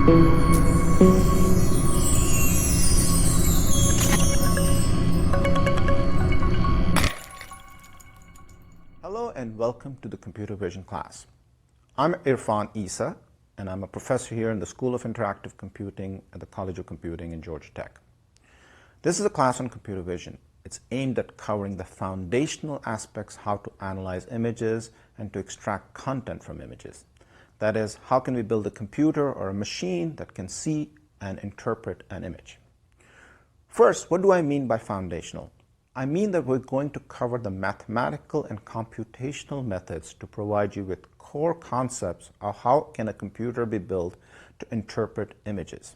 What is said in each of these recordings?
Hello and welcome to the Computer Vision class. I'm Irfan Isa, and I'm a professor here in the School of Interactive Computing at the College of Computing in Georgia Tech. This is a class on computer vision. It's aimed at covering the foundational aspects, how to analyze images and to extract content from images. That is, how can we build a computer or a machine that can see and interpret an image. First, what do I mean by foundational? I mean that we're going to cover the mathematical and computational methods to provide you with core concepts of how can a computer be built to interpret images.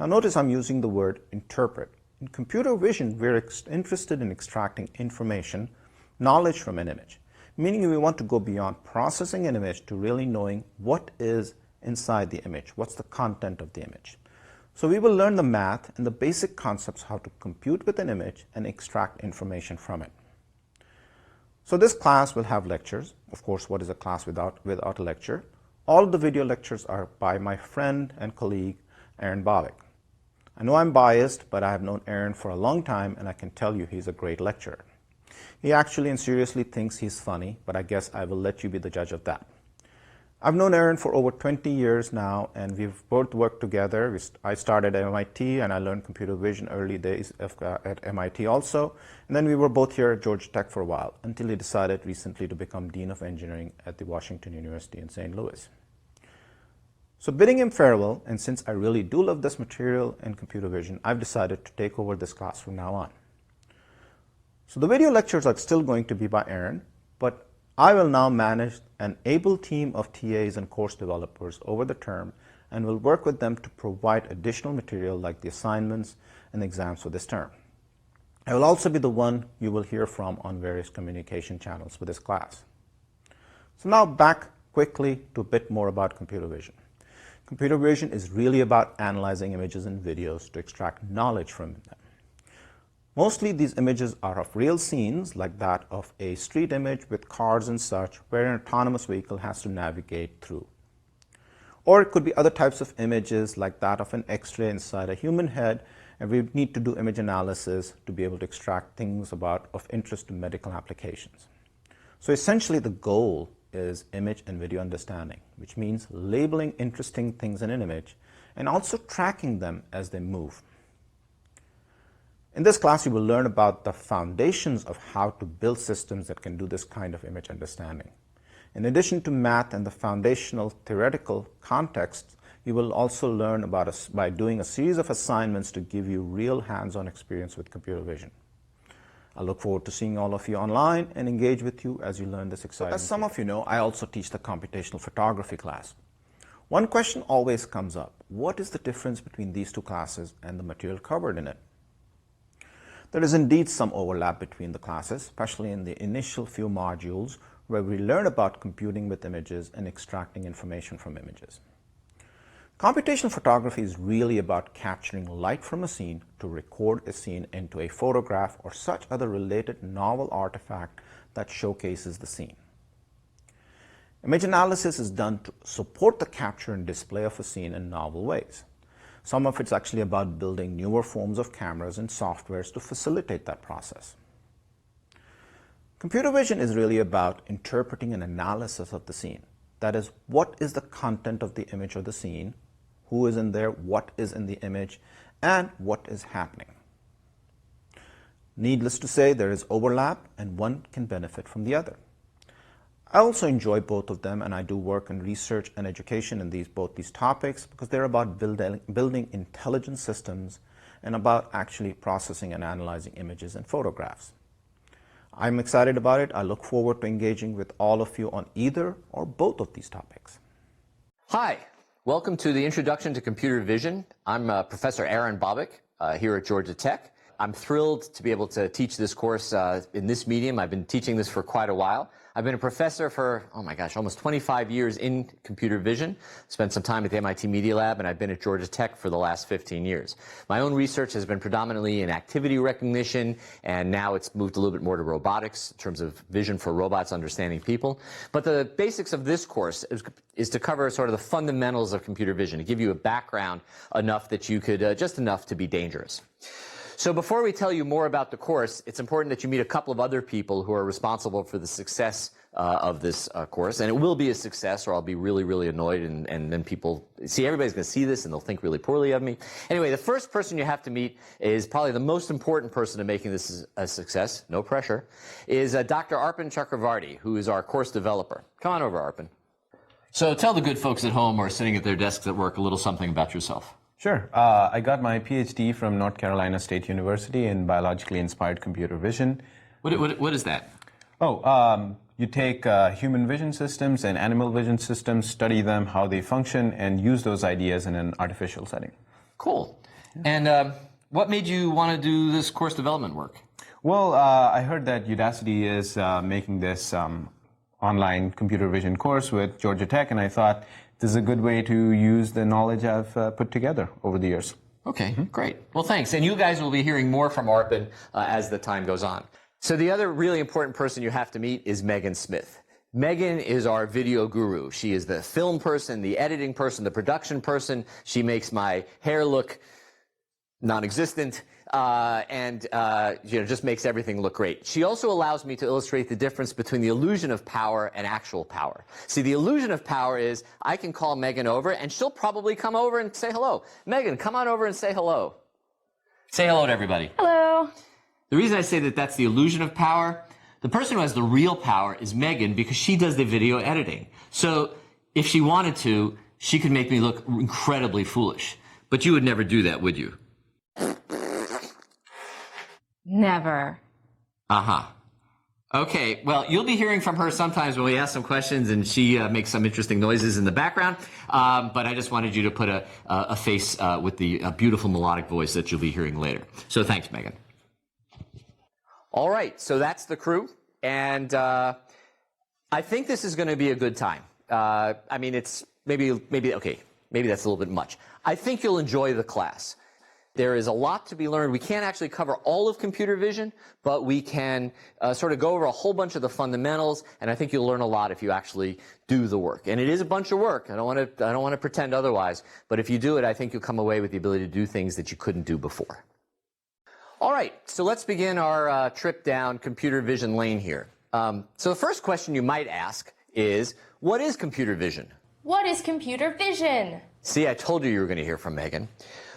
Now notice I'm using the word interpret. In computer vision, we're interested in extracting information, knowledge from an image, meaning we want to go beyond processing an image to really knowing what is inside the image, what's the content of the image. So we will learn the math and the basic concepts how to compute with an image and extract information from it. So this class will have lectures. Of course, what is a class without a lecture? All of the video lectures are by my friend and colleague, Aaron Bovick. I know I'm biased, but I have known Aaron for a long time, and I can tell you he's a great lecturer. He actually and seriously thinks he's funny, but I guess I will let you be the judge of that. I've known Aaron for over 20 years now, and we've both worked together. I started at MIT, and I learned computer vision early days at MIT also. And then we were both here at Georgia Tech for a while, until he decided recently to become Dean of Engineering at the Washington University in St. Louis. So bidding him farewell, and since I really do love this material and computer vision, I've decided to take over this class from now on. So the video lectures are still going to be by Aaron, but I will now manage an able team of TAs and course developers over the term and will work with them to provide additional material like the assignments and exams for this term. I will also be the one you will hear from on various communication channels for this class. So now back quickly to a bit more about computer vision. Computer vision is really about analyzing images and videos to extract knowledge from them. Mostly these images are of real scenes, like that of a street image with cars and such, where an autonomous vehicle has to navigate through. Or it could be other types of images, like that of an X-ray inside a human head, and we need to do image analysis to be able to extract things of interest to medical applications. So essentially the goal is image and video understanding, which means labeling interesting things in an image and also tracking them as they move. In this class, you will learn about the foundations of how to build systems that can do this kind of image understanding. In addition to math and the foundational theoretical context, you will also learn by doing a series of assignments to give you real hands-on experience with computer vision. I look forward to seeing all of you online and engage with you as you learn this exciting. As some of you know, I also teach the computational photography class. One question always comes up: what is the difference between these two classes and the material covered in it? There is indeed some overlap between the classes, especially in the initial few modules where we learn about computing with images and extracting information from images. Computational photography is really about capturing light from a scene to record a scene into a photograph or such other related novel artifact that showcases the scene. Image analysis is done to support the capture and display of a scene in novel ways. Some of it's actually about building newer forms of cameras and softwares to facilitate that process. Computer vision is really about interpreting an analysis of the scene. That is, what is the content of the image or the scene, who is in there, what is in the image, and what is happening. Needless to say, there is overlap and one can benefit from the other. I also enjoy both of them, and I do work in research and education in both these topics because they're about building intelligent systems and about actually processing and analyzing images and photographs. I'm excited about it. I look forward to engaging with all of you on either or both of these topics. Hi, welcome to the Introduction to Computer Vision. I'm Professor Aaron Bovick here at Georgia Tech. I'm thrilled to be able to teach this course in this medium. I've been teaching this for quite a while. I've been a professor for, oh my gosh, almost 25 years in computer vision. Spent some time at the MIT Media Lab, and I've been at Georgia Tech for the last 15 years. My own research has been predominantly in activity recognition, and now it's moved a little bit more to robotics in terms of vision for robots understanding people. But the basics of this course is to cover sort of the fundamentals of computer vision, to give you a background enough that you could, just enough to be dangerous. So before we tell you more about the course, it's important that you meet a couple of other people who are responsible for the success of this course. And it will be a success, or I'll be really, really annoyed, and then people see, everybody's going to see this and they'll think really poorly of me. Anyway, the first person you have to meet is probably the most important person in making this a success, no pressure, is Dr. Arpan Chakravarti, who is our course developer. Come on over, Arpan. So tell the good folks at home or sitting at their desks at work a little something about yourself. Sure. I got my PhD from North Carolina State University in biologically inspired computer vision. What is that? You take human vision systems and animal vision systems, study them, how they function, and use those ideas in an artificial setting. Cool. And what made you want to do this course development work? Well, I heard that Udacity is making this online computer vision course with Georgia Tech, and I thought this is a good way to use the knowledge I've put together over the years. Okay, great. Well, thanks. And you guys will be hearing more from Arpan as the time goes on. So the other really important person you have to meet is Megan Smith. Megan is our video guru. She is the film person, the editing person, the production person. She makes my hair look non-existent, and just makes everything look great. She also allows me to illustrate the difference between the illusion of power and actual power. See, the illusion of power is I can call Megan over, and she'll probably come over and say hello. Megan, come on over and say hello. Say hello to everybody. Hello. The reason I say that that's the illusion of power, the person who has the real power is Megan, because she does the video editing. So if she wanted to, she could make me look incredibly foolish. But you would never do that, would you? Never. Uh-huh. Okay, well, you'll be hearing from her sometimes when we ask some questions, and she makes some interesting noises in the background. But I just wanted you to put a face with the beautiful melodic voice that you'll be hearing later. So thanks, Megan. All right, so that's the crew, and I think this is going to be a good time. I mean, it's maybe that's a little bit much. I think you'll enjoy the class. There is a lot to be learned. We can't actually cover all of computer vision, but we can sort of go over a whole bunch of the fundamentals, and I think you'll learn a lot if you actually do the work. And it is a bunch of work. I don't want to pretend otherwise, but if you do it, I think you'll come away with the ability to do things that you couldn't do before. All right, so let's begin our trip down computer vision lane here. So the first question you might ask is, what is computer vision? What is computer vision? See, I told you were going to hear from Megan.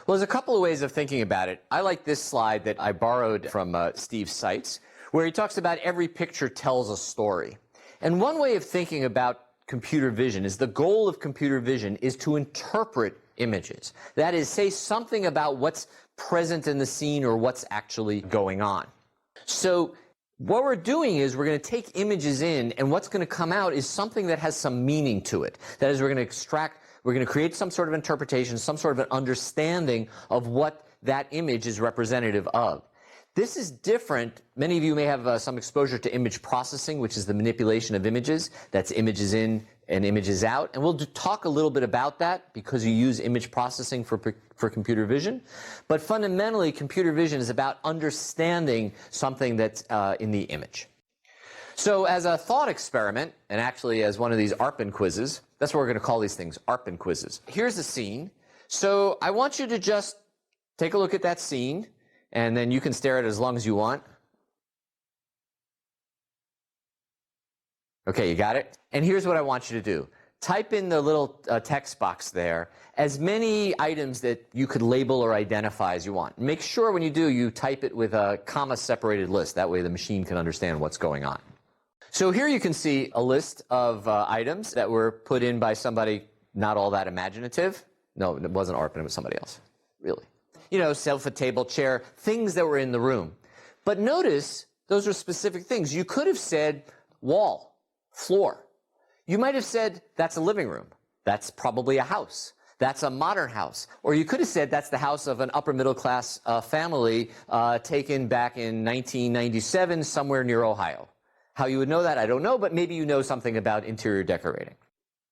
Well, there's a couple of ways of thinking about it. I like this slide that I borrowed from Steve Seitz, where he talks about every picture tells a story. And one way of thinking about computer vision is the goal of computer vision is to interpret images. That is, say something about what's present in the scene or what's actually going on. So what we're doing is we're going to take images in, and what's going to come out is something that has some meaning to it. That is, we're going to create some sort of interpretation, some sort of an understanding of what that image is representative of. This is different. Many of you may have some exposure to image processing, which is the manipulation of images. That's images in and images out. And we'll talk a little bit about that because you use image processing for computer vision. But fundamentally, computer vision is about understanding something that's in the image. So as a thought experiment, and actually as one of these ARPAN quizzes, that's what we're going to call these things, ARPAN quizzes. Here's the scene. So I want you to just take a look at that scene, and then you can stare at it as long as you want. Okay, you got it? And here's what I want you to do. Type in the little text box there as many items that you could label or identify as you want. Make sure when you do, you type it with a comma-separated list. That way the machine can understand what's going on. So here you can see a list of items that were put in by somebody not all that imaginative. No, it wasn't ARPAN, it was somebody else, really. You know, sofa, table, chair, things that were in the room. But notice those are specific things. You could have said wall, floor. You might have said that's a living room. That's probably a house. That's a modern house. Or you could have said that's the house of an upper middle class family taken back in 1997 somewhere near Ohio. How you would know that, I don't know, but maybe you know something about interior decorating.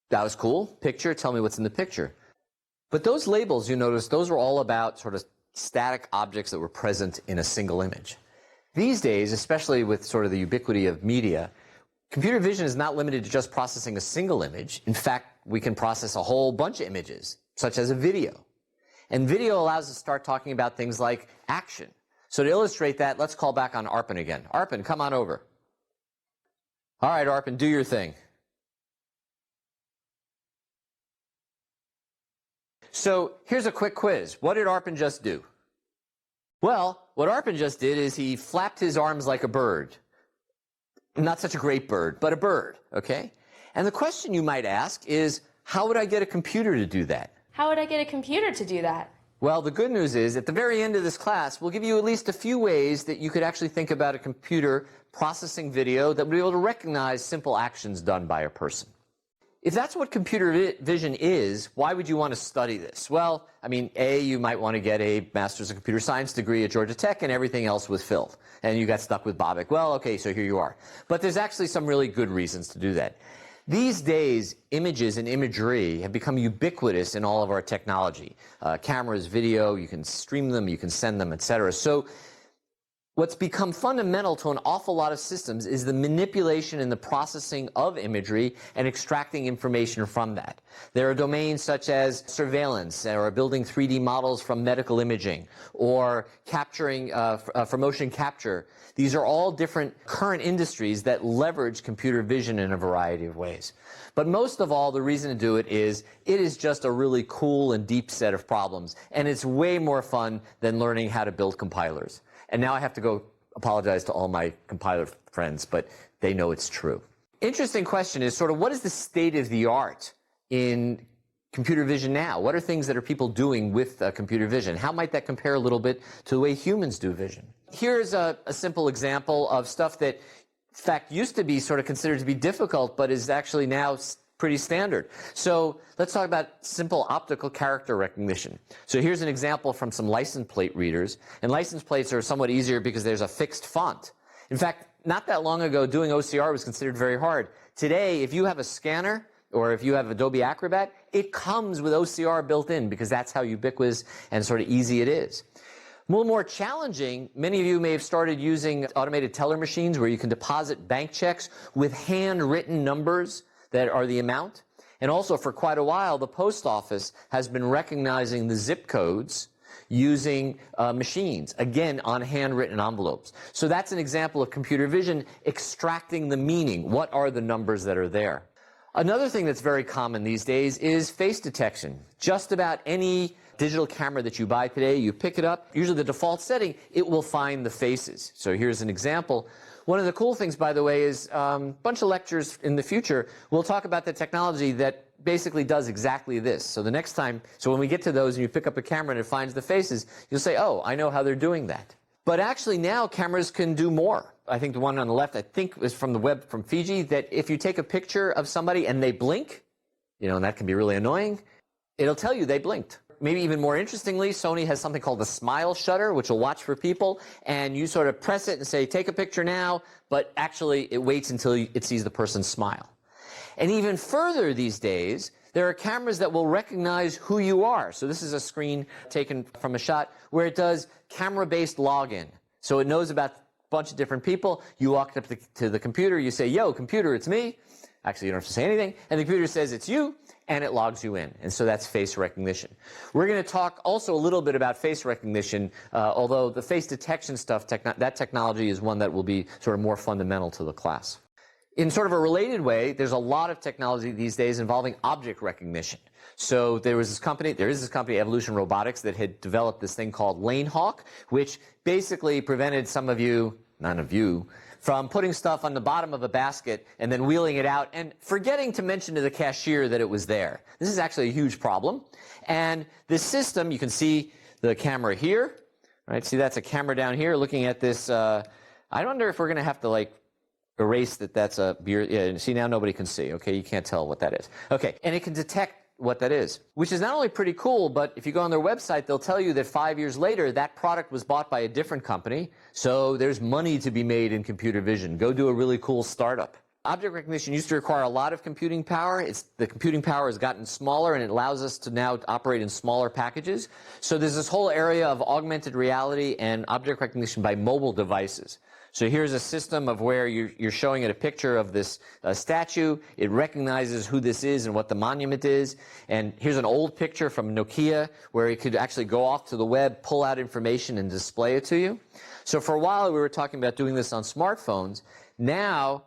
That was cool. Picture, tell me what's in the picture. But those labels, you notice, those were all about sort of static objects that were present in a single image. These days, especially with sort of the ubiquity of media, computer vision is not limited to just processing a single image. In fact, we can process a whole bunch of images, such as a video. And video allows us to start talking about things like action. So to illustrate that, let's call back on Arpan again. Arpan, come on over. All right, Arpan, do your thing. So here's a quick quiz. What did Arpan just do? Well, what Arpan just did is he flapped his arms like a bird. Not such a great bird, but a bird, okay? And the question you might ask is, how would I get a computer to do that? How would I get a computer to do that? Well, the good news is, at the very end of this class, we'll give you at least a few ways that you could actually think about a computer processing video that would be able to recognize simple actions done by a person. If that's what computer vision is, why would you want to study this? Well, I mean, A, you might want to get a Master's of Computer Science degree at Georgia Tech and everything else was filled. And you got stuck with Bobak. Well, okay, so here you are. But there's actually some really good reasons to do that. These days, images and imagery have become ubiquitous in all of our technology. Cameras, video, you can stream them, you can send them, etc. So what's become fundamental to an awful lot of systems is the manipulation and the processing of imagery and extracting information from that. There are domains such as surveillance, or building 3D models from medical imaging, or capturing for motion capture. These are all different current industries that leverage computer vision in a variety of ways. But most of all, the reason to do it is just a really cool and deep set of problems, and it's way more fun than learning how to build compilers. And now I have to go apologize to all my compiler friends, but they know it's true. Interesting question is sort of, what is the state of the art in computer vision now? What are things that are people doing with computer vision? How might that compare a little bit to the way humans do vision? Here's a simple example of stuff that, in fact, used to be sort of considered to be difficult, but is actually now pretty standard. So let's talk about simple optical character recognition. So here's an example from some license plate readers. And license plates are somewhat easier because there's a fixed font. In fact, not that long ago, doing OCR was considered very hard. Today, if you have a scanner, or if you have Adobe Acrobat, it comes with OCR built in because that's how ubiquitous and sort of easy it is. A little more challenging, many of you may have started using automated teller machines where you can deposit bank checks with handwritten numbers that are the amount. And also for quite a while, the post office has been recognizing the zip codes using machines, again, on handwritten envelopes. So that's an example of computer vision extracting the meaning. What are the numbers that are there? Another thing that's very common these days is face detection. Just about any digital camera that you buy today, you pick it up, usually the default setting, it will find the faces. So here's an example. One of the cool things, by the way, is a bunch of lectures in the future, we'll talk about the technology that basically does exactly this. So the next time, so when we get to those and you pick up a camera and it finds the faces, you'll say, oh, I know how they're doing that. But actually now cameras can do more. I think the one on the left, I think, is from the web from Fiji, that if you take a picture of somebody and they blink, you know, and that can be really annoying, it'll tell you they blinked. Maybe even more interestingly, Sony has something called the smile shutter, which will watch for people, and you sort of press it and say, take a picture now, but actually it waits until it sees the person smile. And even further these days, there are cameras that will recognize who you are. So this is a screen taken from a shot where it does camera-based login. So it knows about a bunch of different people. You walk up to the computer, you say, yo, computer, it's me. Actually, you don't have to say anything. And the computer says it's you, and it logs you in. And so that's face recognition. We're going to talk also a little bit about face recognition, although the face detection stuff, that technology is one that will be sort of more fundamental to the class. In sort of a related way, there's a lot of technology these days involving object recognition. So there is this company, Evolution Robotics, that had developed this thing called Lane Hawk, which basically prevented some of you, none of you, from putting stuff on the bottom of a basket and then wheeling it out and forgetting to mention to the cashier that it was there. This is actually a huge problem. And this system, you can see the camera here, right? See, that's a camera down here looking at this. I wonder if we're going to have to, like, erase that that's a beer. Yeah, see, now nobody can see. Okay, you can't tell what that is. Okay, and it can detect what that is, which is not only pretty cool, but if you go on their website, they'll tell you that 5 years later, that product was bought by a different company, so there's money to be made in computer vision. Go do a really cool startup. Object recognition used to require a lot of computing power. The computing power has gotten smaller, and it allows us to now operate in smaller packages. So there's this whole area of augmented reality and object recognition by mobile devices. So here's a system of where you're showing it a picture of this statue. It recognizes who this is and what the monument is. And here's an old picture from Nokia where it could actually go off to the web, pull out information, and display it to you. So for a while, we were talking about doing this on smartphones. Now,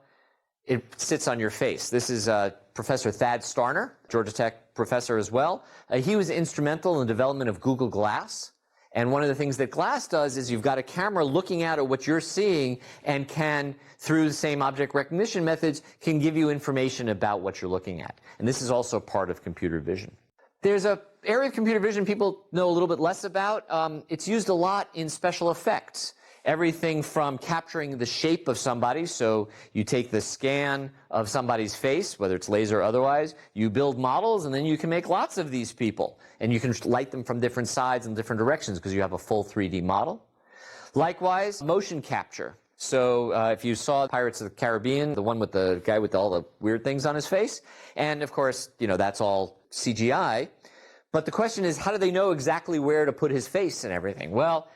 it sits on your face. This is Professor Thad Starner, Georgia Tech professor as well. He was instrumental in the development of Google Glass. And one of the things that Glass does is you've got a camera looking out at what you're seeing and can, through the same object recognition methods, can give you information about what you're looking at. And this is also part of computer vision. There's an area of computer vision people know a little bit less about. It's used a lot in special effects. Everything from capturing the shape of somebody, so you take the scan of somebody's face, whether it's laser or otherwise, you build models, and then you can make lots of these people. And you can light them from different sides and different directions because you have a full 3D model. Likewise, motion capture. So if you saw Pirates of the Caribbean, the one with the guy with all the weird things on his face, and of course, you know, that's all CGI. But the question is, how do they know exactly where to put his face and everything? Well,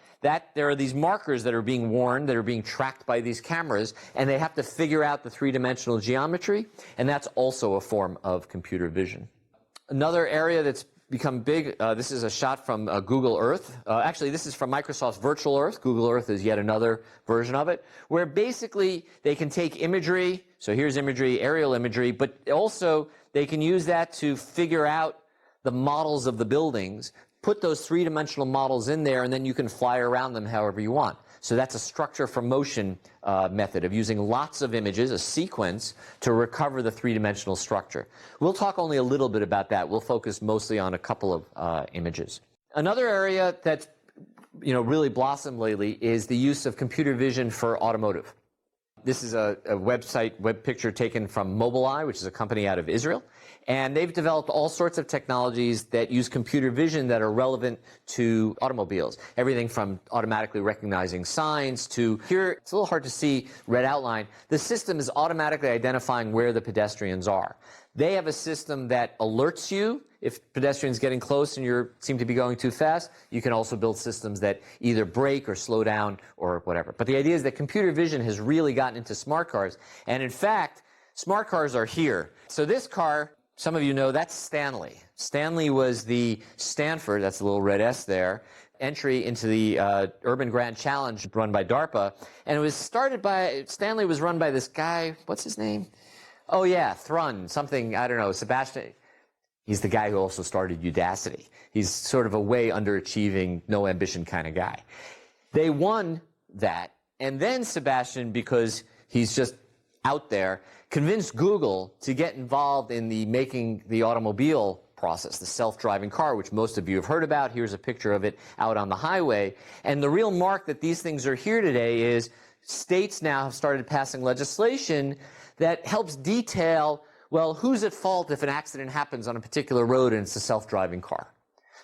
there are these markers that are being worn, that are being tracked by these cameras, and they have to figure out the three-dimensional geometry, and that's also a form of computer vision. Another area that's become big, this is a shot from Google Earth. Actually, this is from Microsoft's Virtual Earth. Google Earth is yet another version of it, where basically they can take imagery, so here's imagery, aerial imagery, but also they can use that to figure out the models of the buildings, put those three-dimensional models in there, and then you can fly around them however you want. So that's a structure for motion method of using lots of images, a sequence, to recover the three-dimensional structure. We'll talk only a little bit about that. We'll focus mostly on a couple of images. Another area that's really blossomed lately is the use of computer vision for automotive. This is a web picture taken from Mobileye, which is a company out of Israel. And they've developed all sorts of technologies that use computer vision that are relevant to automobiles. Everything from automatically recognizing signs to here, it's a little hard to see red outline. The system is automatically identifying where the pedestrians are. They have a system that alerts you if pedestrians getting close and you seem to be going too fast. You can also build systems that either brake or slow down or whatever. But the idea is that computer vision has really gotten into smart cars. And in fact, smart cars are here. So this car, some of you know, that's Stanley. Stanley was the Stanford, that's a little red S there, entry into the Urban Grand Challenge run by DARPA. And it was started by, Stanley was run by this guy, what's his name? Oh yeah, Thrun, something, I don't know, Sebastian. He's the guy who also started Udacity. He's sort of a way underachieving, no ambition kind of guy. They won that, and then Sebastian, because he's just out there, convinced Google to get involved in making the automobile process, the self-driving car, which most of you have heard about. Here's a picture of it out on the highway. And the real mark that these things are here today is states now have started passing legislation that helps detail, well, who's at fault if an accident happens on a particular road and it's a self-driving car.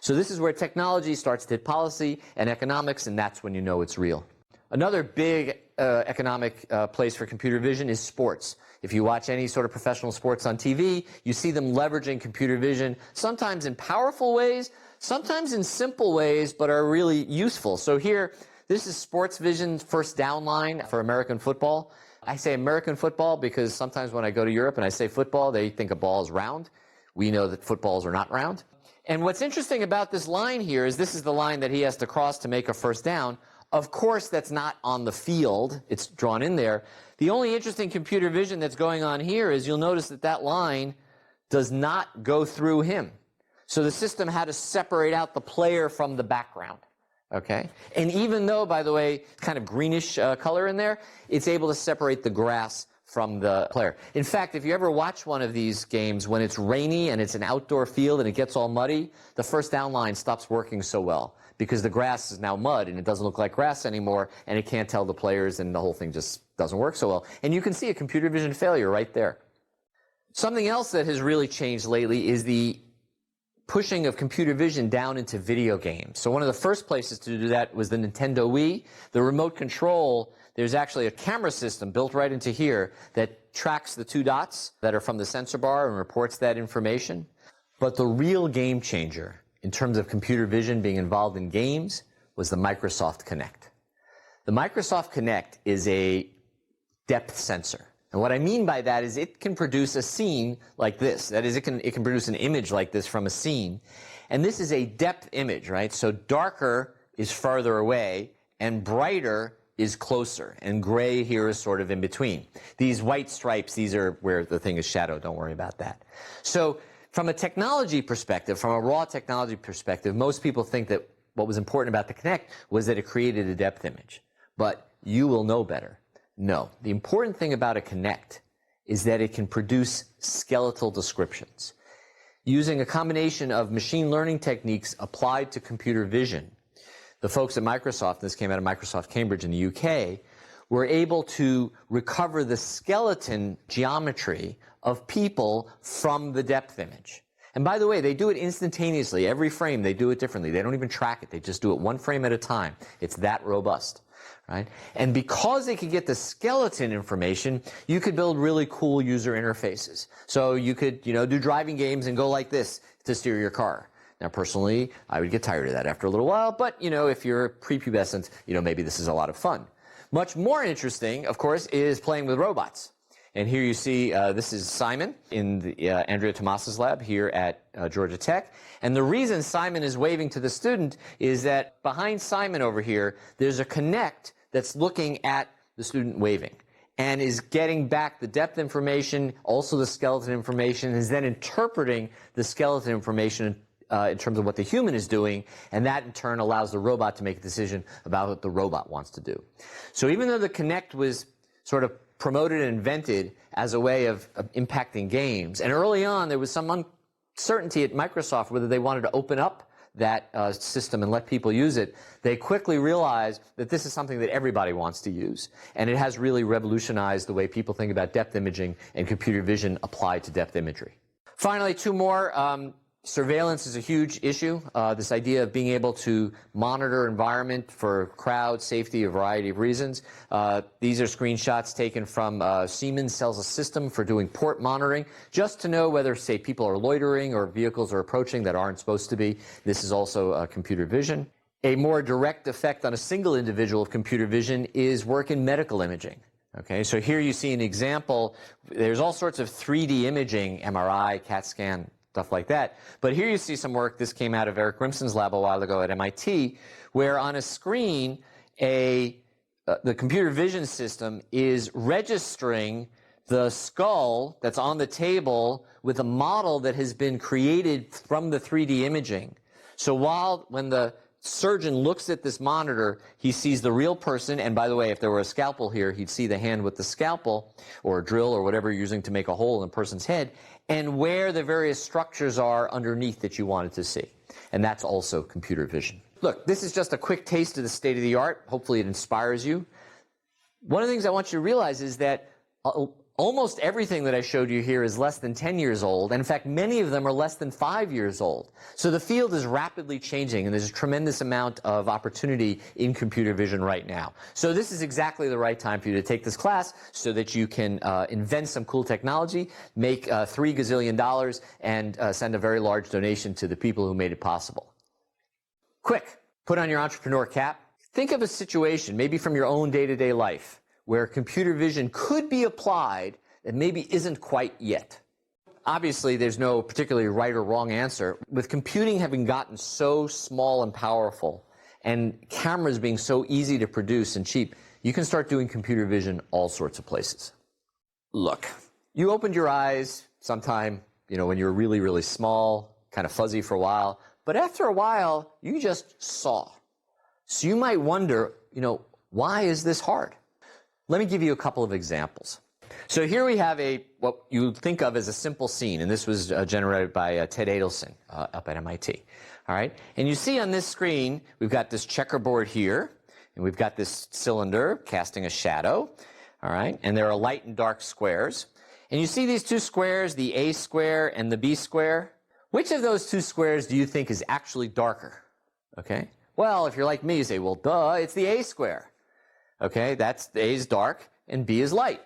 So this is where technology starts to hit policy and economics, and that's when you know it's real. Another big economic place for computer vision is sports. If you watch any sort of professional sports on TV, you see them leveraging computer vision, sometimes in powerful ways, sometimes in simple ways, but are really useful. So here, this is Sports Vision's first down line for American football. I say American football because sometimes when I go to Europe and I say football, they think a ball is round. We know that footballs are not round. And what's interesting about this line here is this is the line that he has to cross to make a first down. Of course, that's not on the field. It's drawn in there. The only interesting computer vision that's going on here is you'll notice that that line does not go through him. So the system had to separate out the player from the background. Okay? And even though, by the way, kind of greenish color in there, it's able to separate the grass from the player. In fact, if you ever watch one of these games, when it's rainy and it's an outdoor field and it gets all muddy, the first down line stops working so well because the grass is now mud and it doesn't look like grass anymore and it can't tell the players and the whole thing just doesn't work so well. And you can see a computer vision failure right there. Something else that has really changed lately is the pushing of computer vision down into video games. So one of the first places to do that was the Nintendo Wii. The remote control, there's actually a camera system built right into here that tracks the 2 dots that are from the sensor bar and reports that information. But the real game changer in terms of computer vision being involved in games was the Microsoft Kinect. The Microsoft Kinect is a depth sensor. And what I mean by that is it can produce a scene like this. That is, it can produce an image like this from a scene. And this is a depth image, right? So darker is farther away and brighter is closer. And gray here is sort of in between. These white stripes, these are where the thing is shadowed. Don't worry about that. So from a technology perspective, from a raw technology perspective, most people think that what was important about the Kinect was that it created a depth image. But you will know better. No. The important thing about a Kinect is that it can produce skeletal descriptions. Using a combination of machine learning techniques applied to computer vision, the folks at Microsoft, this came out of Microsoft Cambridge in the UK, were able to recover the skeleton geometry of people from the depth image. And by the way, they do it instantaneously. Every frame, they do it differently. They don't even track it. They just do it one frame at a time. It's that robust. Right? And because they could get the skeleton information, you could build really cool user interfaces. So you could, do driving games and go like this to steer your car. Now, personally, I would get tired of that after a little while, but, if you're prepubescent, maybe this is a lot of fun. Much more interesting, of course, is playing with robots. And here you see, this is Simon in the, Andrea Tomas's lab here at Georgia Tech. And the reason Simon is waving to the student is that behind Simon over here, there's a Kinect that's looking at the student waving and is getting back the depth information, also the skeleton information, is then interpreting the skeleton information in terms of what the human is doing, and that in turn allows the robot to make a decision about what the robot wants to do. So even though the Kinect was sort of promoted and invented as a way of impacting games, and early on there was some uncertainty at Microsoft whether they wanted to open up that system and let people use it, they quickly realized that this is something that everybody wants to use. And it has really revolutionized the way people think about depth imaging and computer vision applied to depth imagery. Finally, 2 more. Surveillance is a huge issue. This idea of being able to monitor environment for crowd safety, a variety of reasons. These are screenshots taken from Siemens sells a system for doing port monitoring, just to know whether, say, people are loitering or vehicles are approaching that aren't supposed to be. This is also computer vision. A more direct effect on a single individual of computer vision is work in medical imaging. Okay, so here you see an example. There's all sorts of 3D imaging, MRI, CAT scan, stuff like that. But here you see some work. This came out of Eric Grimson's lab a while ago at MIT, where on a screen, the computer vision system is registering the skull that's on the table with a model that has been created from the 3D imaging. So when the surgeon looks at this monitor, he sees the real person, and by the way, if there were a scalpel here, he'd see the hand with the scalpel, or a drill, or whatever you're using to make a hole in a person's head, and where the various structures are underneath that you wanted to see. And that's also computer vision. Look, this is just a quick taste of the state of the art. Hopefully it inspires you. One of the things I want you to realize is that almost everything that I showed you here is less than 10 years old, and in fact, many of them are less than 5 years old. So the field is rapidly changing, and there's a tremendous amount of opportunity in computer vision right now. So this is exactly the right time for you to take this class so that you can invent some cool technology, make $3 gazillion, and send a very large donation to the people who made it possible. Quick, put on your entrepreneur cap. Think of a situation, maybe from your own day-to-day life, where computer vision could be applied that maybe isn't quite yet. Obviously, there's no particularly right or wrong answer. With computing having gotten so small and powerful, and cameras being so easy to produce and cheap, you can start doing computer vision all sorts of places. Look, you opened your eyes sometime, when you were really, really small, kind of fuzzy for a while, but after a while, you just saw. So you might wonder, why is this hard? Let me give you a couple of examples. So here we have what you think of as a simple scene, and this was generated by Ted Adelson up at MIT. All right, and you see on this screen, we've got this checkerboard here, and we've got this cylinder casting a shadow. All right, and there are light and dark squares. And you see these 2 squares, the A square and the B square. Which of those two squares do you think is actually darker? Okay. Well, if you're like me, you say, well, duh, it's the A square. Okay, that's A is dark and B is light.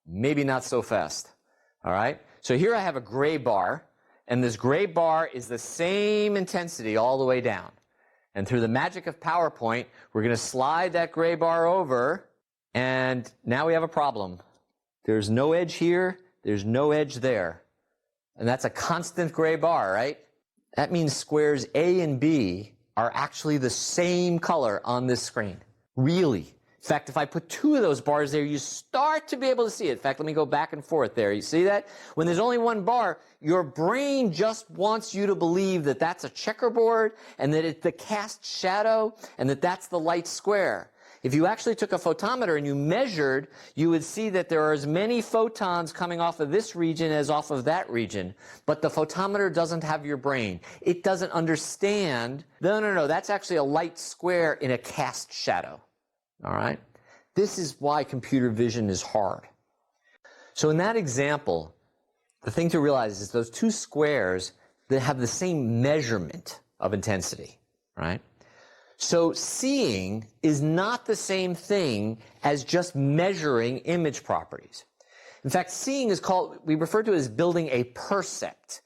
Maybe not so fast. All right. So here I have a gray bar, and this gray bar is the same intensity all the way down. And through the magic of PowerPoint, we're going to slide that gray bar over, and now we have a problem. There's no edge here, there's no edge there. And that's a constant gray bar, right? That means squares A and B are actually the same color on this screen. Really. In fact, if I put two of those bars there, you start to be able to see it. In fact, let me go back and forth there. You see that? When there's only one bar, your brain just wants you to believe that that's a checkerboard and that it's the cast shadow and that that's the light square. If you actually took a photometer and you measured, you would see that there are as many photons coming off of this region as off of that region. But the photometer doesn't have your brain. It doesn't understand, no, that's actually a light square in a cast shadow. All right? This is why computer vision is hard. So in that example, the thing to realize is those two squares that have the same measurement of intensity, right? So seeing is not the same thing as just measuring image properties. In fact, seeing is called, we refer to it as building a percept,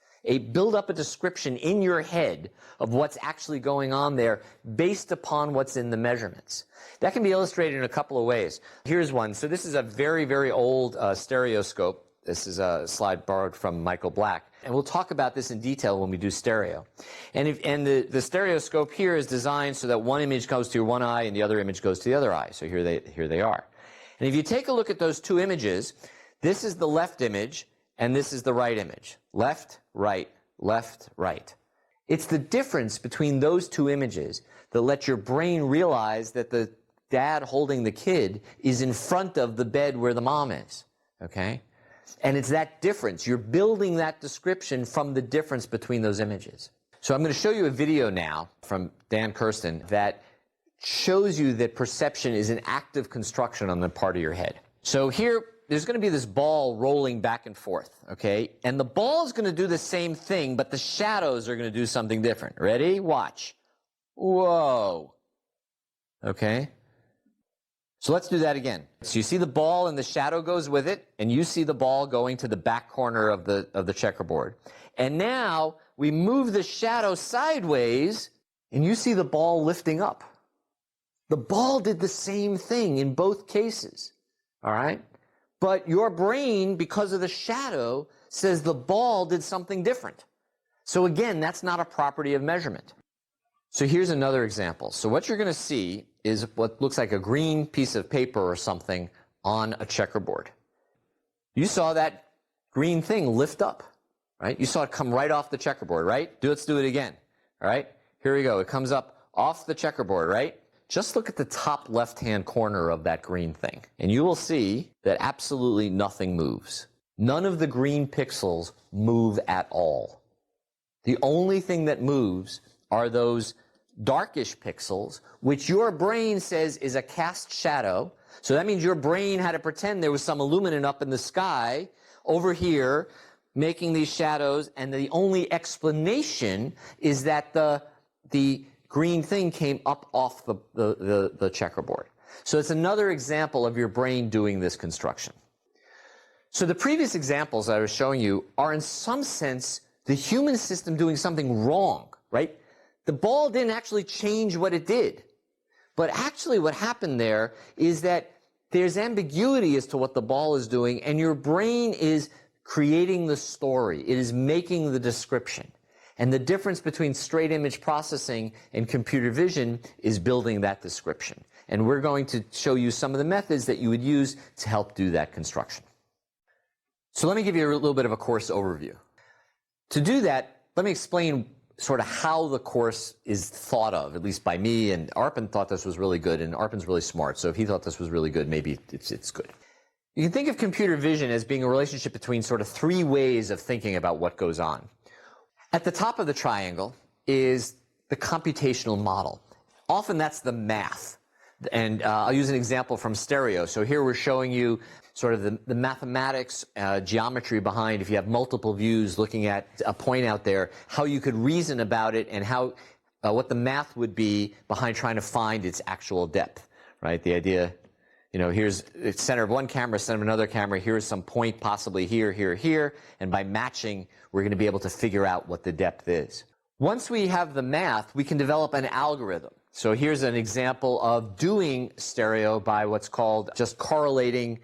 build up a description in your head of what's actually going on there based upon what's in the measurements. That can be illustrated in a couple of ways. Here's one. So this is a very, very old stereoscope. This is a slide borrowed from Michael Black. And we'll talk about this in detail when we do stereo. And the stereoscope here is designed so that one image goes to one eye and the other image goes to the other eye. So here they are. And if you take a look at those two images, this is the left image and this is the right image. Left, right, left, right. It's the difference between those two images that lets your brain realize that the dad holding the kid is in front of the bed where the mom is. Okay? And it's that difference. You're building that description from the difference between those images. So I'm going to show you a video now from Dan Kirsten that shows you that perception is an active construction on the part of your head. So here, there's going to be this ball rolling back and forth, okay? And the ball is going to do the same thing, but the shadows are going to do something different. Ready? Watch. Whoa. Okay? So let's do that again. So you see the ball and the shadow goes with it, and you see the ball going to the back corner of the checkerboard. And now we move the shadow sideways, and you see the ball lifting up. The ball did the same thing in both cases. All right? But your brain, because of the shadow, says the ball did something different. So again, that's not a property of measurement. So here's another example. So what you're going to see is what looks like a green piece of paper or something on a checkerboard. You saw that green thing lift up, right? You saw it come right off the checkerboard, right? Let's do it again, all right? Here we go. It comes up off the checkerboard, right? Just look at the top left-hand corner of that green thing, and you will see that absolutely nothing moves. None of the green pixels move at all. The only thing that moves are those darkish pixels, which your brain says is a cast shadow. So that means your brain had to pretend there was some illuminant up in the sky over here making these shadows, and the only explanation is that the green thing came up off the checkerboard. So it's another example of your brain doing this construction. So the previous examples that I was showing you are in some sense the human system doing something wrong, right? The ball didn't actually change what it did. But actually what happened there is that there's ambiguity as to what the ball is doing, and your brain is creating the story. It is making the description. And the difference between straight image processing and computer vision is building that description. And we're going to show you some of the methods that you would use to help do that construction. So let me give you a little bit of a course overview. To do that, let me explain sort of how the course is thought of, at least by me, and Arpan thought this was really good, and Arpan's really smart, so if he thought this was really good, maybe it's good. You can think of computer vision as being a relationship between sort of three ways of thinking about what goes on. At the top of the triangle is the computational model. Often that's the math. And I'll use an example from stereo. So here we're showing you sort of the mathematics, geometry behind, if you have multiple views looking at a point out there, how you could reason about it and how what the math would be behind trying to find its actual depth, right? The idea, you know, here's the center of one camera, center of another camera, here's some point possibly here, here, here, and by matching, we're going to be able to figure out what the depth is. Once we have the math, we can develop an algorithm. So here's an example of doing stereo by what's called just correlating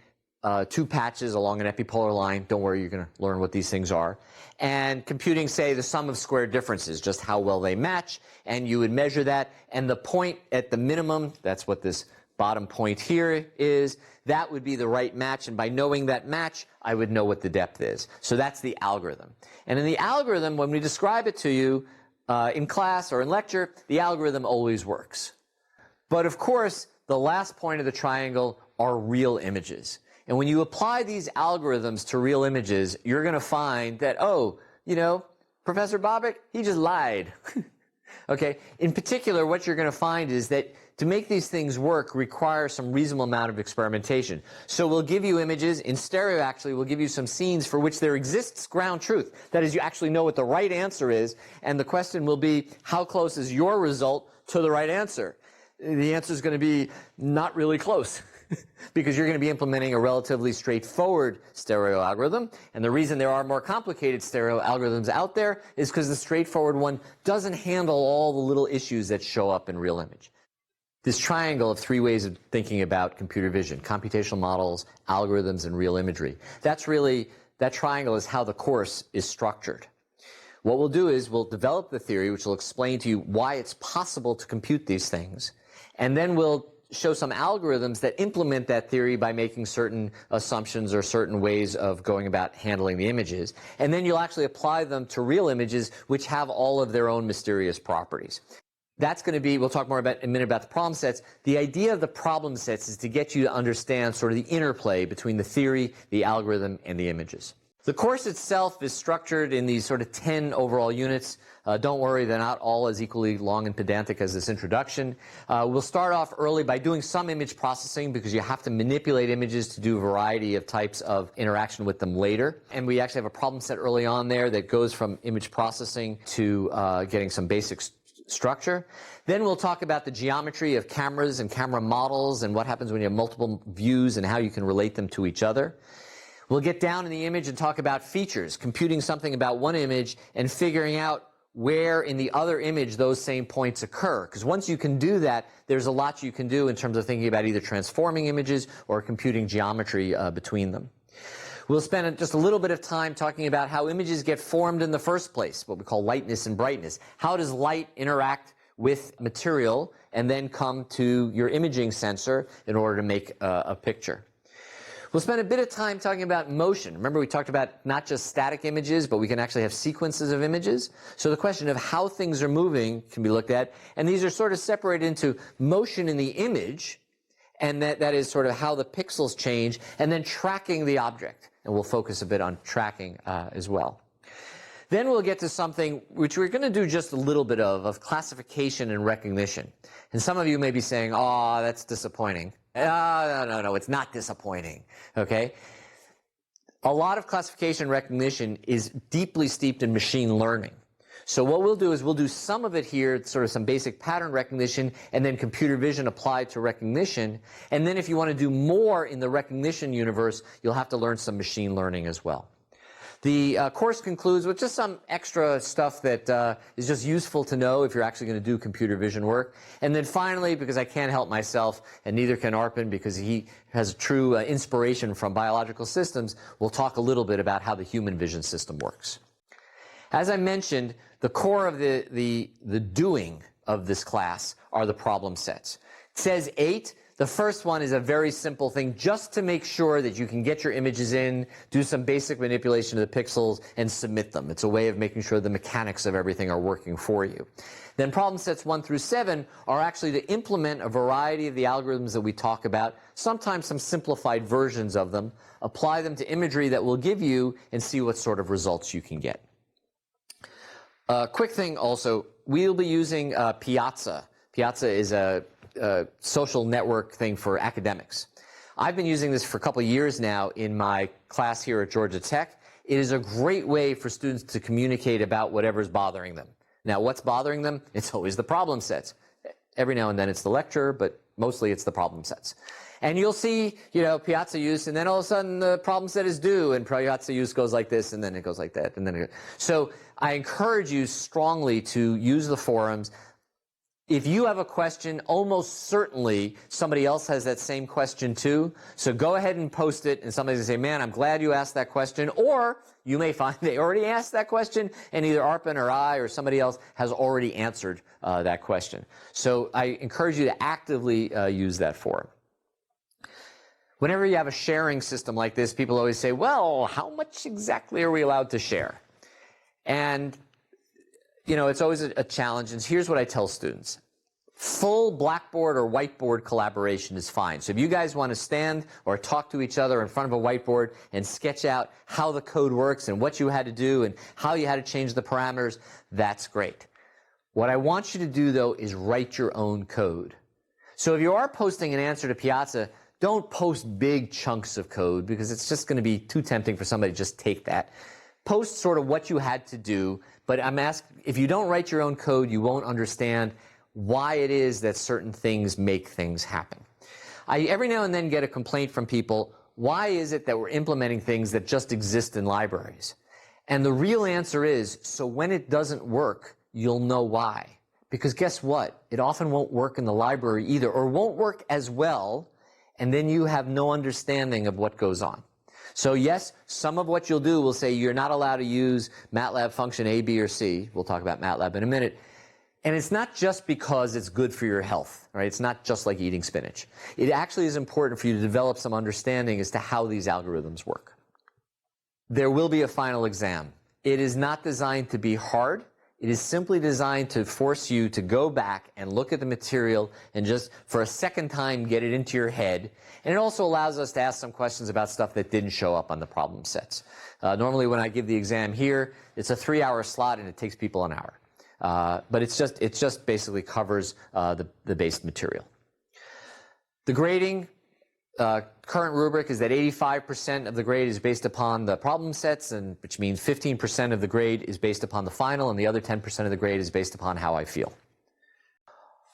two patches along an epipolar line. Don't worry, you're going to learn what these things are. And computing, say, the sum of square differences, just how well they match, and you would measure that. And the point at the minimum, that's what this bottom point here is, that would be the right match. And by knowing that match, I would know what the depth is. So that's the algorithm. And in the algorithm, when we describe it to you in class or in lecture, the algorithm always works. But of course, the last point of the triangle are real images. And when you apply these algorithms to real images, you're going to find that, oh, you know, Professor Bobick, he just lied. Okay? In particular, what you're going to find is that to make these things work requires some reasonable amount of experimentation. So we'll give you images. In stereo, actually, we'll give you some scenes for which there exists ground truth. That is, you actually know what the right answer is, and the question will be, how close is your result to the right answer? The answer is going to be not really close. Because you're going to be implementing a relatively straightforward stereo algorithm. And the reason there are more complicated stereo algorithms out there is because the straightforward one doesn't handle all the little issues that show up in real image. This triangle of three ways of thinking about computer vision, computational models, algorithms, and real imagery, that's really, that triangle is how the course is structured. What we'll do is we'll develop the theory, which will explain to you why it's possible to compute these things, and then we'll show some algorithms that implement that theory by making certain assumptions or certain ways of going about handling the images. And then you'll actually apply them to real images which have all of their own mysterious properties. That's going to be, we'll talk more about in a minute about the problem sets. The idea of the problem sets is to get you to understand sort of the interplay between the theory, the algorithm, and the images. The course itself is structured in these sort of 10 overall units. Don't worry, they're not all as equally long and pedantic as this introduction. We'll start off early by doing some image processing because you have to manipulate images to do a variety of types of interaction with them later. And we actually have a problem set early on there that goes from image processing to getting some basic structure. Then we'll talk about the geometry of cameras and camera models and what happens when you have multiple views and how you can relate them to each other. We'll get down in the image and talk about features, computing something about one image and figuring out where in the other image those same points occur. Because once you can do that, there's a lot you can do in terms of thinking about either transforming images or computing geometry between them. We'll spend just a little bit of time talking about how images get formed in the first place, what we call lightness and brightness. How does light interact with material and then come to your imaging sensor in order to make a picture? We'll spend a bit of time talking about motion. Remember, we talked about not just static images, but we can actually have sequences of images. So the question of how things are moving can be looked at. And these are sort of separated into motion in the image, and that is sort of how the pixels change, and then tracking the object. And we'll focus a bit on tracking as well. Then we'll get to something which we're going to do just a little bit of classification and recognition. And some of you may be saying, oh, that's disappointing. No, it's not disappointing, okay? A lot of classification and recognition is deeply steeped in machine learning. So what we'll do is we'll do some of it here, sort of some basic pattern recognition, and then computer vision applied to recognition. And then if you want to do more in the recognition universe, you'll have to learn some machine learning as well. The course concludes with just some extra stuff that is just useful to know if you're actually going to do computer vision work. And then finally, because I can't help myself, and neither can Arpan because he has true inspiration from biological systems, we'll talk a little bit about how the human vision system works. As I mentioned, the core of the doing of this class are the problem sets. It says 8. The first one is a very simple thing just to make sure that you can get your images in, do some basic manipulation of the pixels, and submit them. It's a way of making sure the mechanics of everything are working for you. Then problem sets 1 through 7 are actually to implement a variety of the algorithms that we talk about, sometimes some simplified versions of them, apply them to imagery that will give you, and see what sort of results you can get. Quick thing also, we'll be using Piazza. Piazza is a social network thing for academics. I've been using this for a couple of years now in my class here at Georgia Tech. It is a great way for students to communicate about whatever's bothering them. Now, what's bothering them? It's always the problem sets. Every now and then it's the lecture, but mostly it's the problem sets. And you'll see, piazza use, and then all of a sudden the problem set is due, and piazza use goes like this, and then it goes like that, and then it goes. So I encourage you strongly to use the forums. If you have a question, almost certainly somebody else has that same question too. So go ahead and post it, and somebody's going to say, man, I'm glad you asked that question. Or you may find they already asked that question, and either Arpan or I or somebody else has already answered that question. So I encourage you to actively use that forum. Whenever you have a sharing system like this, people always say, well, how much exactly are we allowed to share? And it's always a challenge, and here's what I tell students. Full blackboard or whiteboard collaboration is fine. So if you guys want to stand or talk to each other in front of a whiteboard and sketch out how the code works and what you had to do and how you had to change the parameters, that's great. What I want you to do, though, is write your own code. So if you are posting an answer to Piazza, don't post big chunks of code because it's just going to be too tempting for somebody to just take that. Post sort of what you had to do, but I'm asking, if you don't write your own code, you won't understand why it is that certain things make things happen. I every now and then get a complaint from people, why is it that we're implementing things that just exist in libraries? And the real answer is, so when it doesn't work, you'll know why. Because guess what? It often won't work in the library either, or won't work as well, and then you have no understanding of what goes on. So yes, some of what you'll do will say you're not allowed to use MATLAB function A, B, or C. We'll talk about MATLAB in a minute. And it's not just because it's good for your health, right? It's not just like eating spinach. It actually is important for you to develop some understanding as to how these algorithms work. There will be a final exam. It is not designed to be hard. It is simply designed to force you to go back and look at the material and just for a second time get it into your head. And it also allows us to ask some questions about stuff that didn't show up on the problem sets. Normally when I give the exam here, it's a 3-hour slot and it takes people an hour. But it just basically covers the base material. The grading, current rubric is that 85% of the grade is based upon the problem sets, and which means 15% of the grade is based upon the final, and the other 10% of the grade is based upon how I feel.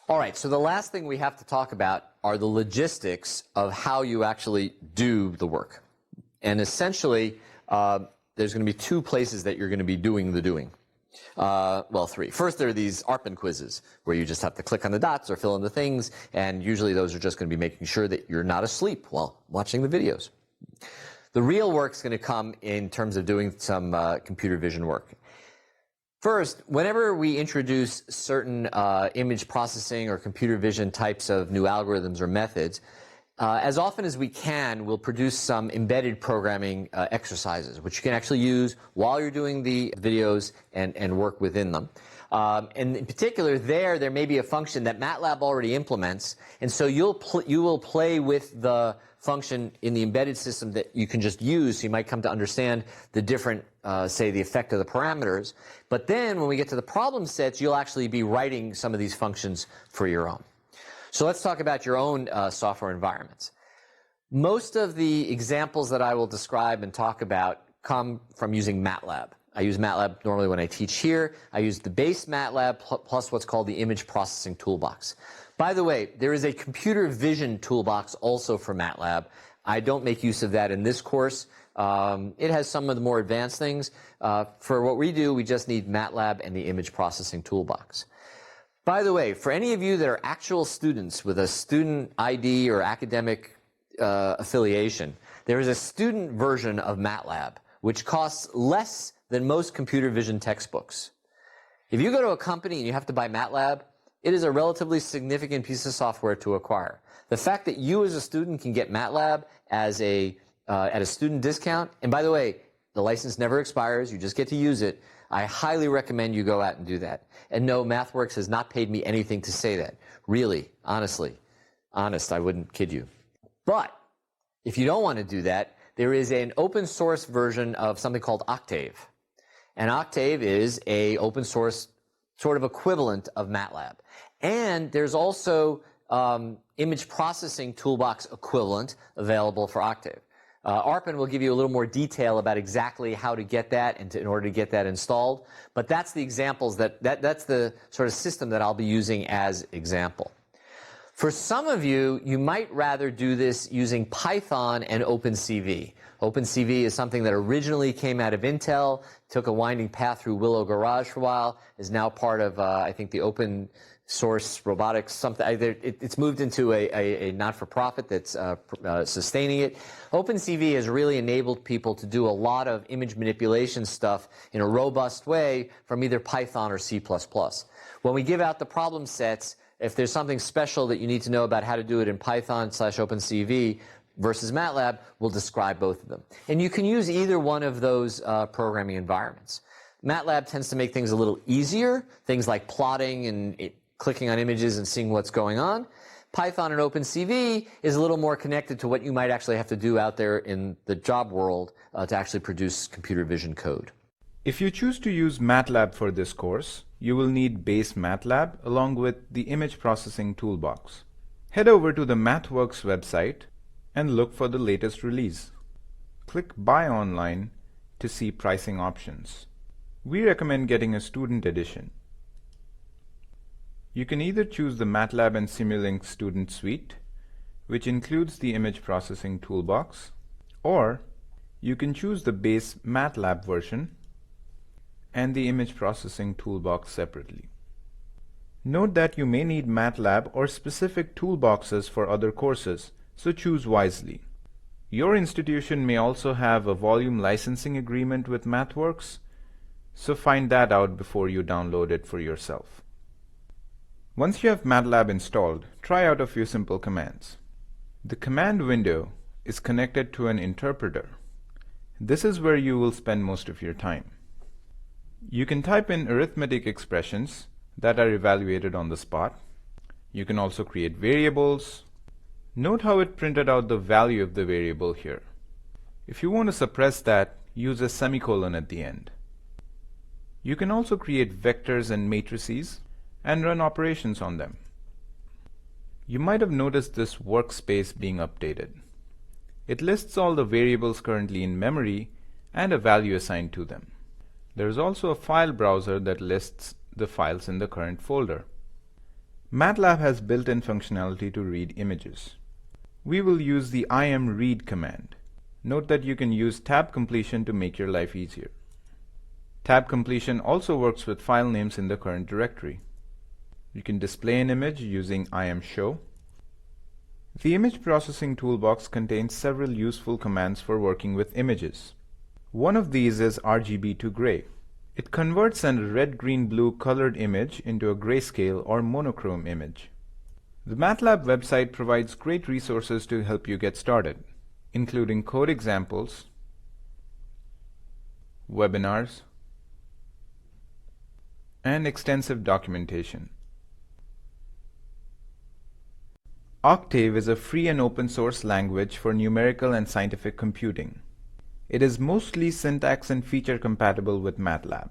All right, so the last thing we have to talk about are the logistics of how you actually do the work. And essentially, there's going to be 2 places that you're going to be doing the doing. Well, 3. First, there are these ARPAN quizzes where you just have to click on the dots or fill in the things, and usually those are just going to be making sure that you're not asleep while watching the videos. The real work's going to come in terms of doing some computer vision work. First, whenever we introduce certain image processing or computer vision types of new algorithms or methods, as often as we can, we'll produce some embedded programming exercises, which you can actually use while you're doing the videos and work within them. And in particular, there may be a function that MATLAB already implements, and so you will play with the function in the embedded system that you can just use, so you might come to understand the different, say, the effect of the parameters. But then when we get to the problem sets, you'll actually be writing some of these functions for your own. So let's talk about your own software environments. Most of the examples that I will describe and talk about come from using MATLAB. I use MATLAB normally when I teach here. I use the base MATLAB plus what's called the image processing toolbox. By the way, there is a computer vision toolbox also for MATLAB. I don't make use of that in this course. It has some of the more advanced things. For what we do, we just need MATLAB and the image processing toolbox. By the way, for any of you that are actual students with a student ID or academic affiliation, there is a student version of MATLAB, which costs less than most computer vision textbooks. If you go to a company and you have to buy MATLAB, it is a relatively significant piece of software to acquire. The fact that you as a student can get MATLAB as at a student discount, and by the way, the license never expires, you just get to use it, I highly recommend you go out and do that. And no, MathWorks has not paid me anything to say that. Really, honestly, I wouldn't kid you. But if you don't want to do that, there is an open source version of something called Octave. And Octave is a open source sort of equivalent of MATLAB. And there's also image processing toolbox equivalent available for Octave. Arpan will give you a little more detail about exactly how to get that and in order to get that installed. But that's the examples that's the sort of system that I'll be using as example. For some of you, you might rather do this using Python and OpenCV. OpenCV is something that originally came out of Intel, took a winding path through Willow Garage for a while, is now part of, I think, the open source robotics, something. It's moved into a not-for-profit that's sustaining it. OpenCV has really enabled people to do a lot of image manipulation stuff in a robust way from either Python or C++. When we give out the problem sets, if there's something special that you need to know about how to do it in Python/OpenCV versus MATLAB, we'll describe both of them. And you can use either one of those programming environments. MATLAB tends to make things a little easier, things like plotting and clicking on images and seeing what's going on. Python and OpenCV is a little more connected to what you might actually have to do out there in the job world to actually produce computer vision code. If you choose to use MATLAB for this course, you will need base MATLAB along with the image processing toolbox. Head over to the MathWorks website and look for the latest release. Click Buy Online to see pricing options. We recommend getting a student edition. You can either choose the MATLAB and Simulink Student Suite, which includes the image processing toolbox, or you can choose the base MATLAB version and the image processing toolbox separately. Note that you may need MATLAB or specific toolboxes for other courses, so choose wisely. Your institution may also have a volume licensing agreement with MathWorks, so find that out before you download it for yourself. Once you have MATLAB installed, try out a few simple commands. The command window is connected to an interpreter. This is where you will spend most of your time. You can type in arithmetic expressions that are evaluated on the spot. You can also create variables. Note how it printed out the value of the variable here. If you want to suppress that, use a semicolon at the end. You can also create vectors and matrices and run operations on them. You might have noticed this workspace being updated. It lists all the variables currently in memory and a value assigned to them. There is also a file browser that lists the files in the current folder. MATLAB has built-in functionality to read images. We will use the imread command. Note that you can use tab completion to make your life easier. Tab completion also works with file names in the current directory. You can display an image using imshow. The image processing toolbox contains several useful commands for working with images. One of these is RGB to gray. It converts a red, green, blue colored image into a grayscale or monochrome image. The MATLAB website provides great resources to help you get started, including code examples, webinars, and extensive documentation. Octave is a free and open source language for numerical and scientific computing. It is mostly syntax and feature compatible with MATLAB.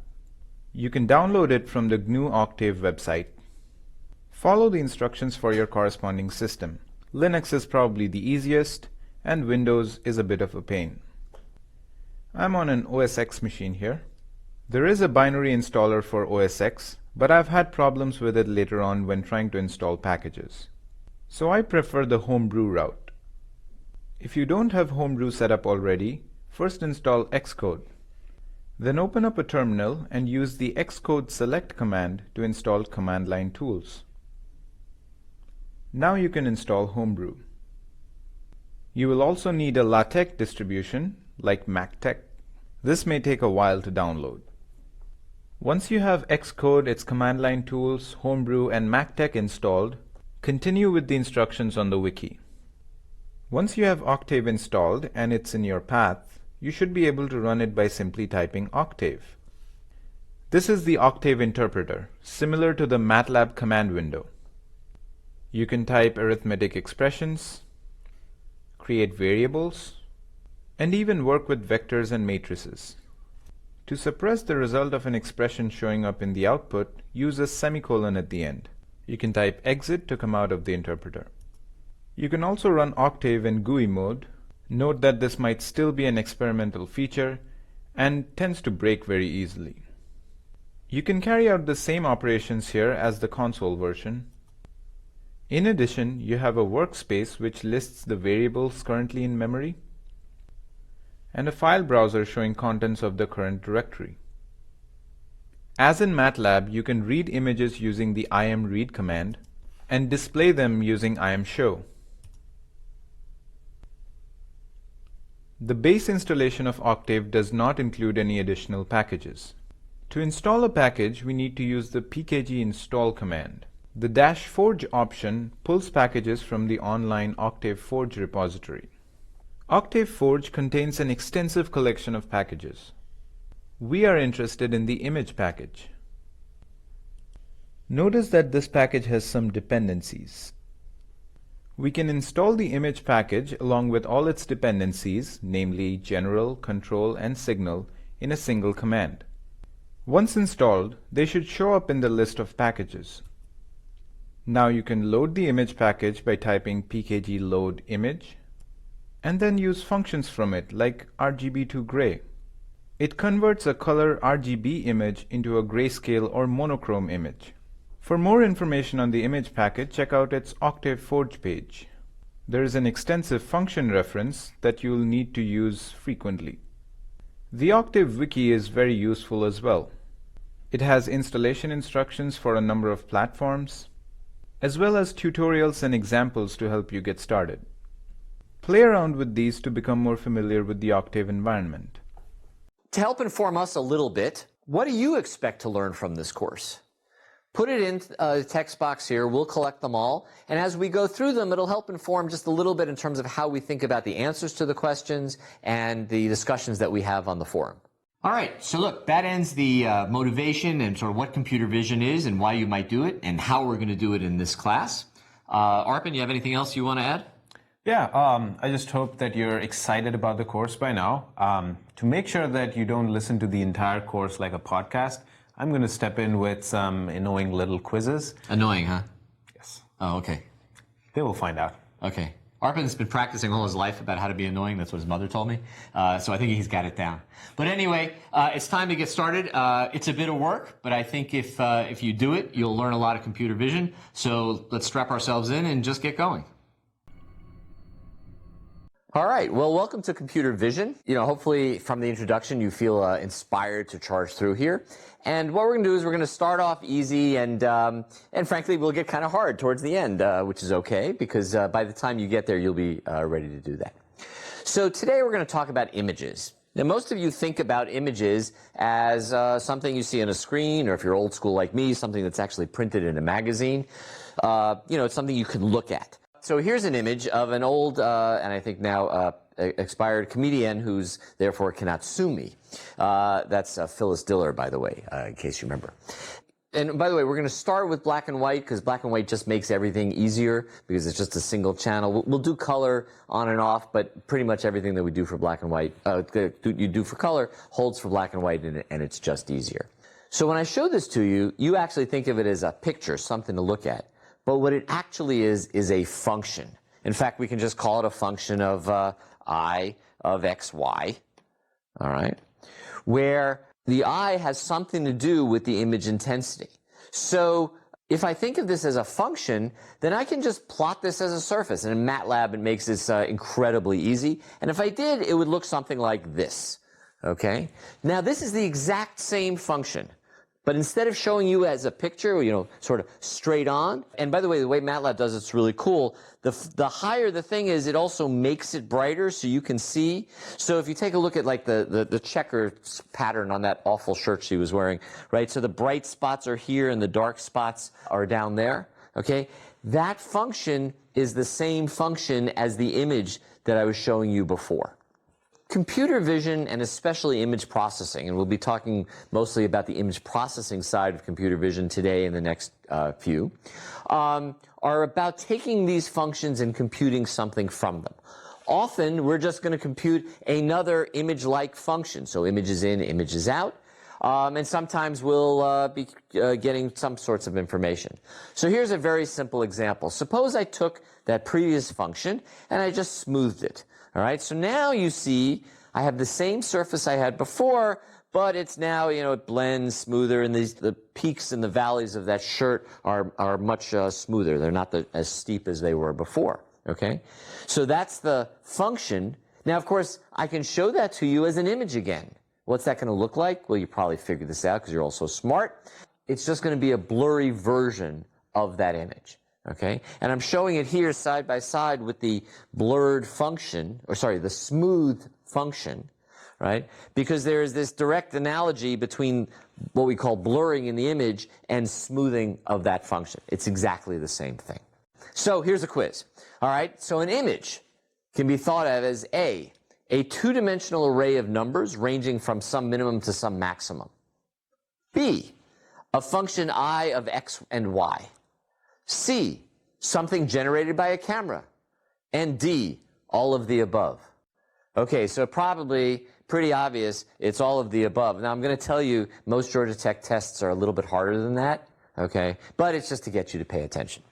You can download it from the GNU Octave website. Follow the instructions for your corresponding system. Linux is probably the easiest, and Windows is a bit of a pain. I'm on an OS X machine here. There is a binary installer for OS X, but I've had problems with it later on when trying to install packages. So I prefer the homebrew route. If you don't have homebrew set up already, first install Xcode. Then open up a terminal and use the Xcode select command to install command line tools. Now you can install Homebrew. You will also need a LaTeX distribution like MacTeX. This may take a while to download. Once you have Xcode, its command line tools, Homebrew, and MacTeX installed, continue with the instructions on the wiki. Once you have Octave installed and it's in your path, you should be able to run it by simply typing Octave. This is the Octave interpreter, similar to the MATLAB command window. You can type arithmetic expressions, create variables, and even work with vectors and matrices. To suppress the result of an expression showing up in the output, use a semicolon at the end. You can type exit to come out of the interpreter. You can also run Octave in GUI mode. Note that this might still be an experimental feature and tends to break very easily. You can carry out the same operations here as the console version. In addition, you have a workspace which lists the variables currently in memory, and a file browser showing contents of the current directory. As in MATLAB, you can read images using the imread command and display them using imshow. The base installation of Octave does not include any additional packages. To install a package, we need to use the pkg install command. The -forge option pulls packages from the online Octave Forge repository. Octave Forge contains an extensive collection of packages. We are interested in the image package. Notice that this package has some dependencies. We can install the image package along with all its dependencies, namely general, control, and signal, in a single command. Once installed, they should show up in the list of packages. Now you can load the image package by typing pkg load image, and then use functions from it like RGB to gray. It converts a color RGB image into a grayscale or monochrome image. For more information on the image package, check out its Octave Forge page. There is an extensive function reference that you will need to use frequently. The Octave Wiki is very useful as well. It has installation instructions for a number of platforms, as well as tutorials and examples to help you get started. Play around with these to become more familiar with the Octave environment. To help inform us a little bit, what do you expect to learn from this course? Put it in the text box here. We'll collect them all. And as we go through them, it'll help inform just a little bit in terms of how we think about the answers to the questions and the discussions that we have on the forum. All right, so look, that ends the motivation and sort of what computer vision is and why you might do it and how we're going to do it in this class. Arpan, you have anything else you want to add? Yeah, I just hope that you're excited about the course by now. To make sure that you don't listen to the entire course like a podcast, I'm going to step in with some annoying little quizzes. Annoying, huh? Yes. Oh, okay. They will find out. Okay. Arpan's been practicing all his life about how to be annoying. That's what his mother told me. So I think he's got it down. But anyway, it's time to get started. It's a bit of work, but I think if you do it, you'll learn a lot of computer vision. So let's strap ourselves in and just get going. All right. Well, welcome to Computer Vision. Hopefully from the introduction you feel inspired to charge through here. And what we're going to do is we're going to start off easy and frankly we'll get kind of hard towards the end, which is okay because by the time you get there you'll be ready to do that. So today we're going to talk about images. Now most of you think about images as something you see on a screen, or if you're old school like me, something that's actually printed in a magazine. It's something you can look at. So here's an image of an old, and I think now expired comedian who's therefore cannot sue me. That's Phyllis Diller, by the way, in case you remember. And by the way, we're going to start with black and white because black and white just makes everything easier because it's just a single channel. We'll do color on and off, but pretty much everything that we do for black and white, you do for color, holds for black and white, and it's just easier. So when I show this to you, you actually think of it as a picture, something to look at. But what it actually is a function. In fact, we can just call it a function of I of xy, all right, where the I has something to do with the image intensity. So if I think of this as a function, then I can just plot this as a surface. And in MATLAB, it makes this incredibly easy. And if I did, it would look something like this, okay? Now, this is the exact same function. But instead of showing you as a picture, sort of straight on, and by the way MATLAB does it's really cool, the higher the thing is, it also makes it brighter so you can see. So if you take a look at like the checker pattern on that awful shirt she was wearing, right? So the bright spots are here and the dark spots are down there, okay? That function is the same function as the image that I was showing you before. Computer vision, and especially image processing, and we'll be talking mostly about the image processing side of computer vision today in the next few, are about taking these functions and computing something from them. Often, we're just going to compute another image-like function, so images in, images out. and sometimes we'll be getting some sorts of information. So here's a very simple example. Suppose I took that previous function and I just smoothed it. All right, so now you see I have the same surface I had before, but it's now, it blends smoother, and the peaks and the valleys of that shirt are much smoother. They're not as steep as they were before, okay? So that's the function. Now, of course, I can show that to you as an image again. What's that going to look like? Well, you probably figured this out because you're all so smart. It's just going to be a blurry version of that image, okay? And I'm showing it here side by side with the blurred function, the smooth function, right? Because there is this direct analogy between what we call blurring in the image and smoothing of that function. It's exactly the same thing. So here's a quiz. All right, so an image can be thought of as a two-dimensional array of numbers ranging from some minimum to some maximum. B, a function I of x and y. C, something generated by a camera. And D, all of the above. Okay, so probably pretty obvious it's all of the above. Now I'm going to tell you most Georgia Tech tests are a little bit harder than that, okay? But it's just to get you to pay attention.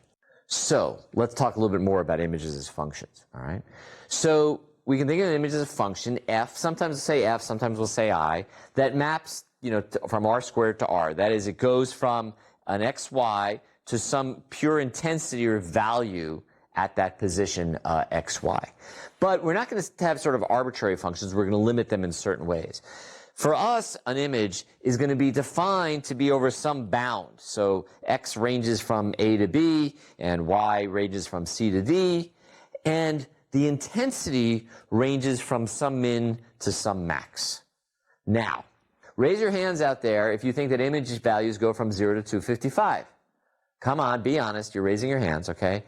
So let's talk a little bit more about images as functions, all right? So we can think of an image as a function, f, sometimes we'll say f, sometimes we'll say I, that maps, from r squared to r. That is, it goes from an xy to some pure intensity or value at that position xy. But we're not going to have sort of arbitrary functions. We're going to limit them in certain ways. For us, an image is going to be defined to be over some bound. So x ranges from a to b, and y ranges from c to d, and the intensity ranges from some min to some max. Now, raise your hands out there if you think that image values go from 0 to 255. Come on, be honest. You're raising your hands, okay?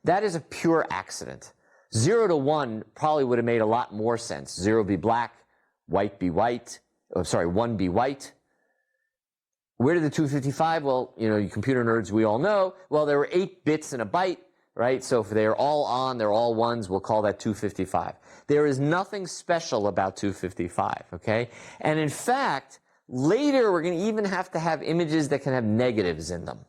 That is a pure accident. 0 to 1 probably would have made a lot more sense. 0 be black, white be white. 1 be white. Where did the 255? Well, you computer nerds, we all know. Well, there were 8 bits in a byte, right? So if they're all on, they're all ones, we'll call that 255. There is nothing special about 255, okay? And in fact, later we're going to even have to have images that can have negatives in them.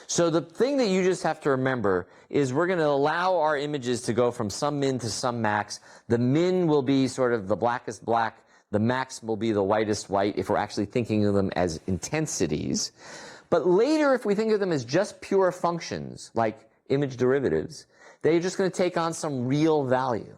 So the thing that you just have to remember is we're going to allow our images to go from some min to some max. The min will be sort of the blackest black. The max will be the whitest white if we're actually thinking of them as intensities. But later, if we think of them as just pure functions, like image derivatives, they're just going to take on some real value.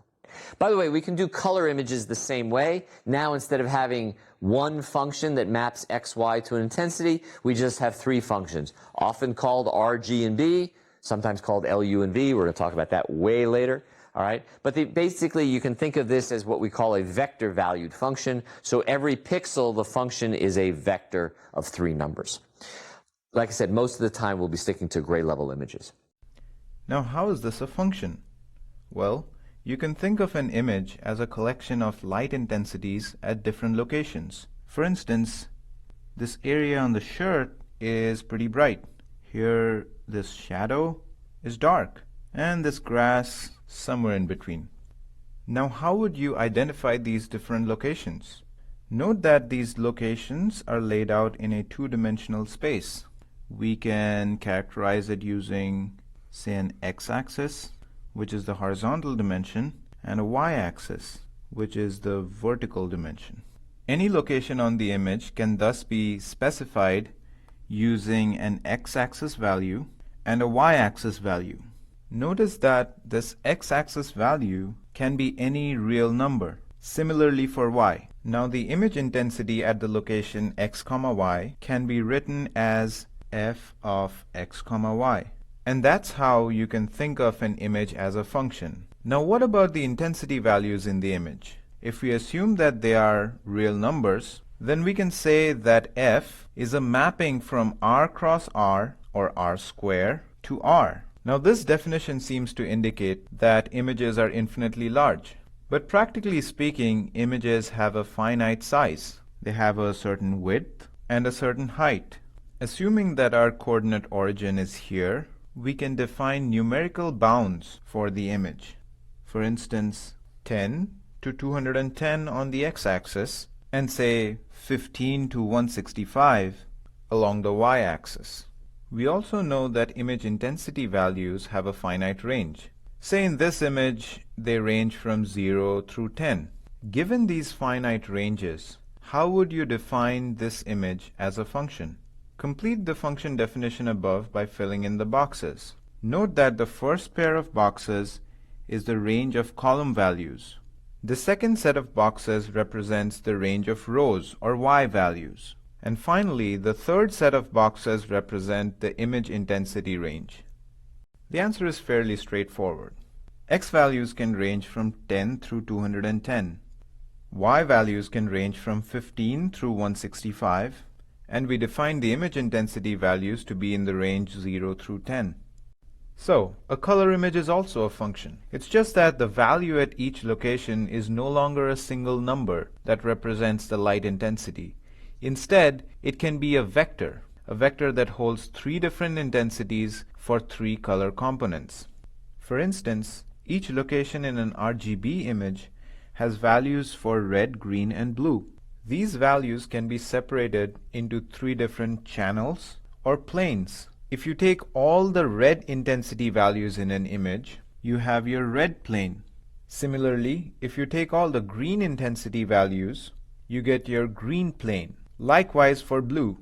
By the way, we can do color images the same way. Now, instead of having one function that maps x, y to an intensity, we just have 3 functions, often called R, G, and B, sometimes called L, U, and V. We're going to talk about that way later. All right? But basically, you can think of this as what we call a vector-valued function. So every pixel, the function is a vector of 3 numbers. Like I said, most of the time we'll be sticking to gray-level images. Now, how is this a function? Well, you can think of an image as a collection of light intensities at different locations. For instance, this area on the shirt is pretty bright. Here, this shadow is dark, and this grass somewhere in between. Now, how would you identify these different locations? Note that these locations are laid out in a 2-dimensional space. We can characterize it using, say, an x-axis, which is the horizontal dimension, and a y-axis, which is the vertical dimension. Any location on the image can thus be specified using an x-axis value and a y-axis value. Notice that this x-axis value can be any real number. Similarly for y. Now the image intensity at the location x, y can be written as f of x, y. And that's how you can think of an image as a function. Now what about the intensity values in the image? If we assume that they are real numbers, then we can say that f is a mapping from r cross r, or r square, to r. Now this definition seems to indicate that images are infinitely large. But practically speaking, images have a finite size. They have a certain width and a certain height. Assuming that our coordinate origin is here, we can define numerical bounds for the image. For instance, 10 to 210 on the x-axis and say 15 to 165 along the y-axis. We also know that image intensity values have a finite range. Say in this image, they range from 0 through 10. Given these finite ranges, how would you define this image as a function? Complete the function definition above by filling in the boxes. Note that the first pair of boxes is the range of column values. The second set of boxes represents the range of rows or y values. And finally, the third set of boxes represent the image intensity range. The answer is fairly straightforward. X values can range from 10 through 210. Y values can range from 15 through 165. And we define the image intensity values to be in the range 0 through 10. So, a color image is also a function. It's just that the value at each location is no longer a single number that represents the light intensity. Instead, it can be a vector that holds 3 different intensities for 3 color components. For instance, each location in an RGB image has values for red, green, and blue. These values can be separated into 3 different channels or planes. If you take all the red intensity values in an image, you have your red plane. Similarly, if you take all the green intensity values, you get your green plane. Likewise for blue.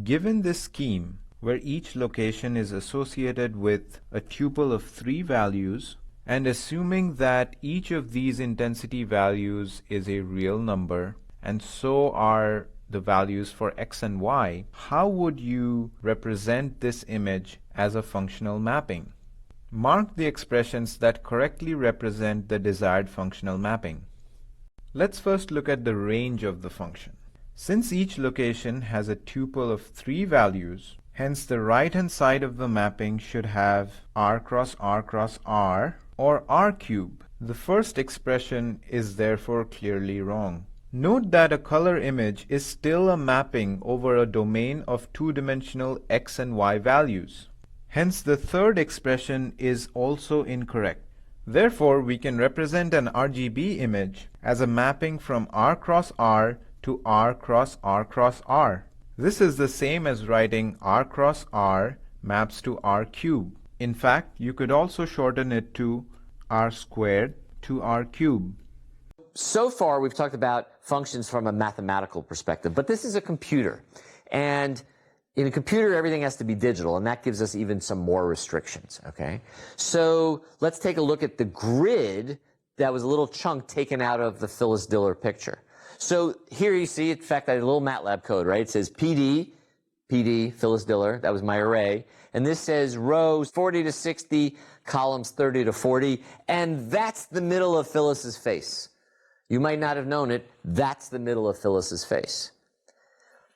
Given this scheme, where each location is associated with a tuple of 3 values, and assuming that each of these intensity values is a real number, and so are the values for x and y, how would you represent this image as a functional mapping? Mark the expressions that correctly represent the desired functional mapping. Let's first look at the range of the function. Since each location has a tuple of 3 values, hence the right-hand side of the mapping should have r cross r cross r, or r cube. The first expression is therefore clearly wrong. Note that a color image is still a mapping over a domain of 2-dimensional x and y values. Hence, the third expression is also incorrect. Therefore, we can represent an RGB image as a mapping from r cross r to r cross r cross r. This is the same as writing r cross r maps to r cube. In fact, you could also shorten it to r squared to r cube. So far, we've talked about functions from a mathematical perspective, but this is a computer. And in a computer, everything has to be digital, and that gives us even some more restrictions, okay? So let's take a look at the grid that was a little chunk taken out of the Phyllis Diller picture. So here you see, in fact, I had a little MATLAB code, right? It says PD, Phyllis Diller, that was my array. And this says rows 40 to 60, columns 30 to 40, and that's the middle of Phyllis's face. You might not have known it, that's the middle of Phyllis's face.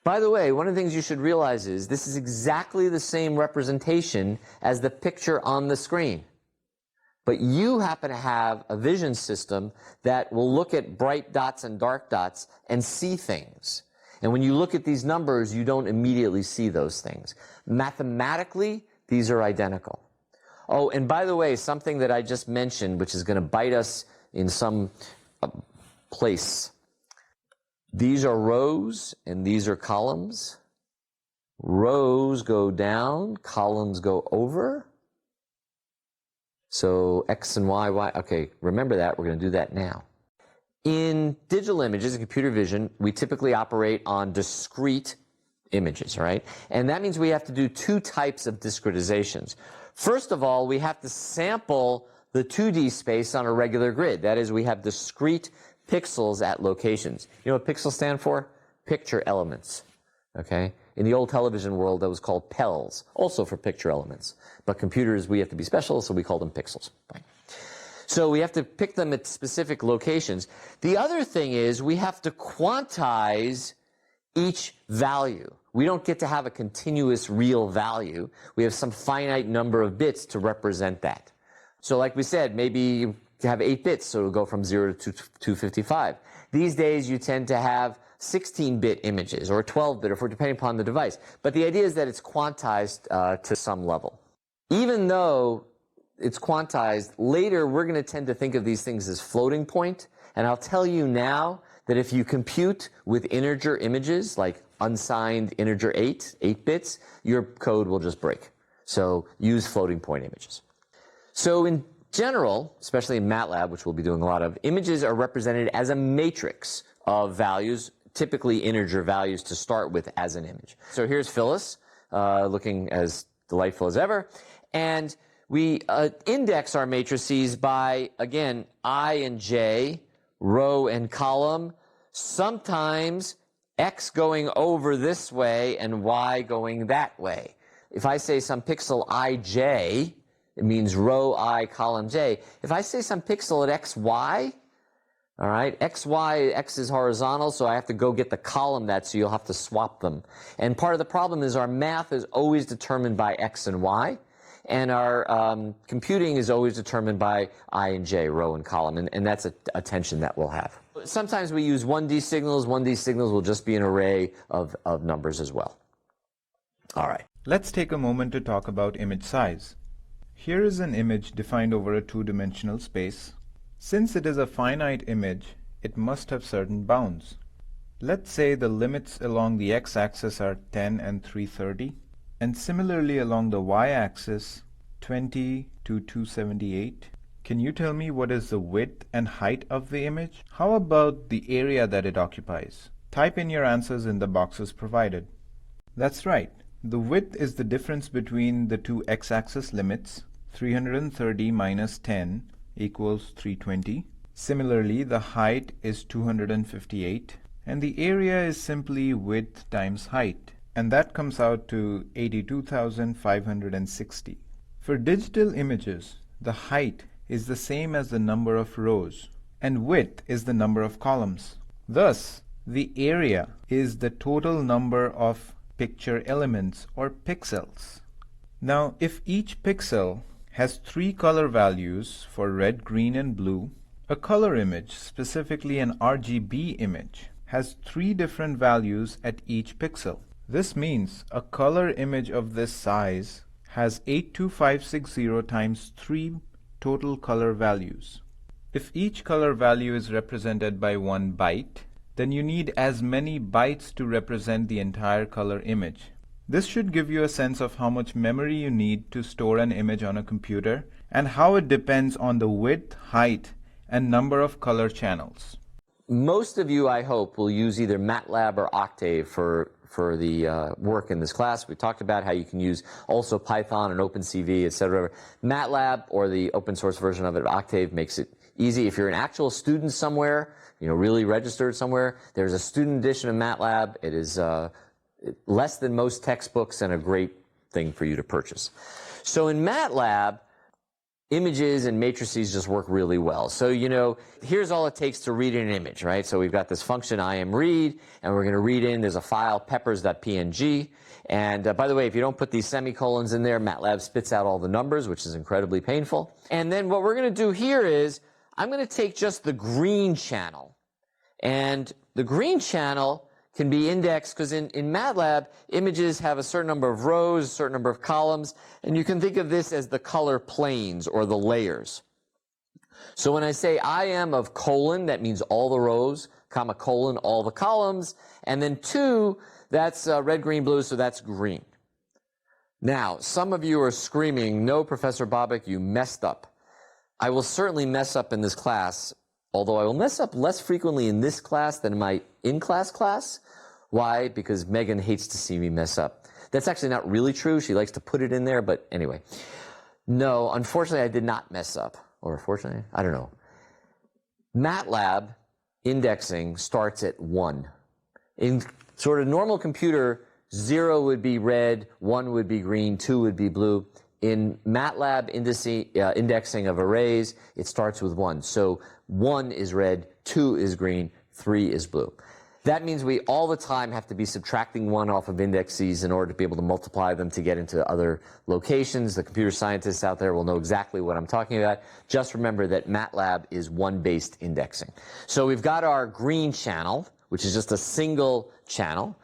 By the way, one of the things you should realize is this is exactly the same representation as the picture on the screen. But you happen to have a vision system that will look at bright dots and dark dots and see things. And when you look at these numbers, you don't immediately see those things. Mathematically, these are identical. Oh, and by the way, something that I just mentioned, which is going to bite us in some place. These are rows and these are columns. Rows go down, columns go over. So X and Y, Y. Okay, remember that. We're going to do that now. In digital images, in computer vision, we typically operate on discrete images, right? And that means we have to do 2 types of discretizations. First of all, we have to sample the 2D space on a regular grid. That is, we have discrete pixels at locations. You know what pixels stand for? Picture elements. Okay? In the old television world, that was called PELs, also for picture elements. But computers, we have to be special, so we call them pixels. Right? So we have to pick them at specific locations. The other thing is we have to quantize each value. We don't get to have a continuous real value. We have some finite number of bits to represent that. So like we said, maybe you have 8 bits, so it'll go from 0 to 255. These days, you tend to have 16-bit images or 12-bit, or depending upon the device. But the idea is that it's quantized to some level. Even though it's quantized, later we're going to tend to think of these things as floating point. And I'll tell you now that if you compute with integer images, like unsigned integer 8 bits, your code will just break. So use floating point images. So in general, especially in MATLAB, which we'll be doing a lot of, images are represented as a matrix of values, typically integer values to start with as an image. So here's Phyllis, looking as delightful as ever. And we index our matrices by, again, I and j, row and column, sometimes x going over this way and y going that way. If I say some pixel ij, it means row I, column j. If I say some pixel at xy, all right, xy, x is horizontal, so I have to go get the column that, so you'll have to swap them. And part of the problem is our math is always determined by x and y, and our computing is always determined by I and j, row and column, and that's a tension that we'll have. Sometimes we use 1D signals. 1D signals will just be an array of numbers as well. All right. Let's take a moment to talk about image size. Here is an image defined over a two-dimensional space. Since it is a finite image, it must have certain bounds. Let's say the limits along the x-axis are 10 and 330, and similarly along the y-axis, 20 to 278. Can you tell me what is the width and height of the image? How about the area that it occupies? Type in your answers in the boxes provided. That's right. The width is the difference between the two x-axis limits, 330 minus 10 equals 320. Similarly, the height is 258, and the area is simply width times height, and that comes out to 82,560. For digital images, the height is the same as the number of rows, and width is the number of columns. Thus, the area is the total number of picture elements, or pixels. Now, if each pixel has 3 color values for red, green, and blue, a color image, specifically an RGB image, has 3 different values at each pixel. This means a color image of this size has 82560 times 3 total color values. If each color value is represented by 1 byte, then you need as many bytes to represent the entire color image. This should give you a sense of how much memory you need to store an image on a computer and how it depends on the width, height, and number of color channels. Most of you, I hope, will use either MATLAB or Octave for the work in this class. We talked about how you can use also Python and OpenCV, etc. MATLAB, or the open source version of it, Octave, makes it easy. If you're an actual student somewhere, really registered somewhere, there's a student edition of MATLAB. It is less than most textbooks and a great thing for you to purchase. So in MATLAB, images and matrices just work really well. So, here's all it takes to read an image, right? So we've got this function imRead, and we're going to read in, there's a file, peppers.png. And by the way, if you don't put these semicolons in there, MATLAB spits out all the numbers, which is incredibly painful. And then what we're going to do here is, I'm going to take just the green channel. And the green channel can be indexed, because in MATLAB, images have a certain number of rows, a certain number of columns, and you can think of this as the color planes or the layers. So when I say IM of colon, that means all the rows, comma, colon, all the columns, and then 2, that's red, green, blue, so that's green. Now, some of you are screaming, no, Professor Bobak, you messed up. I will certainly mess up in this class, although I will mess up less frequently in this class than in my in-class class. Why? Because Megan hates to see me mess up. That's actually not really true. She likes to put it in there, but anyway. No, unfortunately, I did not mess up. Or fortunately, I don't know. MATLAB indexing starts at 1. In sort of normal computer, 0 would be red, 1 would be green, 2 would be blue. In MATLAB indexing of arrays, it starts with 1. So 1 is red, 2 is green, 3 is blue. That means we all the time have to be subtracting 1 off of indexes in order to be able to multiply them to get into other locations. The computer scientists out there will know exactly what I'm talking about. Just remember that MATLAB is 1-based indexing. So we've got our green channel, which is just a single channel.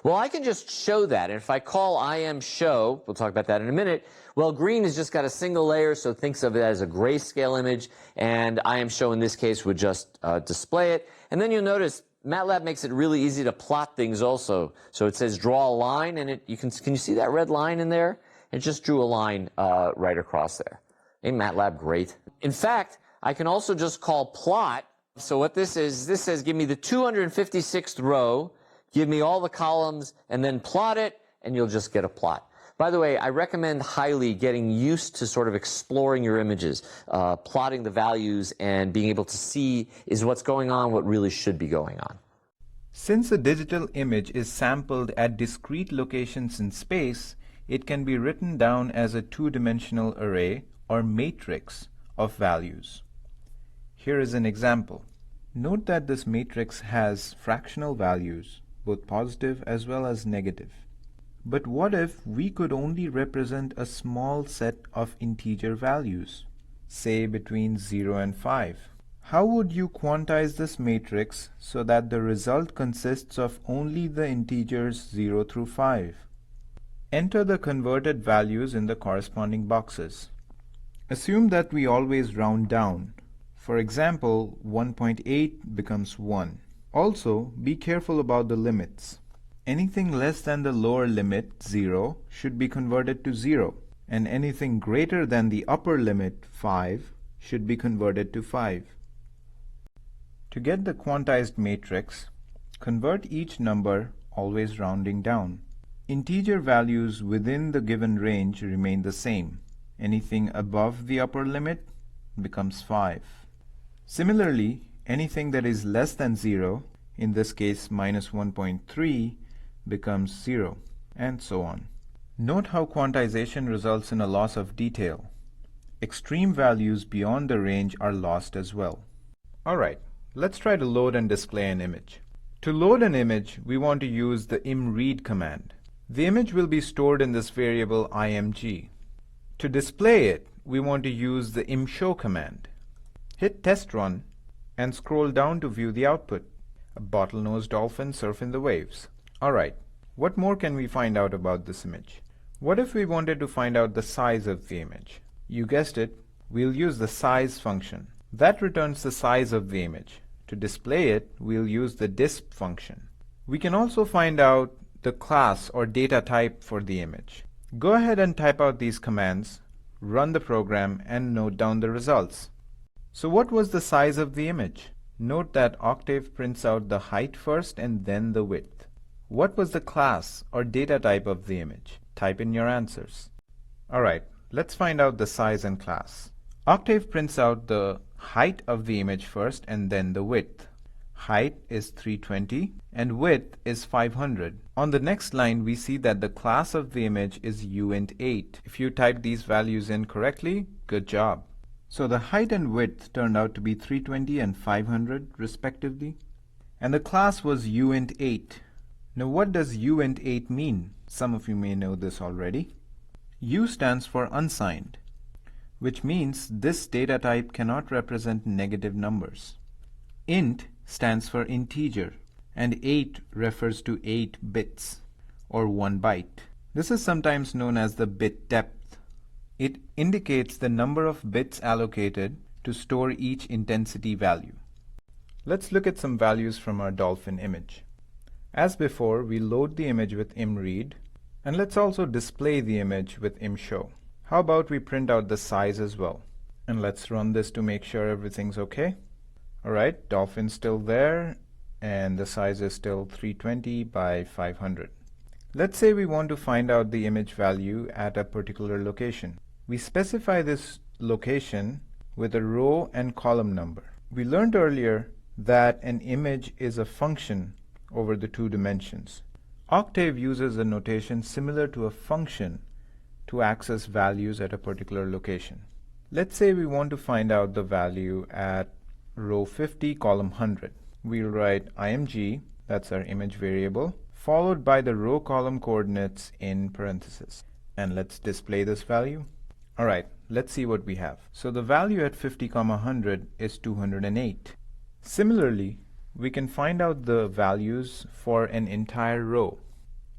Well, I can just show that. And if I call IMShow, we'll talk about that in a minute, well, green has just got a single layer, so thinks of it as a grayscale image, and IMShow in this case would just display it. And then you'll notice MATLAB makes it really easy to plot things also. So it says draw a line, and can you see that red line in there? It just drew a line right across there. Ain't MATLAB great? In fact, I can also just call plot. So what this says give me the 256th row, give me all the columns, and then plot it, and you'll just get a plot. By the way, I recommend highly getting used to sort of exploring your images. Plotting the values and being able to see is what's going on, what really should be going on. Since a digital image is sampled at discrete locations in space, it can be written down as a two-dimensional array or matrix of values. Here is an example. Note that this matrix has fractional values, both positive as well as negative. But what if we could only represent a small set of integer values, say between 0 and 5? How would you quantize this matrix so that the result consists of only the integers 0 through 5? Enter the converted values in the corresponding boxes. Assume that we always round down. For example, 1.8 becomes 1. Also, be careful about the limits. Anything less than the lower limit, 0, should be converted to 0, and anything greater than the upper limit, 5, should be converted to 5. To get the quantized matrix, convert each number, always rounding down. Integer values within the given range remain the same. Anything above the upper limit becomes 5. Similarly, anything that is less than 0, in this case minus 1.3, becomes 0, and so on. Note how quantization results in a loss of detail. Extreme values beyond the range are lost as well. Alright, let's try to load and display an image. To load an image, we want to use the imread command. The image will be stored in this variable img. To display it, we want to use the imshow command. Hit test run and scroll down to view the output. A bottlenose dolphin surfing the waves. Alright, what more can we find out about this image? What if we wanted to find out the size of the image? You guessed it, we'll use the size function. That returns the size of the image. To display it, we'll use the disp function. We can also find out the class or data type for the image. Go ahead and type out these commands, run the program, and note down the results. So what was the size of the image? Note that Octave prints out the height first and then the width. What was the class or data type of the image? Type in your answers. Alright, let's find out the size and class. Octave prints out the height of the image first and then the width. Height is 320 and width is 500. On the next line, we see that the class of the image is uint8. If you type these values in correctly, good job. So the height and width turned out to be 320 and 500 respectively. And the class was uint8. Now what does uint8 mean? Some of you may know this already. U stands for unsigned, which means this data type cannot represent negative numbers. Int stands for integer, and 8 refers to 8 bits, or 1 byte. This is sometimes known as the bit depth. It indicates the number of bits allocated to store each intensity value. Let's look at some values from our dolphin image. As before, we load the image with imread, and let's also display the image with imshow. How about we print out the size as well? And let's run this to make sure everything's okay. Alright, dolphin's still there, and the size is still 320 by 500. Let's say we want to find out the image value at a particular location. We specify this location with a row and column number. We learned earlier that an image is a function over the two dimensions. Octave uses a notation similar to a function to access values at a particular location. Let's say we want to find out the value at row 50, column 100. We'll write img, that's our image variable, followed by the row column coordinates in parentheses. And let's display this value. Alright, let's see what we have. So the value at 50, 100 is 208. Similarly, we can find out the values for an entire row.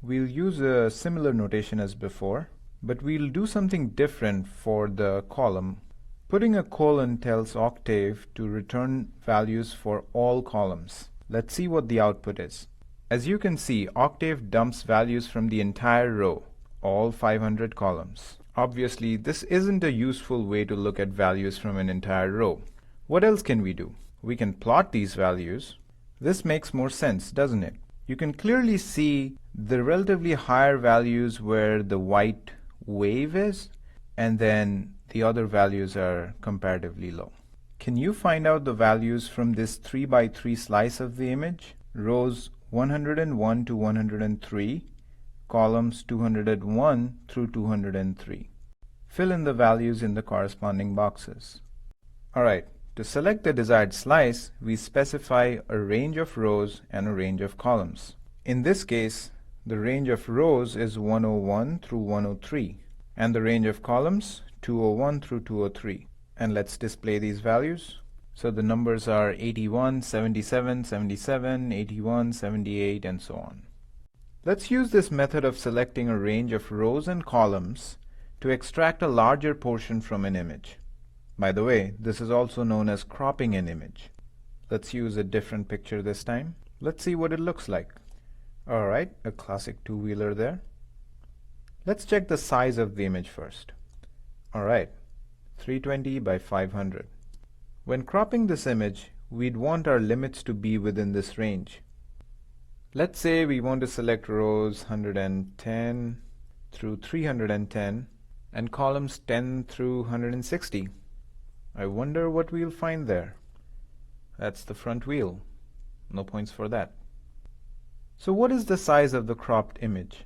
We'll use a similar notation as before, but we'll do something different for the column. Putting a colon tells Octave to return values for all columns. Let's see what the output is. As you can see, Octave dumps values from the entire row, all 500 columns. Obviously, this isn't a useful way to look at values from an entire row. What else can we do? We can plot these values. This makes more sense, doesn't it? You can clearly see the relatively higher values where the white wave is, and then the other values are comparatively low. Can you find out the values from this 3 by 3 slice of the image? Rows 101 to 103, columns 201 through 203. Fill in the values in the corresponding boxes. Alright, to select the desired slice, we specify a range of rows and a range of columns. In this case, the range of rows is 101 through 103, and the range of columns 201 through 203. And let's display these values. So the numbers are 81, 77, 77, 81, 78, and so on. Let's use this method of selecting a range of rows and columns to extract a larger portion from an image. By the way, this is also known as cropping an image. Let's use a different picture this time. Let's see what it looks like. Alright, a classic two-wheeler there. Let's check the size of the image first. Alright, 320 by 500. When cropping this image, we'd want our limits to be within this range. Let's say we want to select rows 110 through 310 and columns 10 through 160. I wonder what we'll find there. That's the front wheel. No points for that. So what is the size of the cropped image?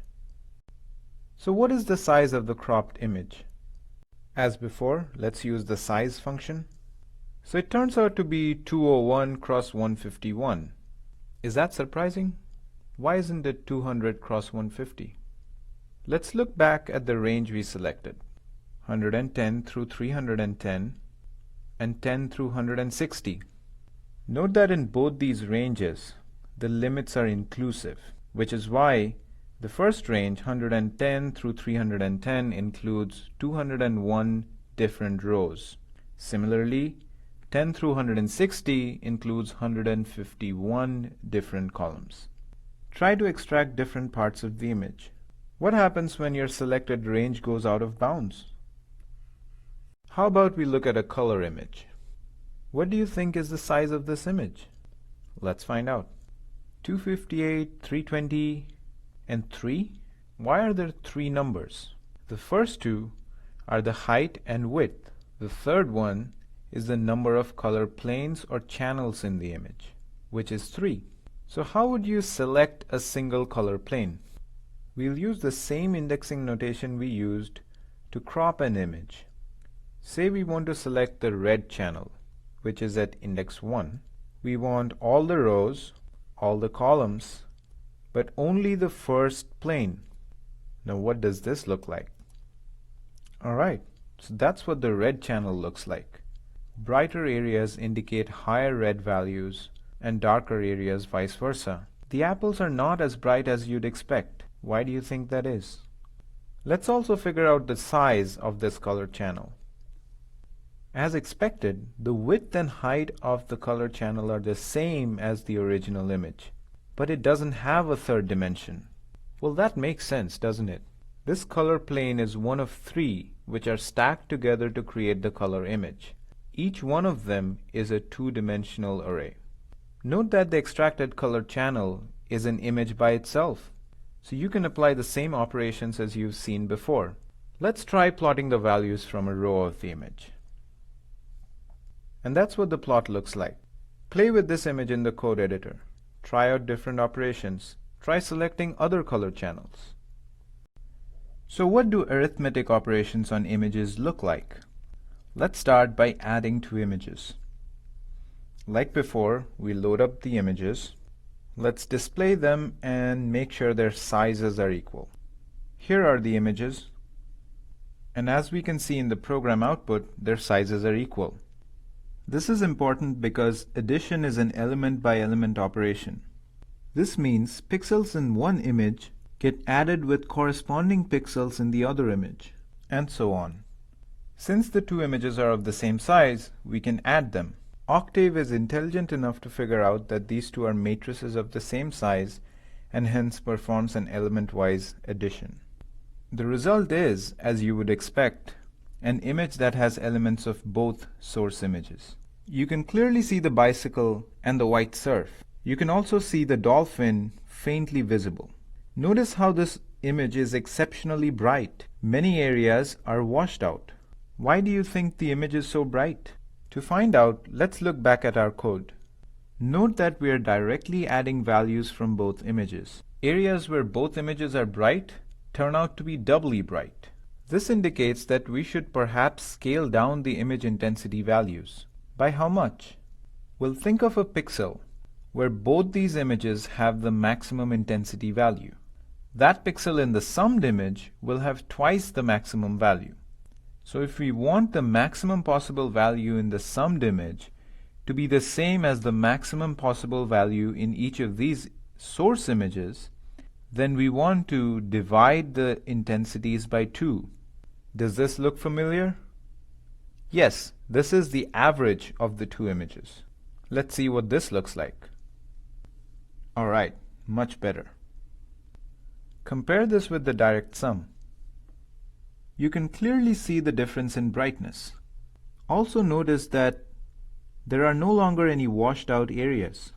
As before, let's use the size function. So it turns out to be 201 cross 151. Is that surprising? Why isn't it 200 cross 150? Let's look back at the range we selected. 110 through 310 and 10 through 160. Note that in both these ranges, the limits are inclusive, which is why the first range, 110 through 310, includes 201 different rows. Similarly, 10 through 160 includes 151 different columns. Try to extract different parts of the image. What happens when your selected range goes out of bounds? How about we look at a color image? What do you think is the size of this image? Let's find out. 258, 320, and 3? Why are there 3 numbers? The first two are the height and width. The third one is the number of color planes or channels in the image, which is 3. So how would you select a single color plane? We'll use the same indexing notation we used to crop an image. Say we want to select the red channel, which is at index 1. We want all the rows, all the columns, but only the first plane. Now what does this look like? Alright, so that's what the red channel looks like. Brighter areas indicate higher red values and darker areas vice versa. The apples are not as bright as you'd expect. Why do you think that is? Let's also figure out the size of this color channel. As expected, the width and height of the color channel are the same as the original image, but it doesn't have a third dimension. Well, that makes sense, doesn't it? This color plane is one of 3 which are stacked together to create the color image. Each one of them is a 2-dimensional array. Note that the extracted color channel is an image by itself, so you can apply the same operations as you've seen before. Let's try plotting the values from a row of the image. And that's what the plot looks like. Play with this image in the code editor. Try out different operations. Try selecting other color channels. So what do arithmetic operations on images look like? Let's start by adding 2 images. Like before, we load up the images. Let's display them and make sure their sizes are equal. Here are the images, and as we can see in the program output, their sizes are equal. This is important because addition is an element-by-element operation. This means pixels in one image get added with corresponding pixels in the other image, and so on. Since the 2 images are of the same size, we can add them. Octave is intelligent enough to figure out that these two are matrices of the same size and hence performs an element-wise addition. The result is, as you would expect, an image that has elements of both source images. You can clearly see the bicycle and the white surf. You can also see the dolphin faintly visible. Notice how this image is exceptionally bright. Many areas are washed out. Why do you think the image is so bright? To find out, let's look back at our code. Note that we are directly adding values from both images. Areas where both images are bright turn out to be doubly bright. This indicates that we should perhaps scale down the image intensity values. By how much? Well, think of a pixel where both these images have the maximum intensity value. That pixel in the summed image will have twice the maximum value. So if we want the maximum possible value in the summed image to be the same as the maximum possible value in each of these source images, then we want to divide the intensities by 2. Does this look familiar? Yes, this is the average of the two images. Let's see what this looks like. All right, much better. Compare this with the direct sum. You can clearly see the difference in brightness. Also notice that there are no longer any washed out areas.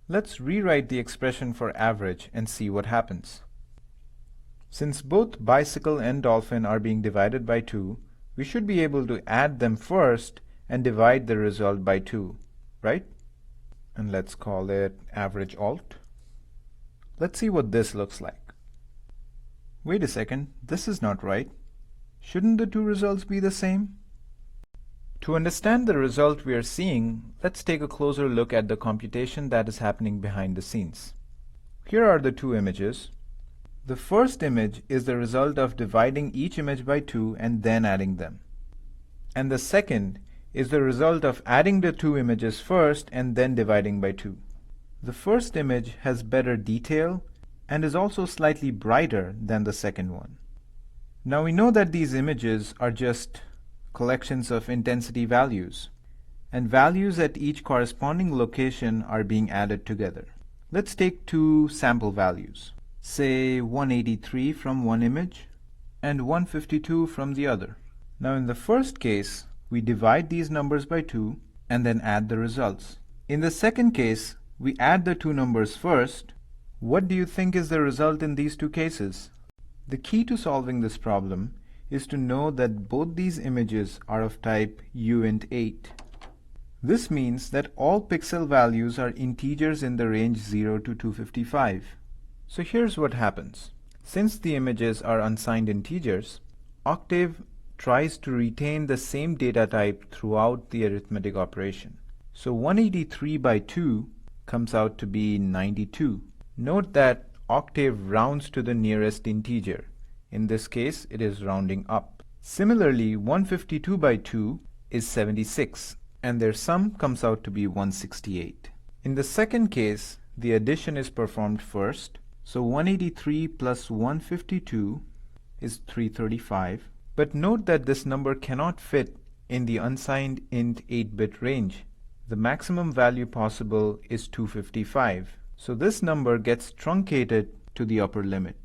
Let's rewrite the expression for average and see what happens. Since both bicycle and dolphin are being divided by 2, we should be able to add them first and divide the result by 2, right? And let's call it average alt. Let's see what this looks like. Wait a second, this is not right. Shouldn't the two results be the same? To understand the result we are seeing, let's take a closer look at the computation that is happening behind the scenes. Here are the two images. The first image is the result of dividing each image by 2 and then adding them. And the second is the result of adding the two images first and then dividing by 2. The first image has better detail and is also slightly brighter than the second one. Now we know that these images are just collections of intensity values, and values at each corresponding location are being added together. Let's take two sample values, say 183 from one image and 152 from the other. Now in the first case, we divide these numbers by 2 and then add the results. In the second case, we add the two numbers first. What do you think is the result in these two cases? The key to solving this problem is to know that both these images are of type uint8. This means that all pixel values are integers in the range 0 to 255. So here's what happens. Since the images are unsigned integers, Octave tries to retain the same data type throughout the arithmetic operation. So 183 by 2 comes out to be 92. Note that Octave rounds to the nearest integer. In this case, it is rounding up. Similarly, 152 by 2 is 76, and their sum comes out to be 168. In the second case, the addition is performed first, so 183 plus 152 is 335. But note that this number cannot fit in the unsigned int 8-bit range. The maximum value possible is 255. So this number gets truncated to the upper limit.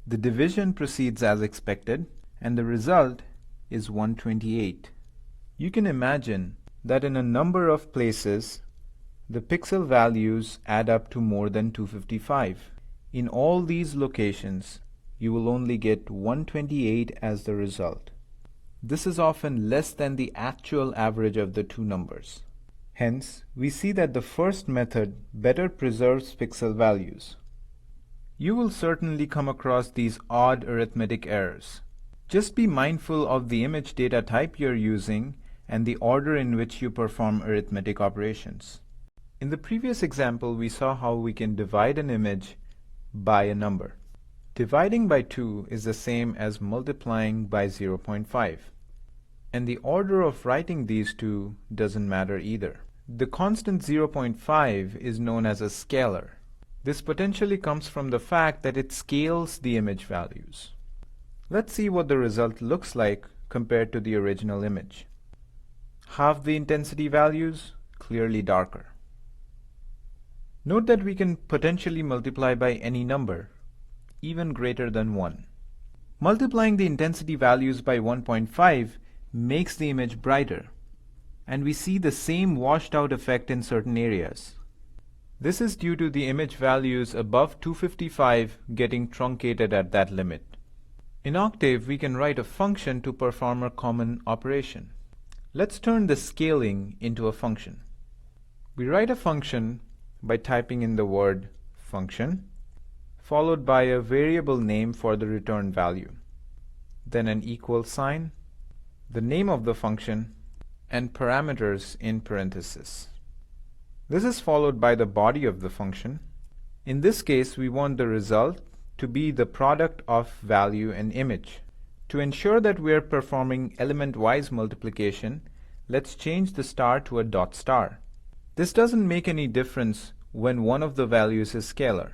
The division proceeds as expected, and the result is 128. You can imagine that in a number of places, the pixel values add up to more than 255. In all these locations, you will only get 128 as the result. This is often less than the actual average of the two numbers. Hence, we see that the first method better preserves pixel values. You will certainly come across these odd arithmetic errors. Just be mindful of the image data type you're using and the order in which you perform arithmetic operations. In the previous example, we saw how we can divide an image by a number. Dividing by 2 is the same as multiplying by 0.5. And the order of writing these two doesn't matter either. The constant 0.5 is known as a scalar. This potentially comes from the fact that it scales the image values. Let's see what the result looks like compared to the original image. half the intensity values, clearly darker. Note that we can potentially multiply by any number, even greater than 1. Multiplying the intensity values by 1.5 makes the image brighter, and we see the same washed out effect in certain areas. This is due to the image values above 255 getting truncated at that limit. In Octave, we can write a function to perform a common operation. Let's turn the scaling into a function. We write a function by typing in the word function, followed by a variable name for the return value, then an equal sign, the name of the function, and parameters in parentheses. This is followed by the body of the function. In this case, we want the result to be the product of value and image. To ensure that we are performing element-wise multiplication, let's change the star to a dot star. This doesn't make any difference when one of the values is scalar.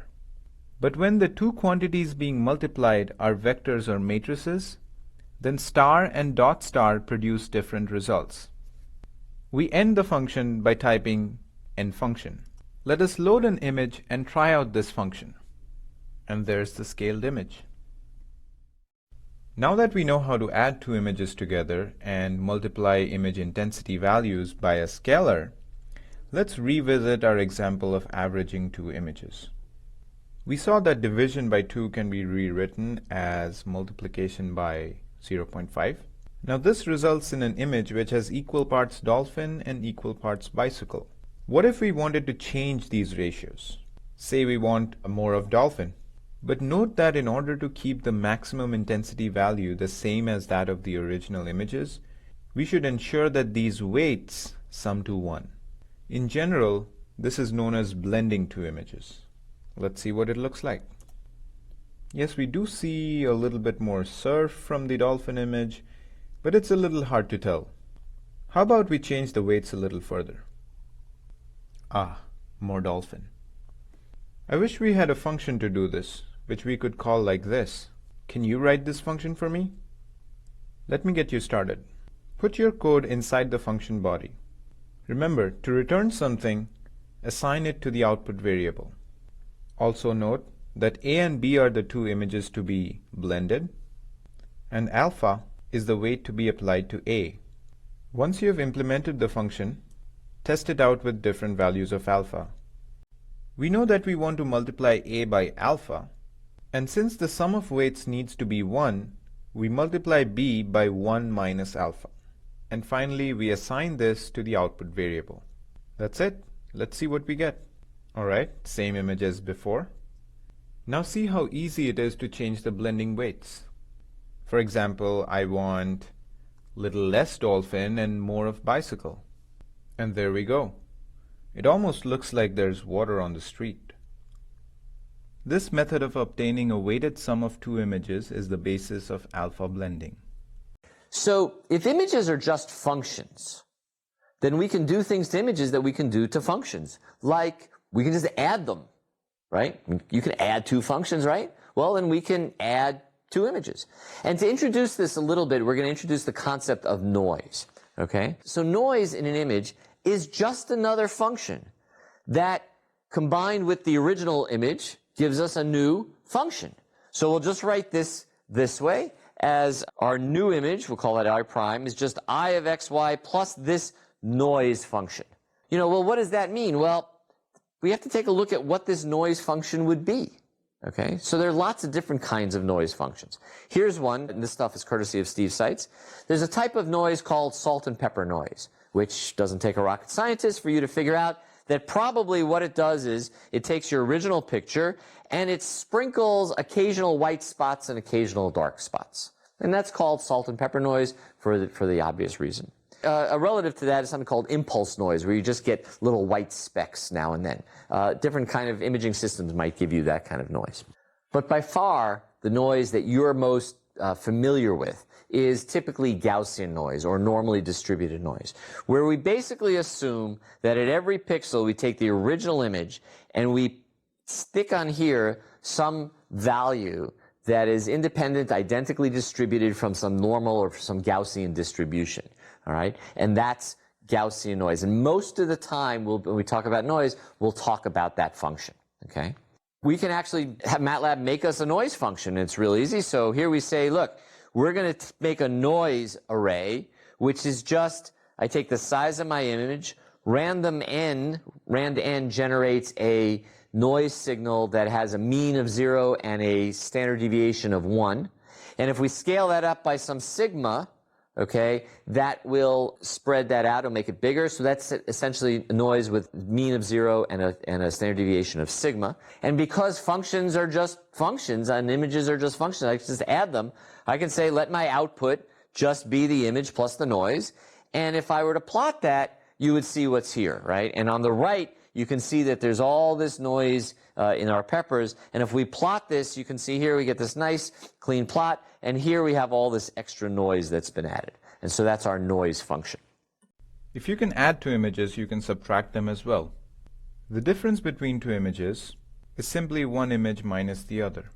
But when the two quantities being multiplied are vectors or matrices, then star and dot star produce different results. We end the function by typing end function. Let us load an image and try out this function. And there's the scaled image. Now that we know how to add two images together and multiply image intensity values by a scalar, let's revisit our example of averaging two images. We saw that division by 2 can be rewritten as multiplication by 0.5. Now this results in an image which has equal parts dolphin and equal parts bicycle. What if we wanted to change these ratios? Say we want more of dolphin. But note that in order to keep the maximum intensity value the same as that of the original images, we should ensure that these weights sum to 1. In general, this is known as blending two images. Let's see what it looks like. Yes, we do see a little bit more surf from the dolphin image, but it's a little hard to tell. How about we change the weights a little further? Ah, more dolphin. I wish we had a function to do this, which we could call like this. Can you write this function for me? Let me get you started. Put your code inside the function body. Remember, to return something, assign it to the output variable. Also note that A and B are the two images to be blended, and alpha is the weight to be applied to A. Once you have implemented the function, test it out with different values of alpha. We know that we want to multiply A by alpha, and since the sum of weights needs to be 1, we multiply B by 1 minus alpha. And finally, we assign this to the output variable. That's it. Let's see what we get. Alright, same image as before. Now see how easy it is to change the blending weights. For example, I want little less dolphin and more of bicycle. And there we go. It almost looks like there's water on the street. This method of obtaining a weighted sum of two images is the basis of alpha blending. So if images are just functions, then we can do things to images that we can do to functions. Like we can just add them, right? You can add two functions, right? Well, then we can add two images. And to introduce this a little bit, we're going to introduce the concept of noise. Okay? So noise in an image is just another function that, combined with the original image, gives us a new function. So we'll just write this way as our new image, we'll call that I prime, is just I of xy plus this noise function. You know, well, what does that mean? Well, we have to take a look at what this noise function would be. Okay, so there are lots of different kinds of noise functions. Here's one, and this stuff is courtesy of Steve Seitz. There's a type of noise called salt and pepper noise, which doesn't take a rocket scientist for you to figure out that probably what it does is it takes your original picture and it sprinkles occasional white spots and occasional dark spots. And that's called salt and pepper noise for the obvious reason. A relative to that is something called impulse noise, where you just get little white specks now and then. Different kind of imaging systems might give you that kind of noise. But by far, the noise that you're most familiar with is typically Gaussian noise, or normally distributed noise, where we basically assume that at every pixel we take the original image and we stick on here some value that is independent, identically distributed from some normal or some Gaussian distribution. All right? And that's Gaussian noise. And most of the time, when we talk about noise, we'll talk about that function, okay? We can actually have MATLAB make us a noise function. It's real easy. So here we say, look, we're going to make a noise array, which is just, I take the size of my image, rand n generates a noise signal that has a mean of 0 and a standard deviation of 1. And if we scale that up by some sigma, okay, that will spread that out and make it bigger. So that's essentially a noise with mean of 0 and a standard deviation of sigma. And because functions are just functions and images are just functions, I can just add them. I can say let my output just be the image plus the noise. And if I were to plot that, you would see what's here, right? And on the right, you can see that there's all this noise in our peppers. And if we plot this, you can see here we get this nice clean plot. And here we have all this extra noise that's been added. And so that's our noise function. If you can add two images, you can subtract them as well. The difference between two images is simply one image minus the other.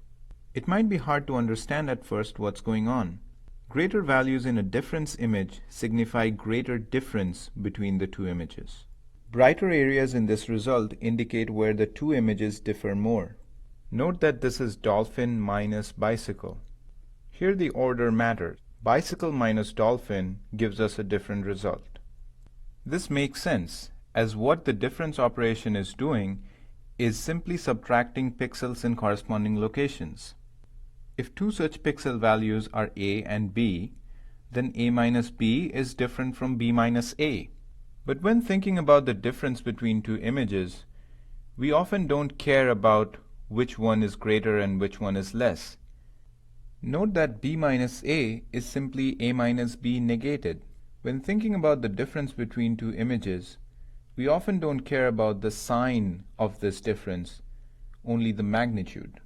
It might be hard to understand at first what's going on. Greater values in a difference image signify greater difference between the two images. Brighter areas in this result indicate where the two images differ more. Note that this is dolphin minus bicycle. Here the order matters. Bicycle minus dolphin gives us a different result. This makes sense, as what the difference operation is doing is simply subtracting pixels in corresponding locations. If two such pixel values are A and B, then A minus B is different from B minus A. But when thinking about the difference between two images, we often don't care about which one is greater and which one is less. Note that B minus A is simply A minus B negated. When thinking about the difference between two images, we often don't care about the sign of this difference, only the magnitude.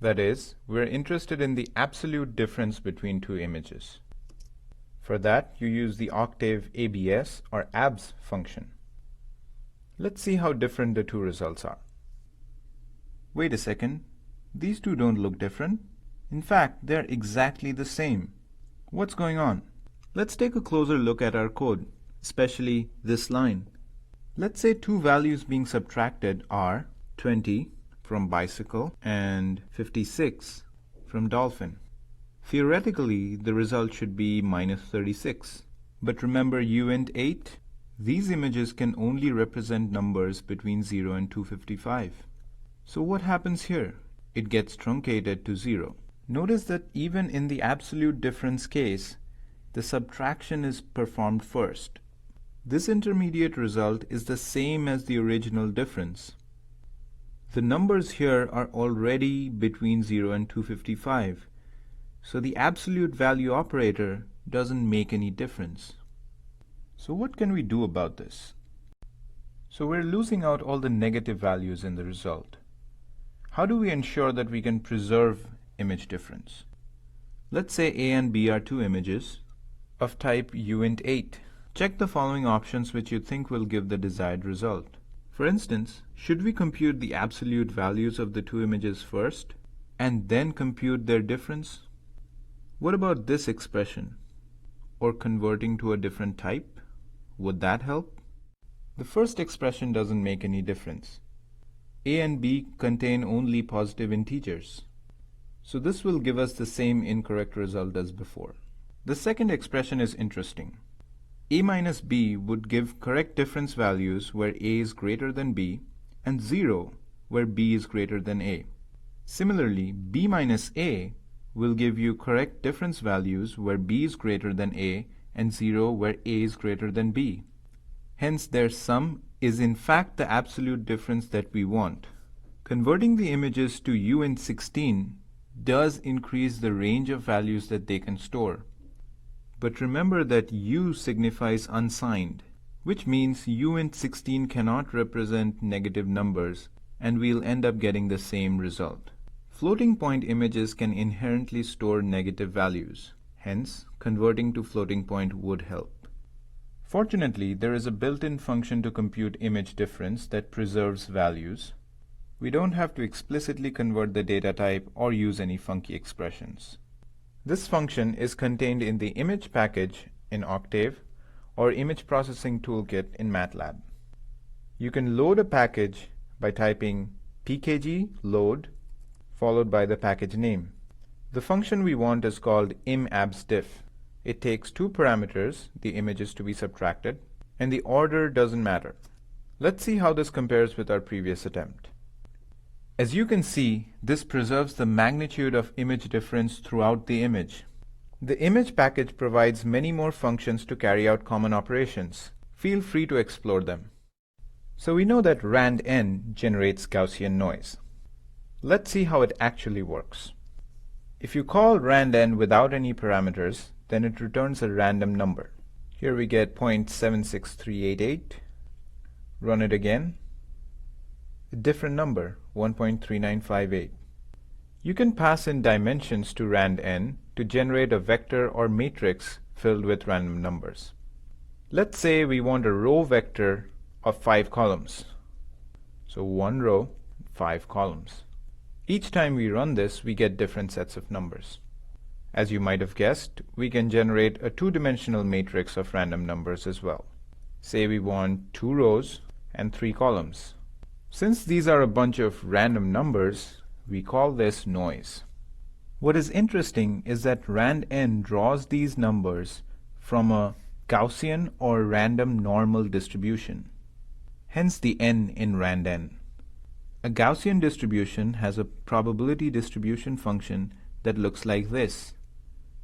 That is, we're interested in the absolute difference between two images. For that, you use the octave ABS or ABS function. Let's see how different the two results are. Wait a second, these two don't look different. In fact, they're exactly the same. What's going on? Let's take a closer look at our code, especially this line. Let's say two values being subtracted are 20 from bicycle and 56 from dolphin. Theoretically, the result should be minus 36. But remember uint 8? These images can only represent numbers between 0 and 255. So what happens here? It gets truncated to 0. Notice that even in the absolute difference case, the subtraction is performed first. This intermediate result is the same as the original difference. The numbers here are already between 0 and 255, so the absolute value operator doesn't make any difference. So what can we do about this? So we're losing out all the negative values in the result. How do we ensure that we can preserve image difference? Let's say A and B are two images of type uint 8. Check the following options which you think will give the desired result. For instance, should we compute the absolute values of the two images first and then compute their difference? What about this expression? Or converting to a different type? Would that help? The first expression doesn't make any difference. A and B contain only positive integers. So this will give us the same incorrect result as before. The second expression is interesting. A minus B would give correct difference values where A is greater than B and 0 where B is greater than A. Similarly, B minus A will give you correct difference values where B is greater than A and 0 where A is greater than B. Hence, their sum is in fact the absolute difference that we want. Converting the images to uint 16 does increase the range of values that they can store. But remember that U signifies unsigned, which means uint 16 cannot represent negative numbers, and we'll end up getting the same result. Floating point images can inherently store negative values. Hence, converting to floating point would help. Fortunately, there is a built-in function to compute image difference that preserves values. We don't have to explicitly convert the data type or use any funky expressions. This function is contained in the image package in Octave or Image Processing Toolkit in MATLAB. You can load a package by typing pkg load followed by the package name. The function we want is called imabsdiff. It takes two parameters, the images to be subtracted, and the order doesn't matter. Let's see how this compares with our previous attempt. As you can see, this preserves the magnitude of image difference throughout the image. The image package provides many more functions to carry out common operations. Feel free to explore them. So we know that RNN generates Gaussian noise. Let's see how it actually works. If you call RNN without any parameters, then it returns a random number. Here we get 0.76388. Run it again. A different number, 1.3958. You can pass in dimensions to RNN to generate a vector or matrix filled with random numbers. Let's say we want a row vector of 5 columns. So 1 row, 5 columns. Each time we run this, we get different sets of numbers. As you might have guessed, we can generate a two-dimensional matrix of random numbers as well. Say we want 2 rows and 3 columns. Since these are a bunch of random numbers, we call this noise. What is interesting is that RNN draws these numbers from a Gaussian or random normal distribution. Hence the n in RNN. A Gaussian distribution has a probability distribution function that looks like this.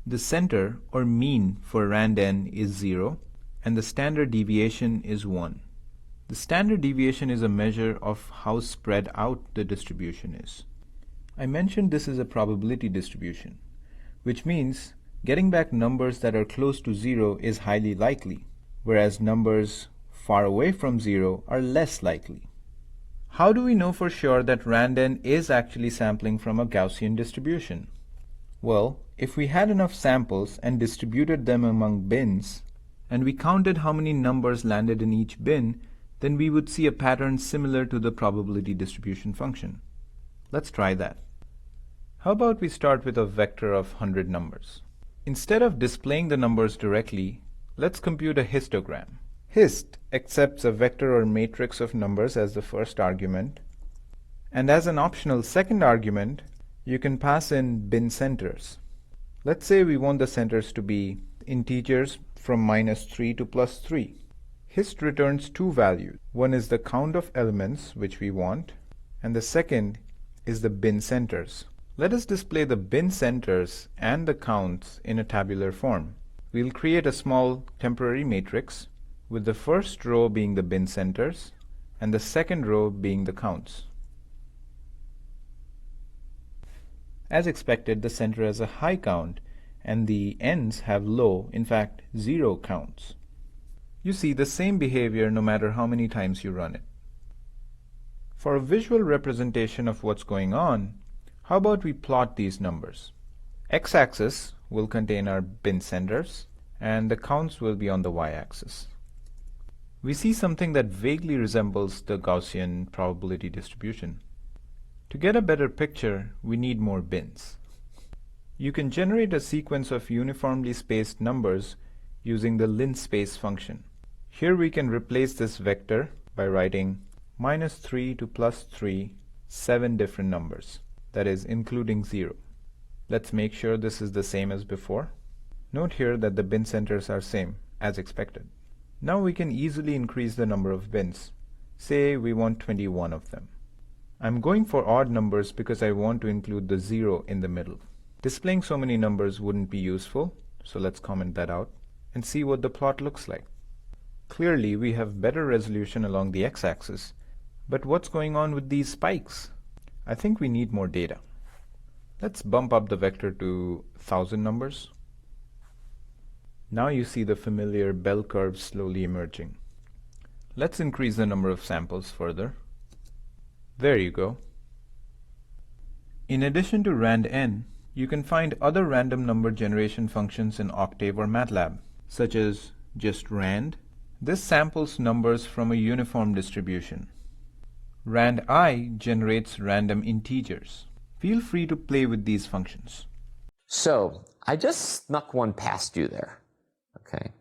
The center or mean for RNN is 0 and the standard deviation is 1. The standard deviation is a measure of how spread out the distribution is. I mentioned this is a probability distribution, which means getting back numbers that are close to 0 is highly likely, whereas numbers far away from 0 are less likely. How do we know for sure that RNN is actually sampling from a Gaussian distribution? Well, if we had enough samples and distributed them among bins, and we counted how many numbers landed in each bin, then we would see a pattern similar to the probability distribution function. Let's try that. How about we start with a vector of 100 numbers? Instead of displaying the numbers directly, let's compute a histogram. Hist accepts a vector or matrix of numbers as the first argument, and as an optional second argument, you can pass in bin centers. Let's say we want the centers to be integers from -3 to +3. Hist returns two values. One is the count of elements, which we want, and the second is the bin centers. Let us display the bin centers and the counts in a tabular form. We'll create a small temporary matrix, with the first row being the bin centers and the second row being the counts. As expected, the center has a high count and the ends have low, in fact 0 counts. You see the same behavior no matter how many times you run it. For a visual representation of what's going on, how about we plot these numbers? X-axis will contain our bin centers and the counts will be on the y-axis. We see something that vaguely resembles the Gaussian probability distribution. To get a better picture, we need more bins. You can generate a sequence of uniformly spaced numbers using the linspace function. Here we can replace this vector by writing -3 to +3, 7 different numbers, that is, including 0. Let's make sure this is the same as before. Note here that the bin centers are same, as expected. Now we can easily increase the number of bins. Say we want 21 of them. I'm going for odd numbers because I want to include the 0 in the middle. Displaying so many numbers wouldn't be useful, so let's comment that out and see what the plot looks like. Clearly we have better resolution along the x-axis, but what's going on with these spikes? I think we need more data. Let's bump up the vector to 1,000 numbers. Now you see the familiar bell curve slowly emerging. Let's increase the number of samples further. There you go. In addition to RNN, you can find other random number generation functions in Octave or MATLAB, such as just rand. This samples numbers from a uniform distribution. RandI generates random integers. Feel free to play with these functions. So I just snuck one past you there. Okay.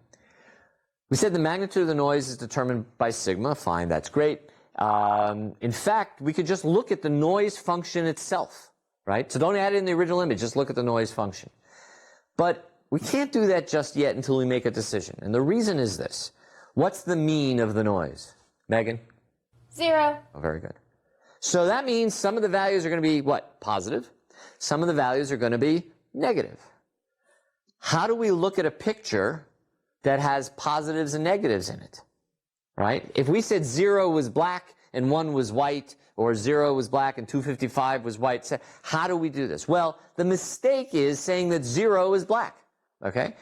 We said the magnitude of the noise is determined by sigma. Fine, that's great. In fact, we could just look at the noise function itself, right? So don't add it in the original image, just look at the noise function. But we can't do that just yet until we make a decision. And the reason is this. What's the mean of the noise? Megan? 0. Oh, very good. So that means some of the values are going to be what? Positive. Some of the values are going to be negative. How do we look at a picture that has positives and negatives in it? Right? If we said 0 was black and 1 was white, or 0 was black and 255 was white, how do we do this? Well, the mistake is saying that 0 is black. Okay?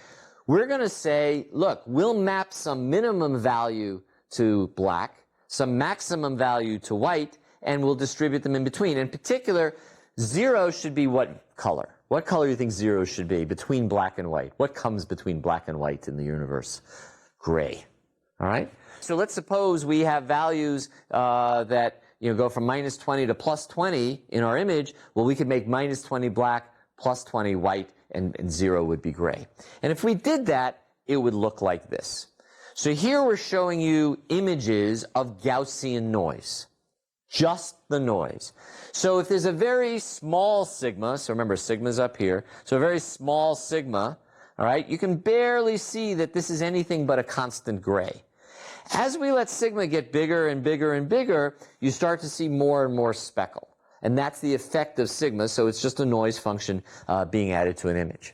We're going to say, look, we'll map some minimum value to black, some maximum value to white, and we'll distribute them in between. In particular, 0 should be what color? What color do you think 0 should be between black and white? What comes between black and white in the universe? Gray. All right? So let's suppose we have values that go from minus 20 to plus 20 in our image. Well, we could make minus 20 black, plus 20 white, and 0 would be gray. And if we did that, it would look like this. So here we're showing you images of Gaussian noise. Just the noise. So if there's a very small sigma, so remember sigma's up here, so a very small sigma, all right, you can barely see that this is anything but a constant gray. As we let sigma get bigger and bigger and bigger, you start to see more and more speckle. And that's the effect of sigma, so it's just a noise function being added to an image.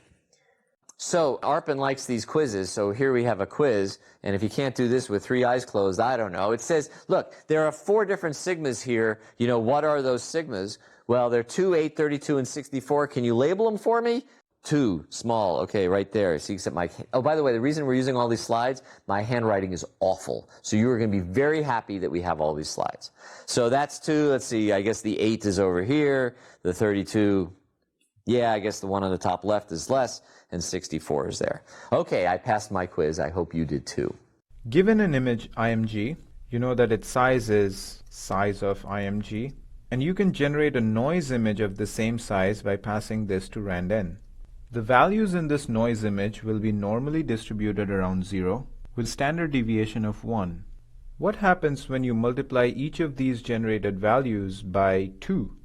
So Arpin likes these quizzes, so here we have a quiz, and if you can't do this with 3 eyes closed, I don't know. It says, look, there are 4 different sigmas here. What are those sigmas? Well, they're 2, 8, 32, and 64. Can you label them for me? 2, small, okay, right there. See, except oh, by the way, the reason we're using all these slides, my handwriting is awful. So you are going to be very happy that we have all these slides. So that's 2, let's see, I guess the 8 is over here, the 32, yeah, I guess the one on the top left is less, and 64 is there. Okay, I passed my quiz. I hope you did too. Given an image IMG, you know that its size is size of IMG, and you can generate a noise image of the same size by passing this to RNN. The values in this noise image will be normally distributed around 0 with standard deviation of 1. What happens when you multiply each of these generated values by 2?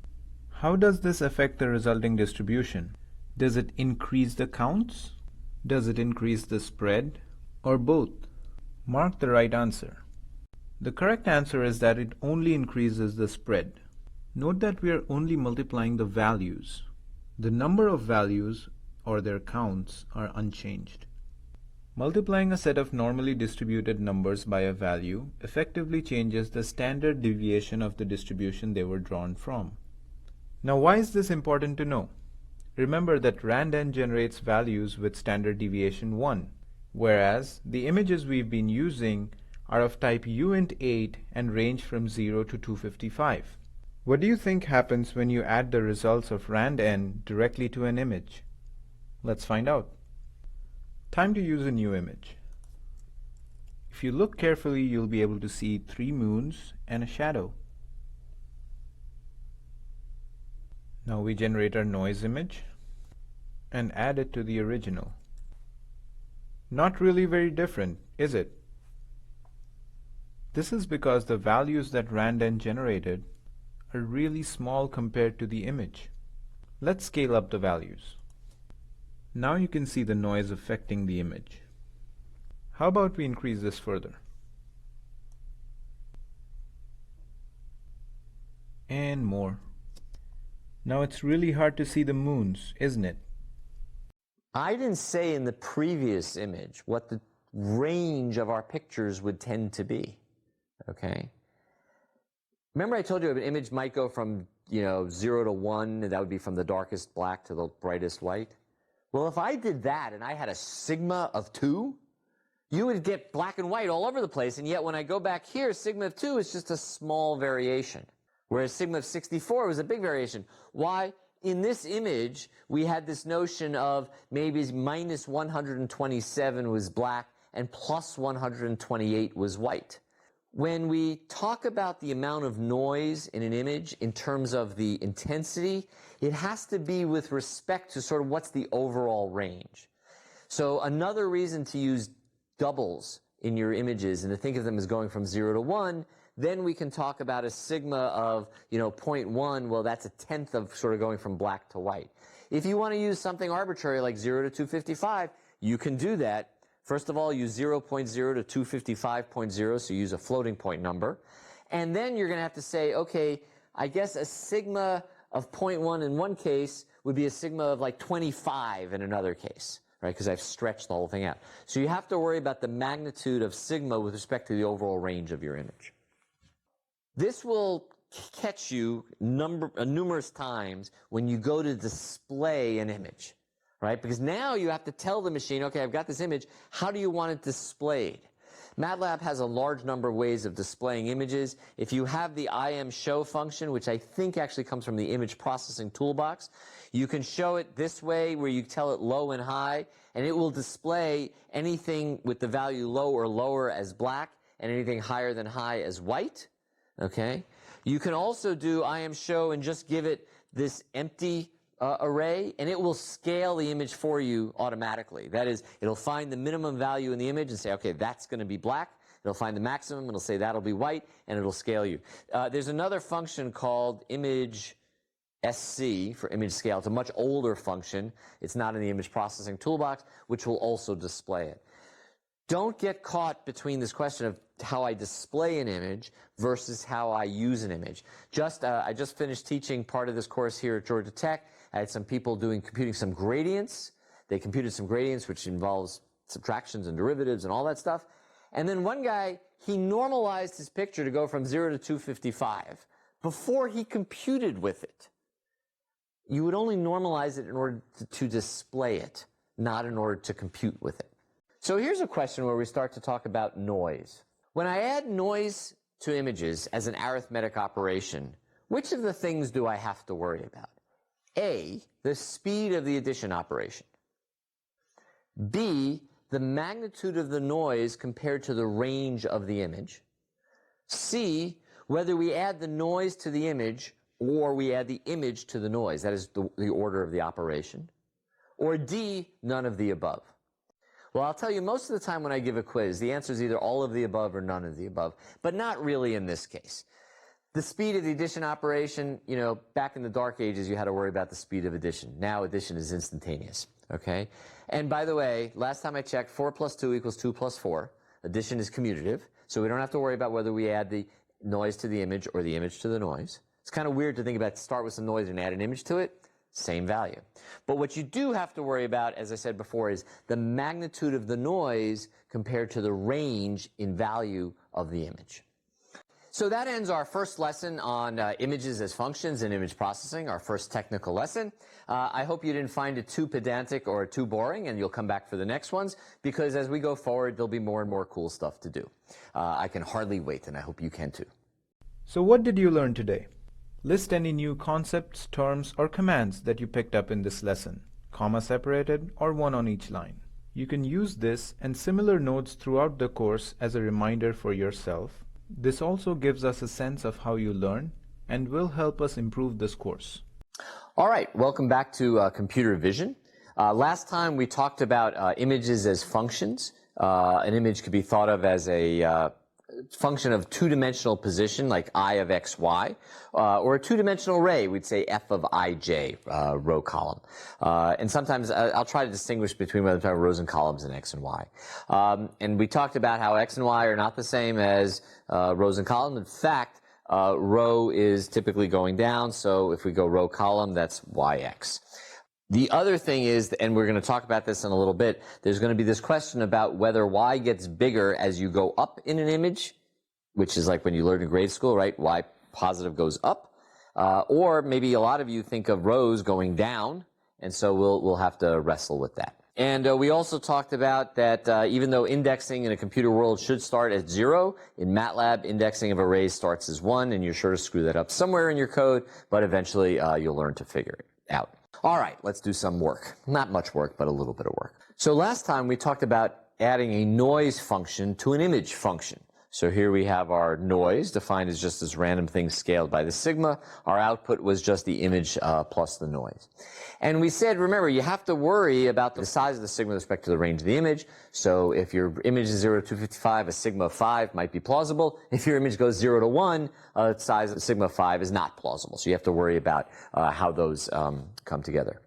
How does this affect the resulting distribution? Does it increase the counts? Does it increase the spread? Or both? Mark the right answer. The correct answer is that it only increases the spread. Note that we are only multiplying the values. The number of values, or their counts, are unchanged. Multiplying a set of normally distributed numbers by a value effectively changes the standard deviation of the distribution they were drawn from. Now, why is this important to know? Remember that RNN generates values with standard deviation 1, whereas the images we've been using are of type uint8 and range from 0 to 255. What do you think happens when you add the results of RNN directly to an image? Let's find out. Time to use a new image. If you look carefully, you'll be able to see 3 moons and a shadow. Now we generate our noise image and add it to the original. Not really very different, is it? This is because the values that RNN generated are really small compared to the image. Let's scale up the values. Now you can see the noise affecting the image. How about we increase this further? And more. Now it's really hard to see the moons, isn't it? I didn't say in the previous image what the range of our pictures would tend to be. Okay? Remember I told you an image might go from 0 to 1, and that would be from the darkest black to the brightest white? Well, if I did that and I had a sigma of 2, you would get black and white all over the place, and yet when I go back here, sigma of 2 is just a small variation. Whereas sigma of 64 was a big variation. Why? In this image, we had this notion of maybe minus 127 was black and plus 128 was white. When we talk about the amount of noise in an image in terms of the intensity, it has to be with respect to sort of what's the overall range. So another reason to use doubles in your images and to think of them as going from 0 to 1, then we can talk about a sigma of, 0.1. Well, that's a tenth of sort of going from black to white. If you want to use something arbitrary like 0 to 255, you can do that. First of all, use 0.0 to 255.0, so use a floating point number. And then you're going to have to say, okay, I guess a sigma of 0.1 in one case would be a sigma of like 25 in another case, right? Because I've stretched the whole thing out. So you have to worry about the magnitude of sigma with respect to the overall range of your image. This will catch you numerous times when you go to display an image, right? Because now you have to tell the machine, okay, I've got this image, how do you want it displayed? MATLAB has a large number of ways of displaying images. If you have the IMShow function, which I think actually comes from the image processing toolbox, you can show it this way where you tell it low and high, and it will display anything with the value low or lower as black and anything higher than high as white. Okay? You can also do IMShow and just give it this empty array, and it will scale the image for you automatically. That is, it'll find the minimum value in the image and say, okay, that's going to be black. It'll find the maximum, it'll say that'll be white, and it'll scale you. There's another function called image SC for image scale. It's a much older function. It's not in the image processing toolbox, which will also display it. Don't get caught between this question of how I display an image versus how I use an image. I just finished teaching part of this course here at Georgia Tech. I had some people computing some gradients. They computed some gradients, which involves subtractions and derivatives and all that stuff. And then one guy, he normalized his picture to go from 0 to 255 before he computed with it. You would only normalize it in order to display it, not in order to compute with it. So here's a question where we start to talk about noise. When I add noise to images as an arithmetic operation, which of the things do I have to worry about? A, the speed of the addition operation. B, the magnitude of the noise compared to the range of the image. C, whether we add the noise to the image or we add the image to the noise. That is the order of the operation. Or D, none of the above. Well, I'll tell you, most of the time when I give a quiz, the answer is either all of the above or none of the above, but not really in this case. The speed of the addition operation, back in the dark ages, you had to worry about the speed of addition. Now addition is instantaneous, okay? And by the way, last time I checked, 4 plus 2 equals 2 plus 4. Addition is commutative, so we don't have to worry about whether we add the noise to the image or the image to the noise. It's kind of weird to think about start with some noise and add an image to it. Same value. But what you do have to worry about, as I said before, is the magnitude of the noise compared to the range in value of the image. So that ends our first lesson on images as functions and image processing, our first technical lesson. I hope you didn't find it too pedantic or too boring, and you'll come back for the next ones, because as we go forward, there'll be more and more cool stuff to do. I can hardly wait, and I hope you can too. So what did you learn today? List any new concepts, terms, or commands that you picked up in this lesson, comma separated or one on each line. You can use this and similar notes throughout the course as a reminder for yourself. This also gives us a sense of how you learn and will help us improve this course. All right, welcome back to computer vision. Last time we talked about images as functions. An image could be thought of as a function of two-dimensional position, like I of x, y, or a two-dimensional array, we'd say f of ij, row column. And sometimes I'll try to distinguish between whether I'm talking rows and columns and x and y. And we talked about how x and y are not the same as rows and columns. In fact, row is typically going down, so if we go row column, that's yx. The other thing is, and we're going to talk about this in a little bit, there's going to be this question about whether y gets bigger as you go up in an image, which is like when you learn in grade school, right? Y positive goes up. Or maybe a lot of you think of rows going down, and so we'll have to wrestle with that. And we also talked about that even though indexing in a computer world should start at 0, in MATLAB, indexing of arrays starts as 1, and you're sure to screw that up somewhere in your code, but eventually you'll learn to figure it out. All right, let's do some work. Not much work, but a little bit of work. So last time we talked about adding a noise function to an image function. So here we have our noise, defined as just this random thing scaled by the sigma. Our output was just the image plus the noise. And we said, remember, you have to worry about the size of the sigma with respect to the range of the image. So if your image is 0 to 255, a sigma of 5 might be plausible. If your image goes 0 to 1, a size of sigma of 5 is not plausible. So you have to worry about how those come together.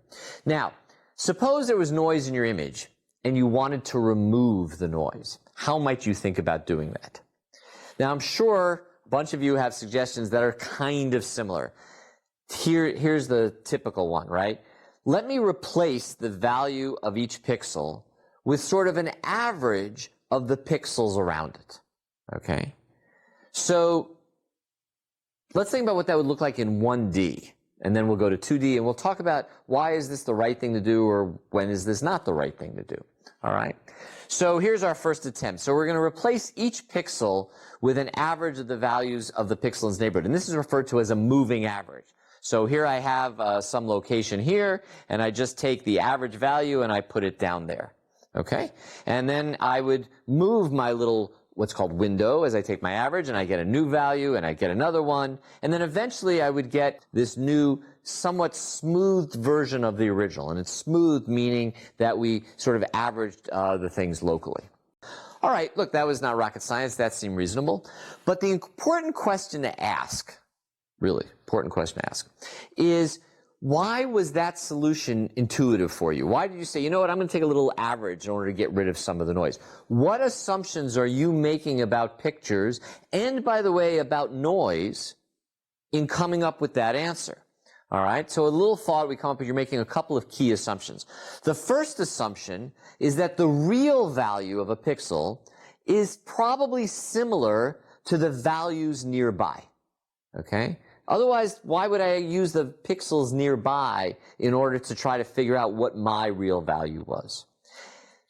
Now, suppose there was noise in your image and you wanted to remove the noise. How might you think about doing that? Now, I'm sure a bunch of you have suggestions that are kind of similar. Here's the typical one, right? Let me replace the value of each pixel with sort of an average of the pixels around it, okay? So let's think about what that would look like in 1D, and then we'll go to 2D, and we'll talk about why is this the right thing to do or when is this not the right thing to do, all right? So here's our first attempt. So we're going to replace each pixel with an average of the values of the pixel in its neighborhood. And this is referred to as a moving average. So here I have some location here, and I just take the average value and I put it down there. Okay? And then I would move my little what's called window as I take my average, and I get a new value, and I get another one. And then eventually I would get this new, somewhat smoothed version of the original. And it's smooth meaning that we sort of averaged the things locally. All right, look, that was not rocket science. That seemed reasonable. But the important question to ask, really important question to ask, is why was that solution intuitive for you? Why did you say, you know what, I'm going to take a little average in order to get rid of some of the noise? What assumptions are you making about pictures and, by the way, about noise in coming up with that answer? All right, so a little thought we come up with, you're making a couple of key assumptions. The first assumption is that the real value of a pixel is probably similar to the values nearby, okay? Otherwise, why would I use the pixels nearby in order to try to figure out what my real value was?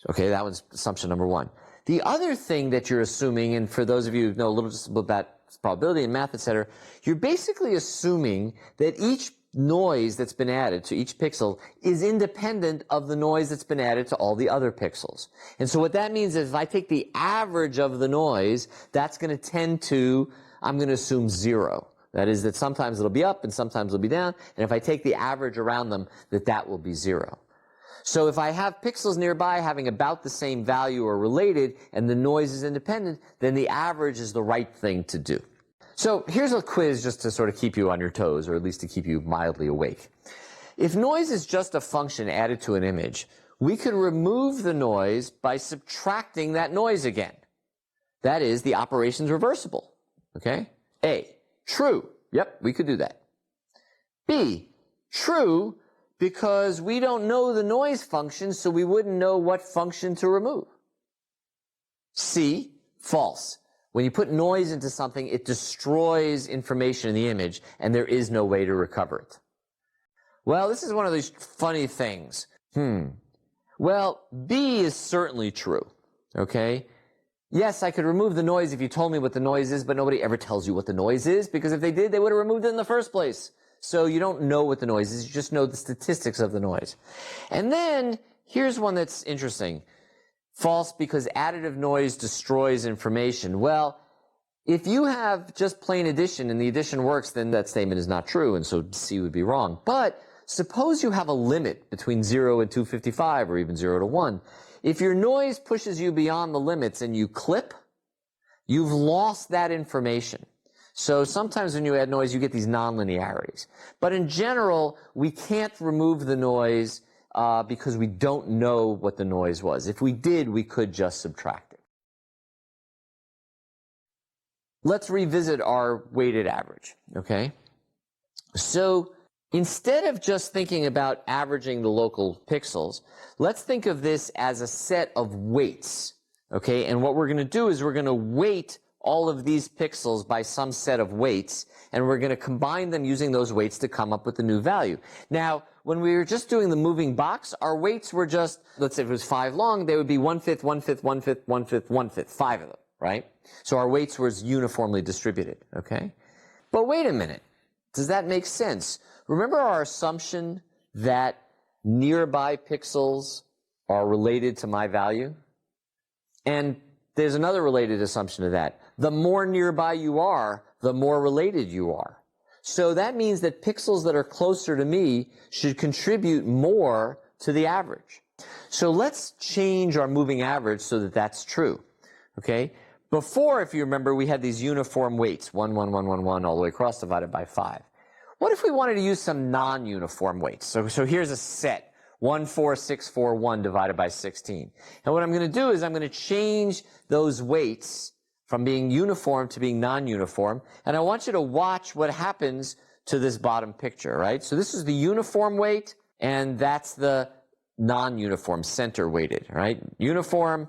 Okay, that was assumption number one. The other thing that you're assuming, and for those of you who know a little bit about probability and math, etc., you're basically assuming that each noise that's been added to each pixel is independent of the noise that's been added to all the other pixels. And so what that means is if I take the average of the noise, that's going to tend to, I'm going to assume 0. That is that sometimes it'll be up and sometimes it'll be down. And if I take the average around them, that will be 0. So if I have pixels nearby having about the same value or related and the noise is independent, then the average is the right thing to do. So here's a quiz just to sort of keep you on your toes, or at least to keep you mildly awake. If noise is just a function added to an image, we could remove the noise by subtracting that noise again. That is, the operation's reversible. Okay? A, true. Yep, we could do that. B, true, because we don't know the noise function, so we wouldn't know what function to remove. C, false. When you put noise into something, it destroys information in the image, and there is no way to recover it. Well, this is one of these funny things. Well, B is certainly true, okay? Yes, I could remove the noise if you told me what the noise is, but nobody ever tells you what the noise is, because if they did, they would have removed it in the first place. So you don't know what the noise is, you just know the statistics of the noise. And then, here's one that's interesting. False because additive noise destroys information. Well, if you have just plain addition and the addition works, then that statement is not true, and so C would be wrong. But suppose you have a limit between 0 and 255, or even 0 to 1. If your noise pushes you beyond the limits and you clip, you've lost that information. So sometimes when you add noise, you get these nonlinearities. But in general, we can't remove the noise because we don't know what the noise was. If we did, we could just subtract it. Let's revisit our weighted average, okay? So instead of just thinking about averaging the local pixels, let's think of this as a set of weights, okay? And what we're going to do is we're going to weight all of these pixels by some set of weights, and we're going to combine them using those weights to come up with a new value. Now, when we were just doing the moving box, our weights were just, let's say if it was 5 long, they would be 1/5, 1/5, 1/5, 1/5, 1/5, 5 of them, right? So our weights was uniformly distributed, okay? But wait a minute. Does that make sense? Remember our assumption that nearby pixels are related to my value? And there's another related assumption to that. The more nearby you are, the more related you are. So that means that pixels that are closer to me should contribute more to the average. So let's change our moving average so that that's true. Okay? Before, if you remember, we had these uniform weights, 1, 1, 1, 1, 1, all the way across divided by 5. What if we wanted to use some non-uniform weights? So here's a set, 1, 4, 6, 4, 1 divided by 16. And what I'm going to do is I'm going to change those weights from being uniform to being non-uniform, and I want you to watch what happens to this bottom picture, right? So this is the uniform weight, and that's the non-uniform, center weighted, right? Uniform,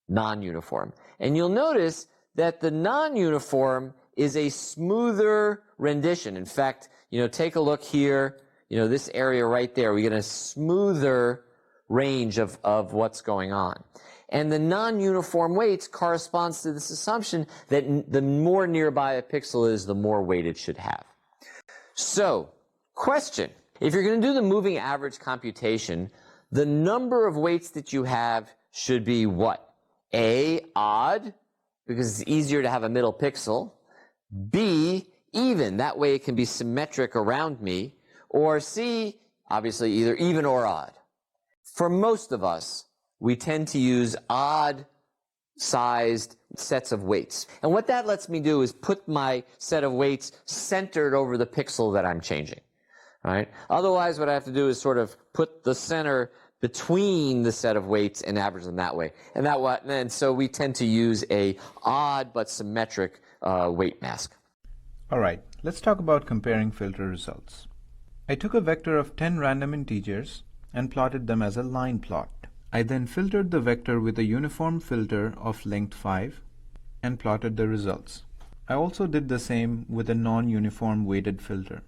non-uniform. And you'll notice that the non-uniform is a smoother rendition. In fact, take a look here, this area right there, we get a smoother range of what's going on. And the non-uniform weights corresponds to this assumption that the more nearby a pixel is, the more weight it should have. So, question. If you're going to do the moving average computation, the number of weights that you have should be what? A, odd, because it's easier to have a middle pixel. B, even. That way it can be symmetric around me. Or C, obviously either even or odd. For most of us, we tend to use odd-sized sets of weights. And what that lets me do is put my set of weights centered over the pixel that I'm changing. Right? Otherwise, what I have to do is sort of put the center between the set of weights and average them that way. And so we tend to use a odd but symmetric weight mask. All right, let's talk about comparing filter results. I took a vector of 10 random integers and plotted them as a line plot. I then filtered the vector with a uniform filter of length 5 and plotted the results. I also did the same with a non-uniform weighted filter.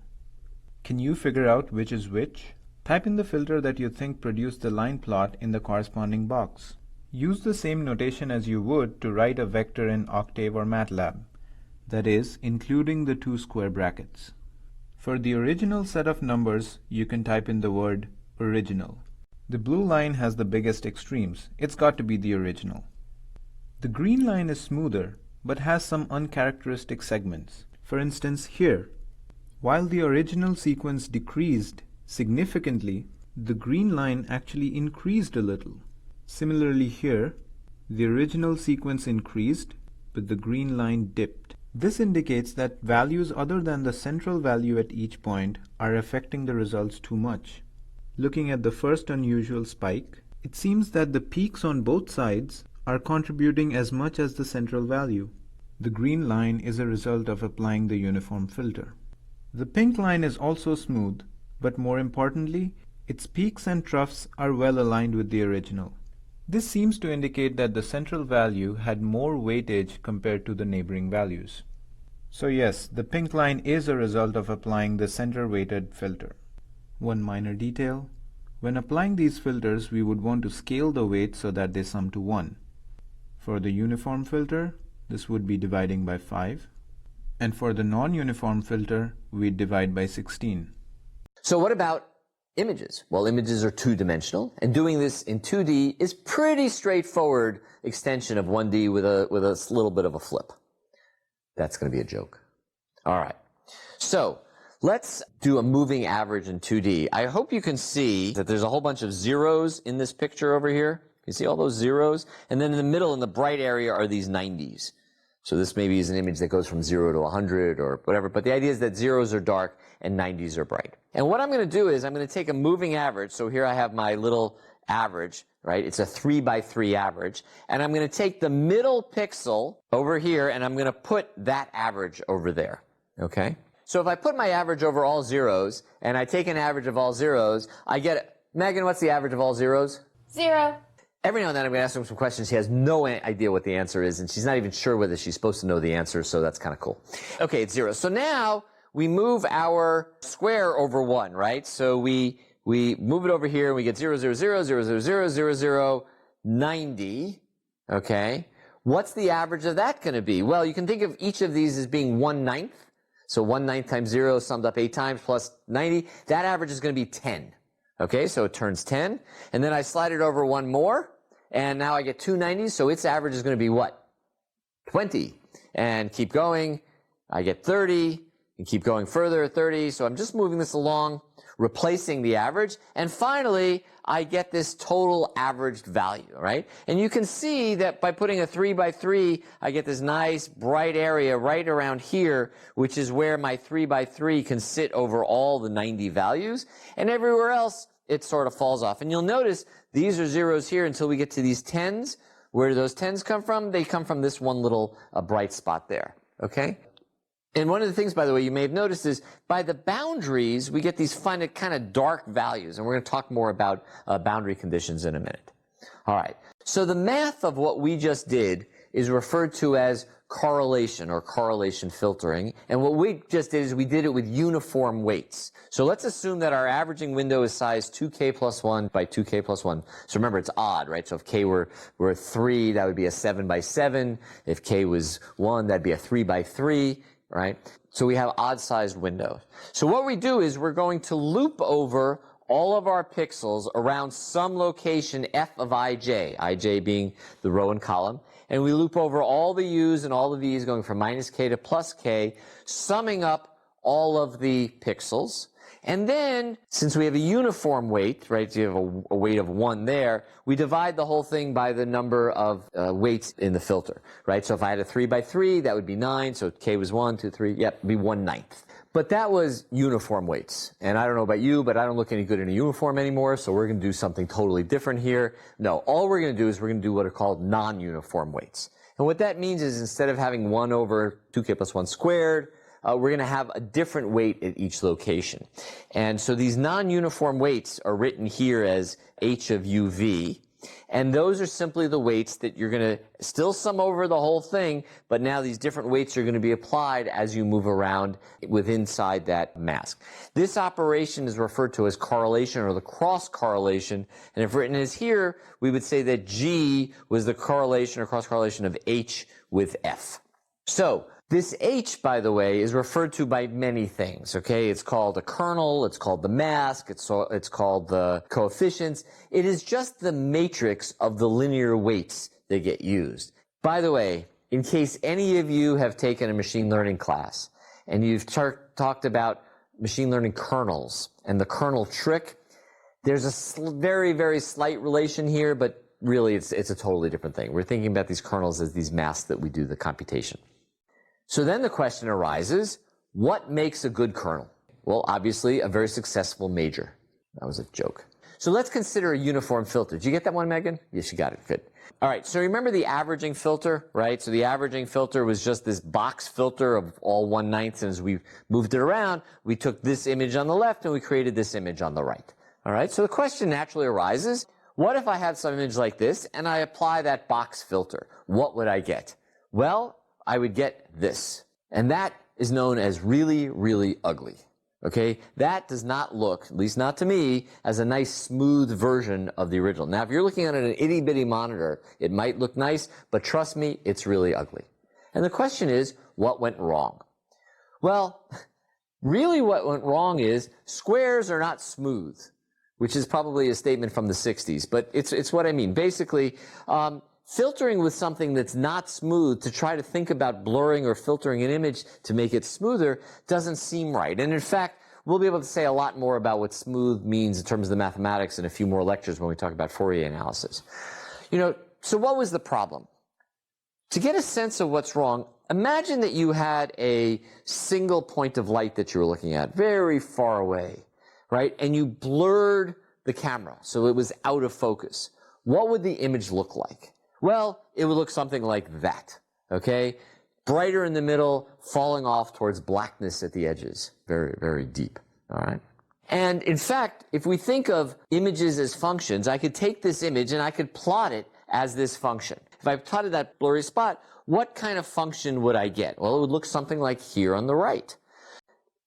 Can you figure out which is which? Type in the filter that you think produced the line plot in the corresponding box. Use the same notation as you would to write a vector in Octave or MATLAB, that is, including the 2 square brackets. For the original set of numbers, you can type in the word original. The blue line has the biggest extremes. It's got to be the original. The green line is smoother, but has some uncharacteristic segments. For instance, here, while the original sequence decreased significantly, the green line actually increased a little. Similarly here, the original sequence increased, but the green line dipped. This indicates that values other than the central value at each point are affecting the results too much. Looking at the first unusual spike, it seems that the peaks on both sides are contributing as much as the central value. The green line is a result of applying the uniform filter. The pink line is also smooth, but more importantly, its peaks and troughs are well aligned with the original. This seems to indicate that the central value had more weightage compared to the neighboring values. So yes, the pink line is a result of applying the center-weighted filter. One minor detail: when applying these filters, we would want to scale the weights so that they sum to 1. For the uniform filter, this would be dividing by 5. And for the non-uniform filter, we'd divide by 16. So what about images? Well, images are two-dimensional, and doing this in 2D is pretty straightforward extension of 1D with a little bit of a flip. That's going to be a joke. All right. So let's do a moving average in 2D. I hope you can see that there's a whole bunch of zeros in this picture over here. You see all those zeros? And then in the middle, in the bright area, are these 90s. So this maybe is an image that goes from 0 to 100 or whatever. But the idea is that zeros are dark and 90s are bright. And what I'm going to do is I'm going to take a moving average. So here I have my little average, right? It's a 3 by 3 average. And I'm going to take the middle pixel over here and I'm going to put that average over there. Okay? So if I put my average over all zeros and I take an average of all zeros, I get, Megan, what's the average of all zeros? 0. Every now and then I'm going to ask her some questions. She has no idea what the answer is, and she's not even sure whether she's supposed to know the answer, so that's kind of cool. Okay, it's 0. So now we move our square over 1, right? So we move it over here, and we get 0, 0, 0, 0, 0, 0, 0, 0, 90. Okay? What's the average of that going to be? Well, you can think of each of these as being 1/9. So 1/9 times 0 summed up 8 times plus 90. That average is going to be 10. Okay, so it turns 10. And then I slide it over 1 more, and now I get two 90s, so its average is going to be what? 20. And keep going, I get 30, and keep going further, 30, so I'm just moving this along, replacing the average, and finally, I get this total averaged value, right? And you can see that by putting a 3 by 3, I get this nice bright area right around here, which is where my 3 by 3 can sit over all the 90 values, and everywhere else, it sort of falls off. And you'll notice these are zeros here until we get to these 10s. Where do those 10s come from? They come from this one little bright spot there, okay? And one of the things, by the way, you may have noticed is by the boundaries, we get these kind of dark values. And we're going to talk more about boundary conditions in a minute. All right. So the math of what we just did is referred to as correlation or correlation filtering. And what we just did is we did it with uniform weights. So let's assume that our averaging window is size 2k plus 1 by 2k plus 1. So remember, it's odd, right? So if k were 3, that would be a 7 by 7. If k was 1, that'd be a 3 by 3. Right? So we have odd-sized windows. So what we do is we're going to loop over all of our pixels around some location f of ij being the row and column, and we loop over all the u's and all the v's going from minus k to plus k, summing up all of the pixels. And then, since we have a uniform weight, right, so you have a weight of 1 there, we divide the whole thing by the number of weights in the filter, right? So if I had a 3 by 3, that would be 9, so k was 1, 2, 3, yep, it'd be 1/9. But that was uniform weights. And I don't know about you, but I don't look any good in a uniform anymore, so we're going to do something totally different here. No, all we're going to do is we're going to do what are called non-uniform weights. And what that means is instead of having 1 over 2k plus 1 squared, we're going to have a different weight at each location. And so these non-uniform weights are written here as h of uv, and those are simply the weights that you're going to still sum over the whole thing, but now these different weights are going to be applied as you move around inside that mask. This operation is referred to as correlation or the cross correlation, and if written as here, we would say that G was the correlation or cross correlation of H with F. So, this H, by the way, is referred to by many things, okay? It's called a kernel, it's called the mask, it's called the coefficients. It is just the matrix of the linear weights that get used. By the way, in case any of you have taken a machine learning class and you've talked about machine learning kernels and the kernel trick, there's a very, very slight relation here, but really it's a totally different thing. We're thinking about these kernels as these masks that we do the computation. So then the question arises, what makes a good kernel? Well, obviously, a very successful major. That was a joke. So let's consider a uniform filter. Did you get that one, Megan? Yes, you got it. Good. All right, so remember the averaging filter, right? So the averaging filter was just this box filter of all 1/9, and as we moved it around, we took this image on the left and we created this image on the right. All right, so the question naturally arises, what if I have some image like this and I apply that box filter? What would I get? Well, I would get this. And that is known as really, really ugly. Okay? That does not look, at least not to me, as a nice smooth version of the original. Now, if you're looking at an itty-bitty monitor, it might look nice, but trust me, it's really ugly. And the question is, what went wrong? Well, really what went wrong is squares are not smooth, which is probably a statement from the 60s, but it's what I mean. Basically, filtering with something that's not smooth to try to think about blurring or filtering an image to make it smoother doesn't seem right. And in fact, we'll be able to say a lot more about what smooth means in terms of the mathematics in a few more lectures when we talk about Fourier analysis. So what was the problem? To get a sense of what's wrong, imagine that you had a single point of light that you were looking at, very far away, right? And you blurred the camera, so it was out of focus. What would the image look like? Well, it would look something like that, okay? Brighter in the middle, falling off towards blackness at the edges. Very, very deep, all right? And in fact, if we think of images as functions, I could take this image and I could plot it as this function. If I plotted that blurry spot, what kind of function would I get? Well, it would look something like here on the right.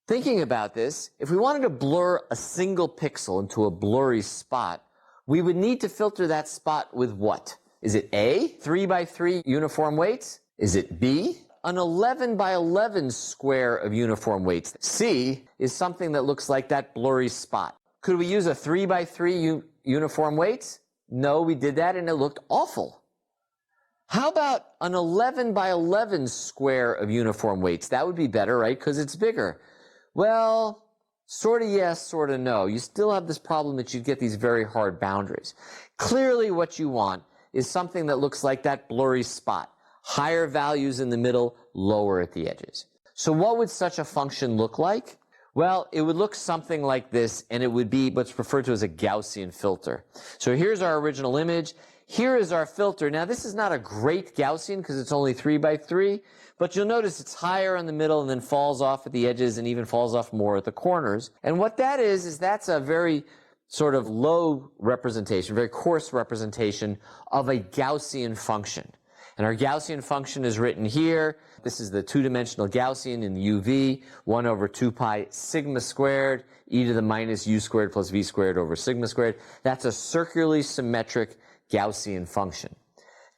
Thinking about this, if we wanted to blur a single pixel into a blurry spot, we would need to filter that spot with what? Is it A, 3 by 3 uniform weights? Is it B, an 11 by 11 square of uniform weights? C is something that looks like that blurry spot. Could we use a 3 by 3 uniform weights? No, we did that and it looked awful. How about an 11 by 11 square of uniform weights? That would be better, right? Because it's bigger. Well, sort of yes, sort of no. You still have this problem that you get these very hard boundaries. Clearly what you want is something that looks like that blurry spot. Higher values in the middle, lower at the edges. So what would such a function look like? Well, it would look something like this, and it would be what's referred to as a Gaussian filter. So here's our original image. Here is our filter. Now, this is not a great Gaussian because it's only 3 by 3, but you'll notice it's higher in the middle and then falls off at the edges and even falls off more at the corners. And what that is that's a very sort of low representation, very coarse representation of a Gaussian function. And our Gaussian function is written here. This is the two-dimensional Gaussian in the UV, 1 over 2 pi sigma squared, e to the minus u squared plus v squared over sigma squared. That's a circularly symmetric Gaussian function.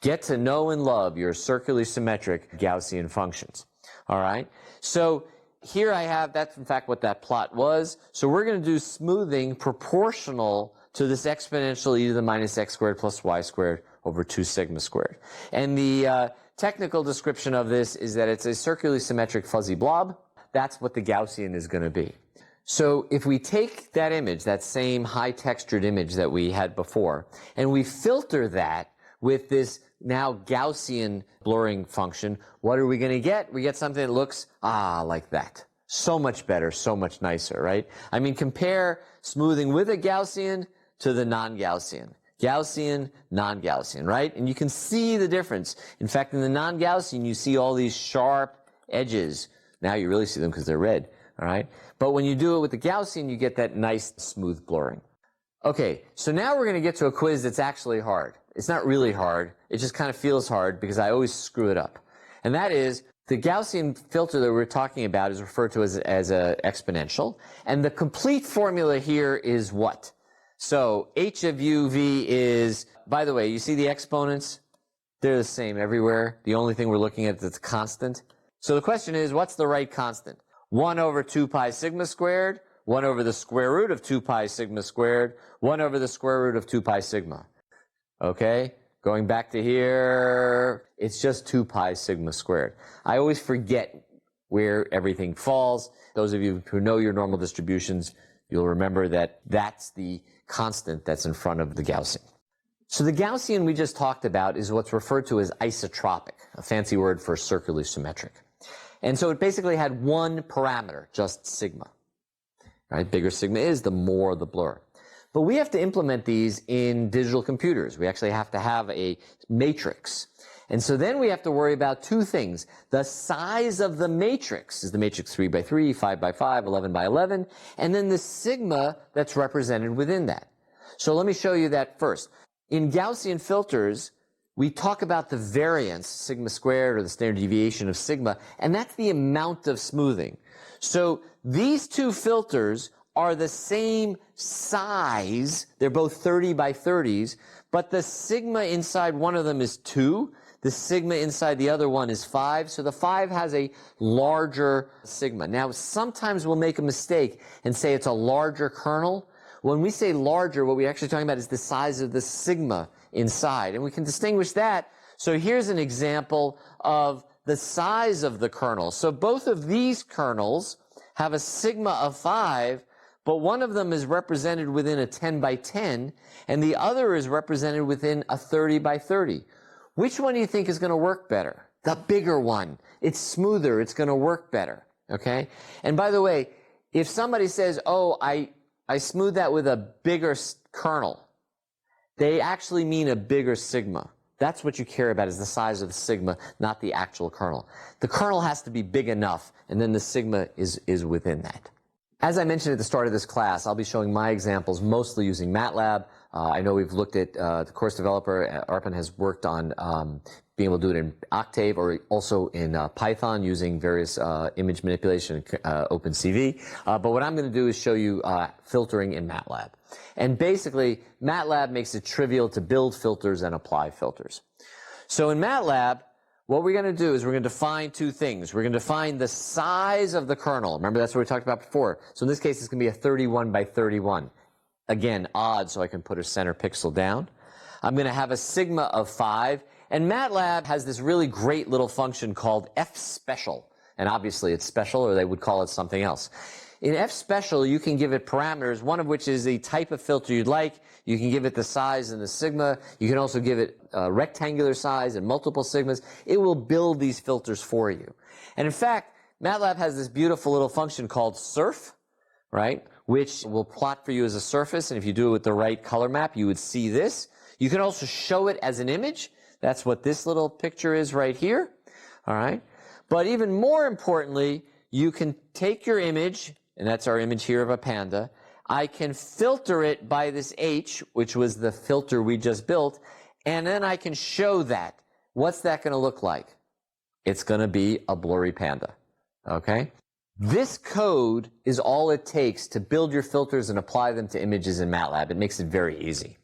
Get to know and love your circularly symmetric Gaussian functions. All right? So here I have, that's in fact what that plot was. So we're going to do smoothing proportional to this exponential e to the minus x squared plus y squared over 2 sigma squared. And the technical description of this is that it's a circularly symmetric fuzzy blob. That's what the Gaussian is going to be. So if we take that image, that same high textured image that we had before, and we filter that with this now Gaussian blurring function, what are we going to get? We get something that looks, like that. So much better, so much nicer, right? I mean, compare smoothing with a Gaussian to the non-Gaussian. Gaussian, non-Gaussian, right? And you can see the difference. In fact, in the non-Gaussian, you see all these sharp edges. Now you really see them because they're red, all right? But when you do it with the Gaussian, you get that nice smooth blurring. Okay, so now we're going to get to a quiz that's actually hard. It's not really hard. It just kind of feels hard because I always screw it up. And that is, the Gaussian filter that we're talking about is referred to as an exponential. And the complete formula here is what? So h of uv is, by the way, you see the exponents? They're the same everywhere. The only thing we're looking at that's constant. So the question is, what's the right constant? 1 over 2 pi sigma squared, 1 over the square root of 2 pi sigma squared, 1 over the square root of 2 pi sigma. Okay? Going back to here, it's just 2 pi sigma squared. I always forget where everything falls. Those of you who know your normal distributions, you'll remember that that's the constant that's in front of the Gaussian. So the Gaussian we just talked about is what's referred to as isotropic, a fancy word for circularly symmetric. And so it basically had one parameter, just sigma. Right? Bigger sigma is, the more the blur. But we have to implement these in digital computers. We actually have to have a matrix. And so then we have to worry about two things. The size of the matrix. Is the matrix 3 by 3, 5 by 5, 11 by 11? And then the sigma that's represented within that. So let me show you that first. In Gaussian filters, we talk about the variance, sigma squared, or the standard deviation of sigma, and that's the amount of smoothing. So these two filters are the same size. They're both 30 by 30s, but the sigma inside one of them is 2. The sigma inside the other one is 5. So the 5 has a larger sigma. Now, sometimes we'll make a mistake and say it's a larger kernel. When we say larger, what we're actually talking about is the size of the sigma inside. And we can distinguish that. So here's an example of the size of the kernel. So both of these kernels have a sigma of 5, but one of them is represented within a 10 by 10, and the other is represented within a 30 by 30. Which one do you think is going to work better? The bigger one. It's smoother. It's going to work better. Okay? And by the way, if somebody says, oh, I smooth that with a bigger kernel, they actually mean a bigger sigma. That's what you care about, is the size of the sigma, not the actual kernel. The kernel has to be big enough, and then the sigma is within that. As I mentioned at the start of this class, I'll be showing my examples mostly using MATLAB. I know we've looked at the course developer. Arpan has worked on being able to do it in Octave or also in Python using various image manipulation, OpenCV. But what I'm going to do is show you filtering in MATLAB. And basically, MATLAB makes it trivial to build filters and apply filters. So in MATLAB, what we're going to do is we're going to define two things. We're going to define the size of the kernel. Remember, that's what we talked about before. So in this case, it's going to be a 31 by 31. Again, odd, so I can put a center pixel down. I'm going to have a sigma of 5. And MATLAB has this really great little function called fspecial. And obviously it's special, or they would call it something else. In fspecial, you can give it parameters, one of which is the type of filter you'd like. You can give it the size and the sigma. You can also give it a rectangular size and multiple sigmas. It will build these filters for you. And in fact, MATLAB has this beautiful little function called surf, right, which will plot for you as a surface. And if you do it with the right color map, you would see this. You can also show it as an image. That's what this little picture is right here, all right? But even more importantly, you can take your image, and that's our image here of a panda. I can filter it by this H, which was the filter we just built, and then I can show that. What's that going to look like? It's going to be a blurry panda, okay? This code is all it takes to build your filters and apply them to images in MATLAB. It makes it very easy.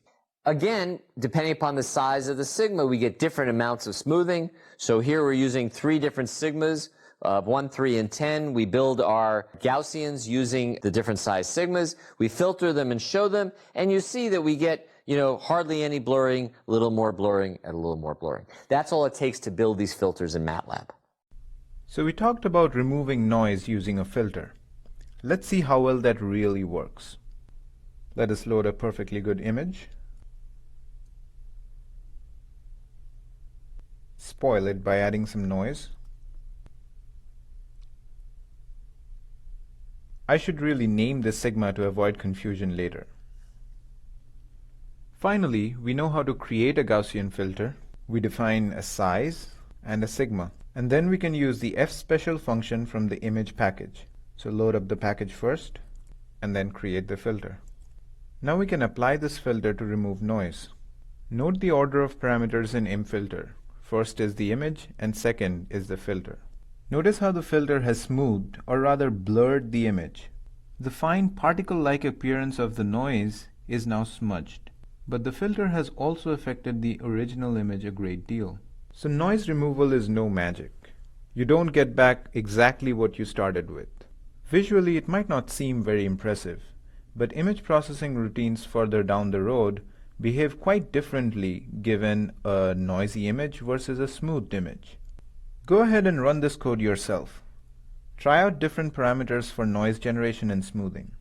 Again, depending upon the size of the sigma, we get different amounts of smoothing. So here we're using 3 different sigmas of 1, 3, and 10. We build our Gaussians using the different size sigmas. We filter them and show them, and you see that we get, hardly any blurring, a little more blurring, and a little more blurring. That's all it takes to build these filters in MATLAB. So we talked about removing noise using a filter. Let's see how well that really works. Let us load a perfectly good image. Spoil it by adding some noise. I should really name this sigma to avoid confusion later. Finally, we know how to create a Gaussian filter. We define a size and a sigma, and then we can use the fspecial function from the image package. So load up the package first and then create the filter. Now we can apply this filter to remove noise. Note the order of parameters in imFilter. First is the image and second is the filter. Notice how the filter has smoothed, or rather blurred, the image. The fine particle-like appearance of the noise is now smudged, but the filter has also affected the original image a great deal. So noise removal is no magic. You don't get back exactly what you started with. Visually, it might not seem very impressive, but image processing routines further down the road behave quite differently given a noisy image versus a smoothed image. Go ahead and run this code yourself. Try out different parameters for noise generation and smoothing.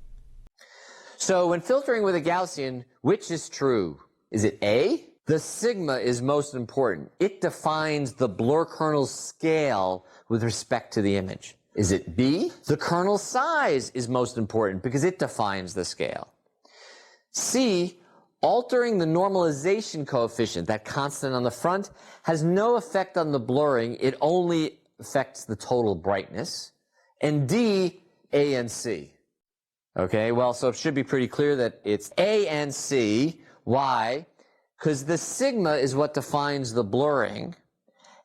So when filtering with a Gaussian, which is true? Is it A? The sigma is most important. It defines the blur kernel scale with respect to the image. Is it B? The kernel size is most important because it defines the scale. C? Altering the normalization coefficient, that constant on the front, has no effect on the blurring. It only affects the total brightness. And D, A and C. Okay, well, so it should be pretty clear that it's A and C. Why? Because the sigma is what defines the blurring.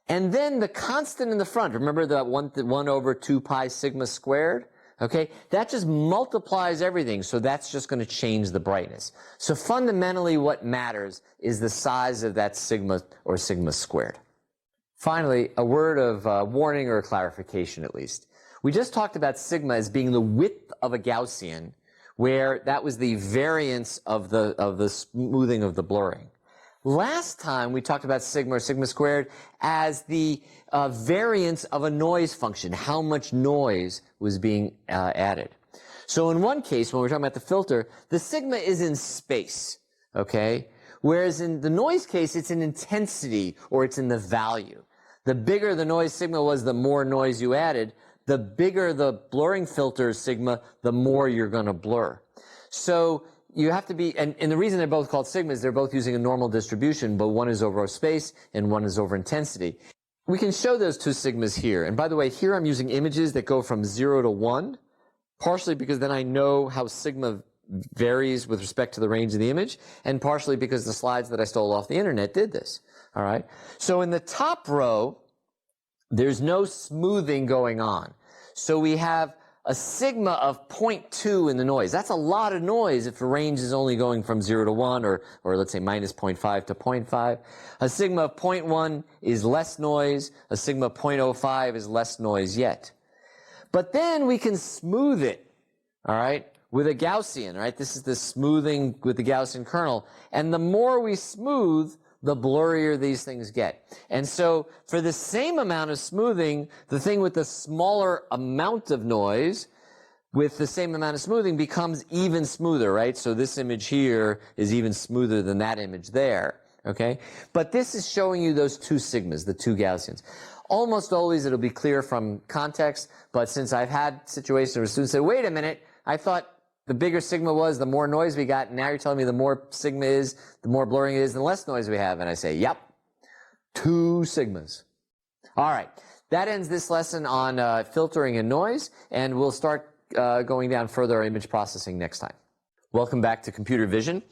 And then the constant in the front, remember that 1 over 2 pi sigma squared? Okay, that just multiplies everything, so that's just going to change the brightness. So fundamentally what matters is the size of that sigma or sigma squared. Finally, a word of warning or clarification at least. We just talked about sigma as being the width of a Gaussian, where that was the variance of the smoothing of the blurring. Last time we talked about sigma or sigma squared as the variance of a noise function, how much noise was being added. So in one case, when we're talking about the filter, the sigma is in space, okay? Whereas in the noise case, it's in intensity, or it's in the value. The bigger the noise sigma was, the more noise you added. The bigger the blurring filter sigma, the more you're going to blur. So you have to be, and the reason they're both called sigma is they're both using a normal distribution, but one is over space and one is over intensity. We can show those two sigmas here. And by the way, here I'm using images that go from 0 to 1, partially because then I know how sigma varies with respect to the range of the image, and partially because the slides that I stole off the internet did this. All right. So in the top row, there's no smoothing going on. So we have a sigma of 0.2 in the noise. That's a lot of noise if the range is only going from 0 to 1, or let's say minus 0.5 to 0.5. A sigma of 0.1 is less noise. A sigma of 0.05 is less noise yet. But then we can smooth it, all right, with a Gaussian, right? This is the smoothing with the Gaussian kernel. And the more we smooth, the blurrier these things get. And so for the same amount of smoothing, the thing with the smaller amount of noise with the same amount of smoothing becomes even smoother, right? So this image here is even smoother than that image there, okay? But this is showing you those two sigmas, the two Gaussians. Almost always it'll be clear from context, but since I've had situations where students say, wait a minute, I thought the bigger sigma was the more noise we got, and now you're telling me the more sigma is, the more blurring it is, the less noise we have. And I say, yep, two sigmas. All right, that ends this lesson on filtering and noise, and we'll start going down further image processing next time. Welcome back to Computer Vision.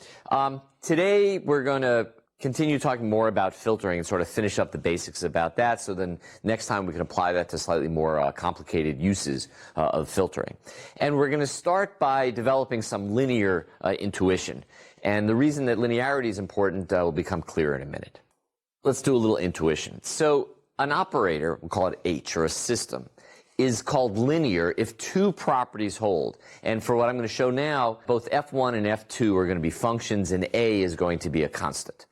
Today we're going to continue talking more about filtering and sort of finish up the basics about that, so then next time we can apply that to slightly more complicated uses of filtering. And we're going to start by developing some linear intuition. And the reason that linearity is important will become clearer in a minute. Let's do a little intuition. So an operator, we'll call it H, or a system, is called linear if two properties hold. And for what I'm going to show now, both f1 and f2 are going to be functions, and a is going to be a constant.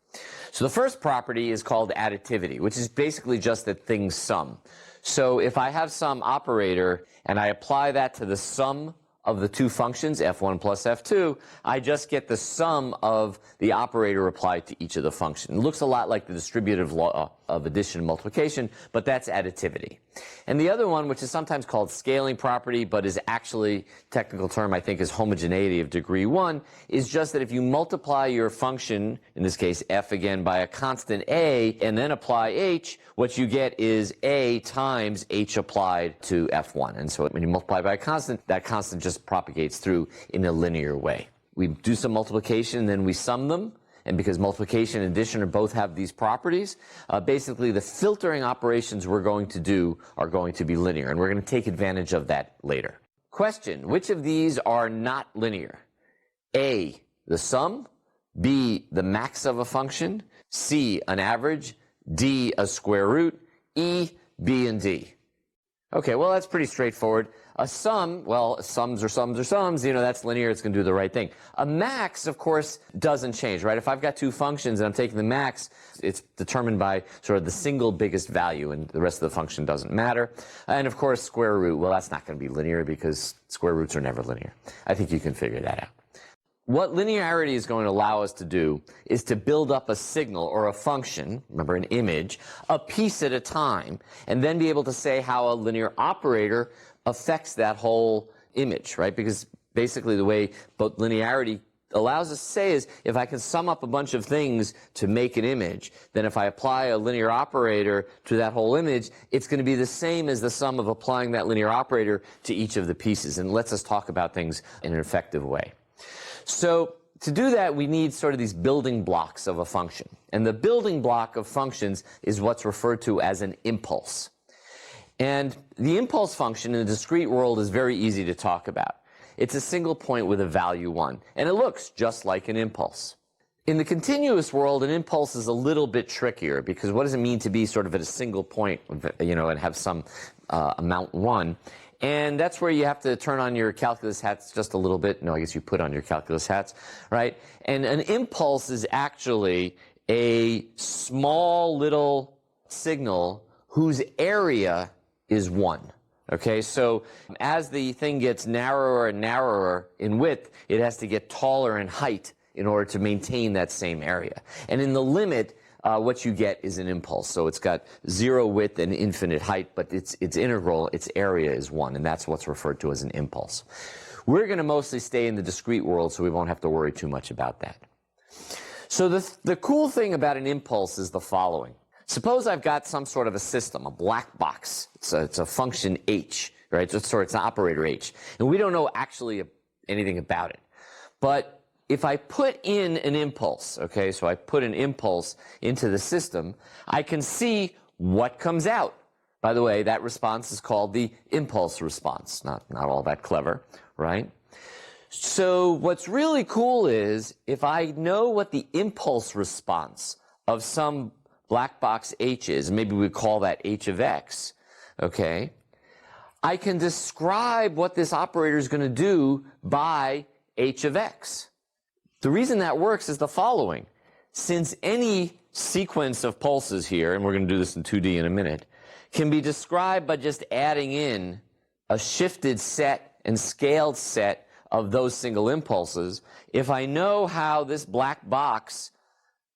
So the first property is called additivity, which is basically just that things sum. So if I have some operator and I apply that to the sum of the two functions, f1 plus f2, I just get the sum of the operator applied to each of the functions. It looks a lot like the distributive law of addition and multiplication, but that's additivity. And the other one, which is sometimes called scaling property, but is actually, technical term I think is homogeneity of degree 1, is just that if you multiply your function, in this case f again, by a constant a, and then apply h, what you get is a times h applied to f1. And so when you multiply by a constant, that constant just propagates through in a linear way. We do some multiplication, and then we sum them. And because multiplication and addition both have these properties, basically the filtering operations we're going to do are going to be linear. And we're going to take advantage of that later. Question: which of these are not linear? A, the sum. B, the max of a function. C, an average. D, a square root. E, B, and D. Okay, well, that's pretty straightforward. A sum, well, sums are sums are sums, you know, that's linear, it's going to do the right thing. A max, of course, doesn't change, right? If I've got two functions and I'm taking the max, it's determined by sort of the single biggest value, and the rest of the function doesn't matter. And of course, square root, well, that's not going to be linear because square roots are never linear. I think you can figure that out. What linearity is going to allow us to do is to build up a signal or a function, remember an image, a piece at a time, and then be able to say how a linear operator affects that whole image, right? Because basically the way both linearity allows us to say is, if I can sum up a bunch of things to make an image, then if I apply a linear operator to that whole image, it's going to be the same as the sum of applying that linear operator to each of the pieces, and lets us talk about things in an effective way. So to do that, we need sort of these building blocks of a function. And the building block of functions is what's referred to as an impulse. And the impulse function in the discrete world is very easy to talk about. It's a single point with a value 1, and it looks just like an impulse. In the continuous world, an impulse is a little bit trickier, because what does it mean to be sort of at a single point, you know, and have some amount 1? And that's where you have to turn on your calculus hats just a little bit. No, I guess you put on your calculus hats, right? And an impulse is actually a small little signal whose area is 1. Okay, so as the thing gets narrower and narrower in width, it has to get taller in height in order to maintain that same area. And in the limit, what you get is an impulse. So it's got 0 width and infinite height, but its integral, its area is 1, and that's what's referred to as an impulse. We're going to mostly stay in the discrete world, so we won't have to worry too much about that. So the cool thing about an impulse is the following. Suppose I've got some sort of a system, a black box. It's a function h, right? So it's an operator h. And we don't know actually anything about it. But if I put in an impulse, okay, so I put an impulse into the system, I can see what comes out. By the way, that response is called the impulse response. Not all that clever, right? So what's really cool is if I know what the impulse response of some black box h is, maybe we call that h of x, okay, I can describe what this operator is going to do by h of x. The reason that works is the following. Since any sequence of pulses here, and we're going to do this in 2D in a minute, can be described by just adding in a shifted set and scaled set of those single impulses, if I know how this black box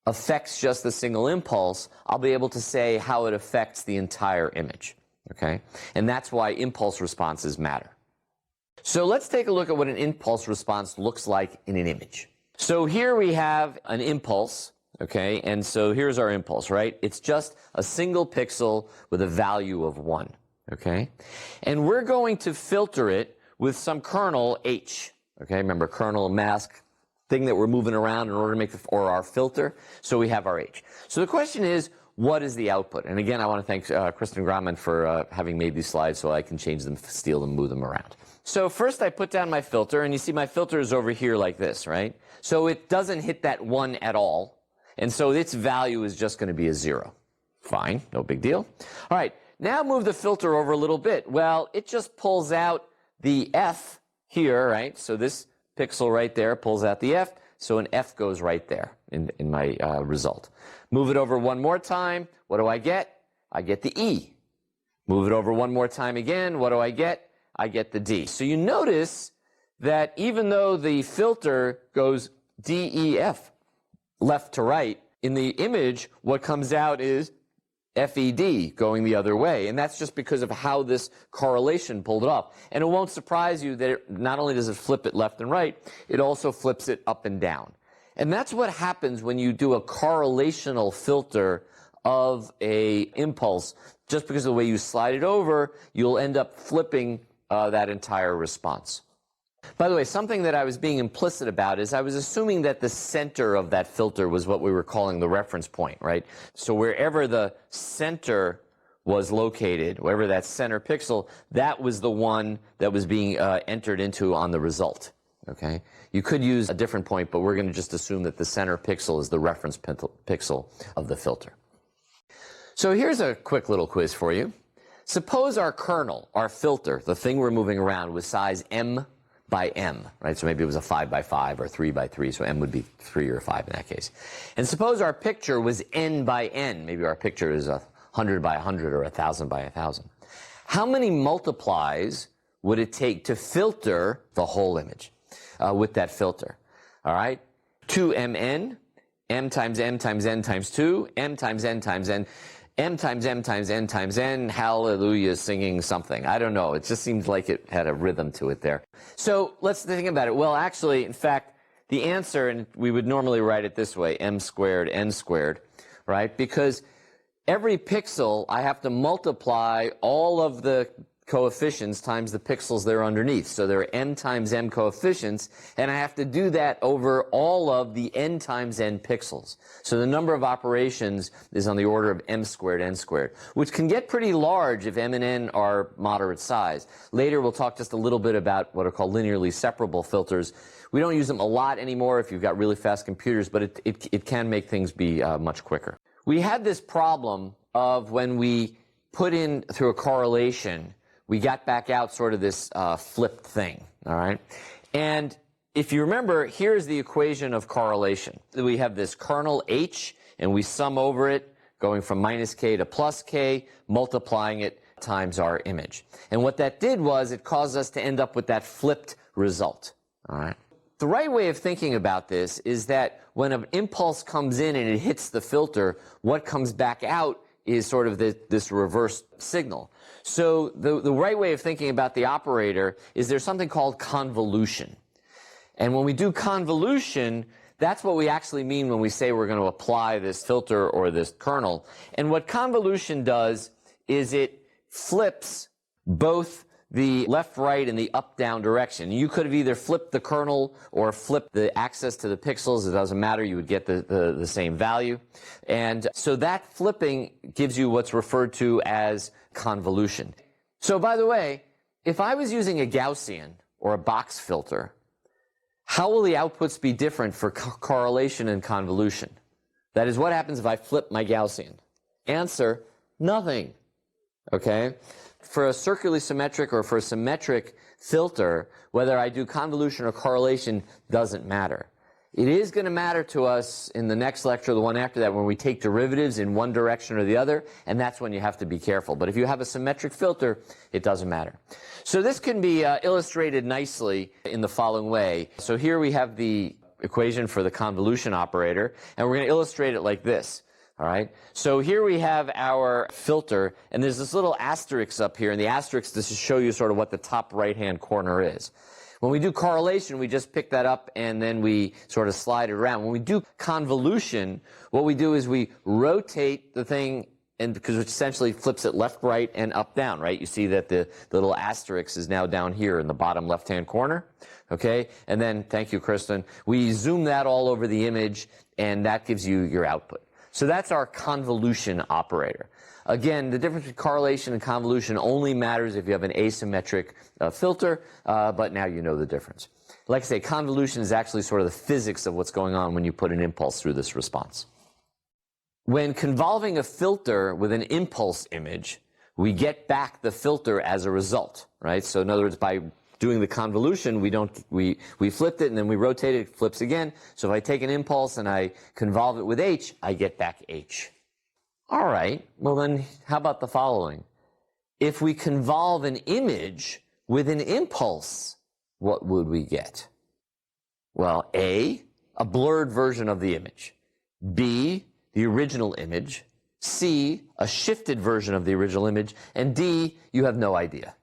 affects just the single impulse, I'll be able to say how it affects the entire image. Okay? And that's why impulse responses matter. So let's take a look at what an impulse response looks like in an image. So here we have an impulse, okay? And so here's our impulse, right? It's just a single pixel with a value of 1, okay? And we're going to filter it with some kernel h, okay? Remember, kernel, mask, thing that we're moving around in order to make or our filter. So we have our h. So the question is, what is the output? And again, I want to thank Kristen Grauman for having made these slides so I can change them, steal them, move them around. So first I put down my filter, and you see my filter is over here like this, right? So it doesn't hit that 1 at all, and so its value is just going to be a 0. Fine, no big deal. All right, now move the filter over a little bit. Well, it just pulls out the f here, right? So this pixel right there pulls out the f, so an f goes right there in my result. Move it over one more time. What do I get? I get the e. Move it over one more time again. What do I get? I get the D. So you notice that even though the filter goes D, E, F, left to right, in the image, what comes out is FED going the other way. And that's just because of how this correlation pulled it off. And it won't surprise you that not only does it flip it left and right, it also flips it up and down. And that's what happens when you do a correlational filter of a impulse. Just because of the way you slide it over, you'll end up flipping that entire response. By the way, something that I was being implicit about is I was assuming that the center of that filter was what we were calling the reference point, right? So wherever the center was located, wherever that center pixel, that was the one that was being entered into on the result, okay? You could use a different point, but we're going to just assume that the center pixel is the reference pixel of the filter. So here's a quick little quiz for you. Suppose our kernel, our filter, the thing we're moving around, was size m by m, right? So maybe it was a 5 by 5 or 3 by 3, so m would be 3 or 5 in that case. And suppose our picture was n by n. Maybe our picture is 100 by 100 or 1,000 by 1,000. How many multiplies would it take to filter the whole image with that filter? All right? 2mn, m times n times 2, m times n times n, m times m times n times n, hallelujah, singing something. I don't know. It just seems like it had a rhythm to it there. So let's think about it. Well, actually, in fact, the answer, and we would normally write it this way, m squared, n squared, right? Because every pixel, I have to multiply all of the coefficients times the pixels that are underneath. So there are m times m coefficients, and I have to do that over all of the n times n pixels. So the number of operations is on the order of m squared, n squared, which can get pretty large if m and n are moderate size. Later we'll talk just a little bit about what are called linearly separable filters. We don't use them a lot anymore if you've got really fast computers, but it can make things be much quicker. We had this problem of when we put in through a correlation, we got back out sort of this flipped thing, all right? And if you remember, here's the equation of correlation. We have this kernel h, and we sum over it, going from minus k to plus k, multiplying it times our image. And what that did was it caused us to end up with that flipped result, all right? The right way of thinking about this is that when an impulse comes in and it hits the filter, what comes back out is sort of this reverse signal. So the right way of thinking about the operator is there's something called convolution. And when we do convolution, that's what we actually mean when we say we're going to apply this filter or this kernel. And what convolution does is it flips both the left-right and the up-down direction. You could have either flipped the kernel or flipped the access to the pixels. It doesn't matter. You would get the same value. And so that flipping gives you what's referred to as convolution. So by the way, if I was using a Gaussian or a box filter, how will the outputs be different for correlation and convolution? That is, what happens if I flip my Gaussian? Answer, nothing. Okay? For a circularly symmetric or for a symmetric filter, whether I do convolution or correlation doesn't matter. It is going to matter to us in the next lecture, the one after that, when we take derivatives in one direction or the other, and that's when you have to be careful. But if you have a symmetric filter, it doesn't matter. So this can be illustrated nicely in the following way. So here we have the equation for the convolution operator, and we're going to illustrate it like this. All right. So here we have our filter, and there's this little asterisk up here, and the asterisk is to show you sort of what the top right-hand corner is. When we do correlation, we just pick that up and then we sort of slide it around. When we do convolution, what we do is we rotate the thing, and because it essentially flips it left, right, and up, down, right? You see that the little asterisk is now down here in the bottom left-hand corner, okay? And then, thank you, Kristen, we zoom that all over the image, and that gives you your output. So that's our convolution operator. Again, the difference between correlation and convolution only matters if you have an asymmetric filter, but now you know the difference. Like I say, convolution is actually sort of the physics of what's going on when you put an impulse through this response. When convolving a filter with an impulse image, we get back the filter as a result, right? So in other words, by doing the convolution, we flipped it and then we rotate it, it flips again. So if I take an impulse and I convolve it with H, I get back H. All right, well then, how about the following? If we convolve an image with an impulse, what would we get? Well, A, a blurred version of the image. B, the original image. C, a shifted version of the original image. And D, you have no idea.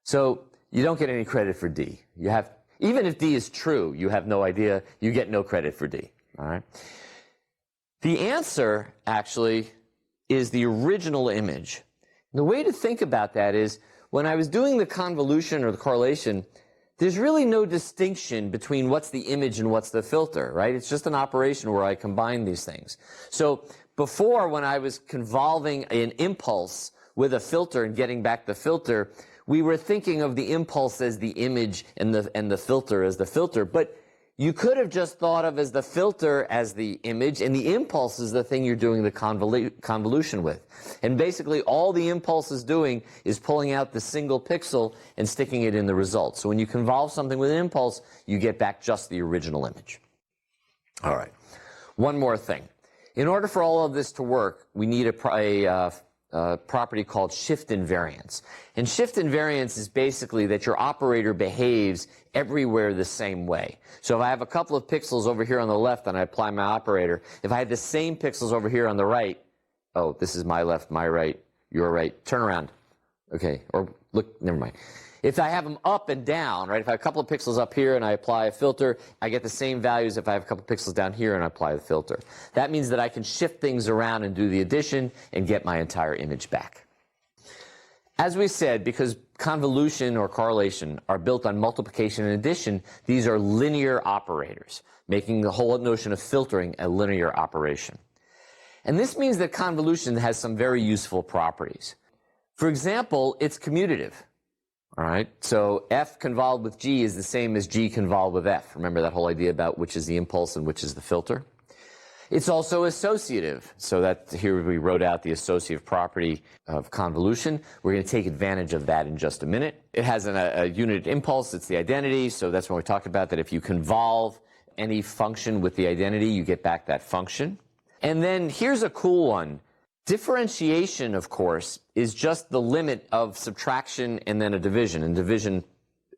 So you don't get any credit for D. Even if D is true, you have no idea, you get no credit for D. All right? The answer, actually, is the original image. The way to think about that is, when I was doing the convolution or the correlation, there's really no distinction between what's the image and what's the filter, right? It's just an operation where I combine these things. So before, when I was convolving an impulse with a filter and getting back the filter, we were thinking of the impulse as the image and the filter as the filter. But you could have just thought of as the filter as the image, and the impulse is the thing you're doing the convolution with. And basically, all the impulse is doing is pulling out the single pixel and sticking it in the result. So when you convolve something with an impulse, you get back just the original image. All right. One more thing. In order for all of this to work, we need a property called shift invariance. And shift invariance is basically that your operator behaves everywhere the same way. So if I have a couple of pixels over here on the left and I apply my operator, if I had the same pixels over here on the right, oh, this is my left, my right, your right, turn around. Okay, or look, never mind. If I have them up and down, right, if I have a couple of pixels up here and I apply a filter, I get the same values if I have a couple of pixels down here and I apply the filter. That means that I can shift things around and do the addition and get my entire image back. As we said, because convolution or correlation are built on multiplication and addition, these are linear operators, making the whole notion of filtering a linear operation. And this means that convolution has some very useful properties. For example, it's commutative. All right, so F convolved with G is the same as G convolved with F. Remember that whole idea about which is the impulse and which is the filter? It's also associative. So that here we wrote out the associative property of convolution. We're going to take advantage of that in just a minute. It has a unit impulse. It's the identity. So that's when we talked about that if you convolve any function with the identity, you get back that function. And then here's a cool one. Differentiation, of course, is just the limit of subtraction and then a division. And division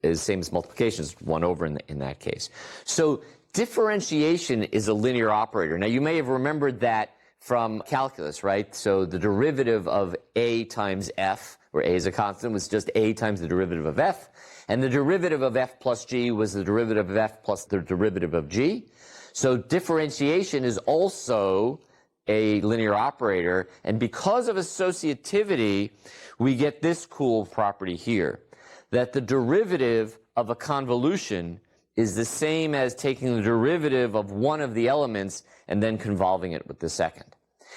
is the same as multiplication. It's 1 over in that case. So differentiation is a linear operator. Now, you may have remembered that from calculus, right? So the derivative of a times f, where a is a constant, was just a times the derivative of f. And the derivative of f plus g was the derivative of f plus the derivative of g. So differentiation is also a linear operator, and because of associativity, we get this cool property here, that the derivative of a convolution is the same as taking the derivative of one of the elements and then convolving it with the second.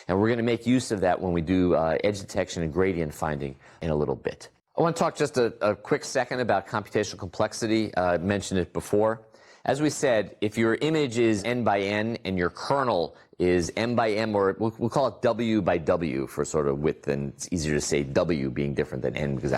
And we're going to make use of that when we do edge detection and gradient finding in a little bit. I want to talk just a quick second about computational complexity. I mentioned it before. As we said, if your image is n by n and your kernel is m by m, or we'll call it w by w for sort of width, and it's easier to say w being different than n because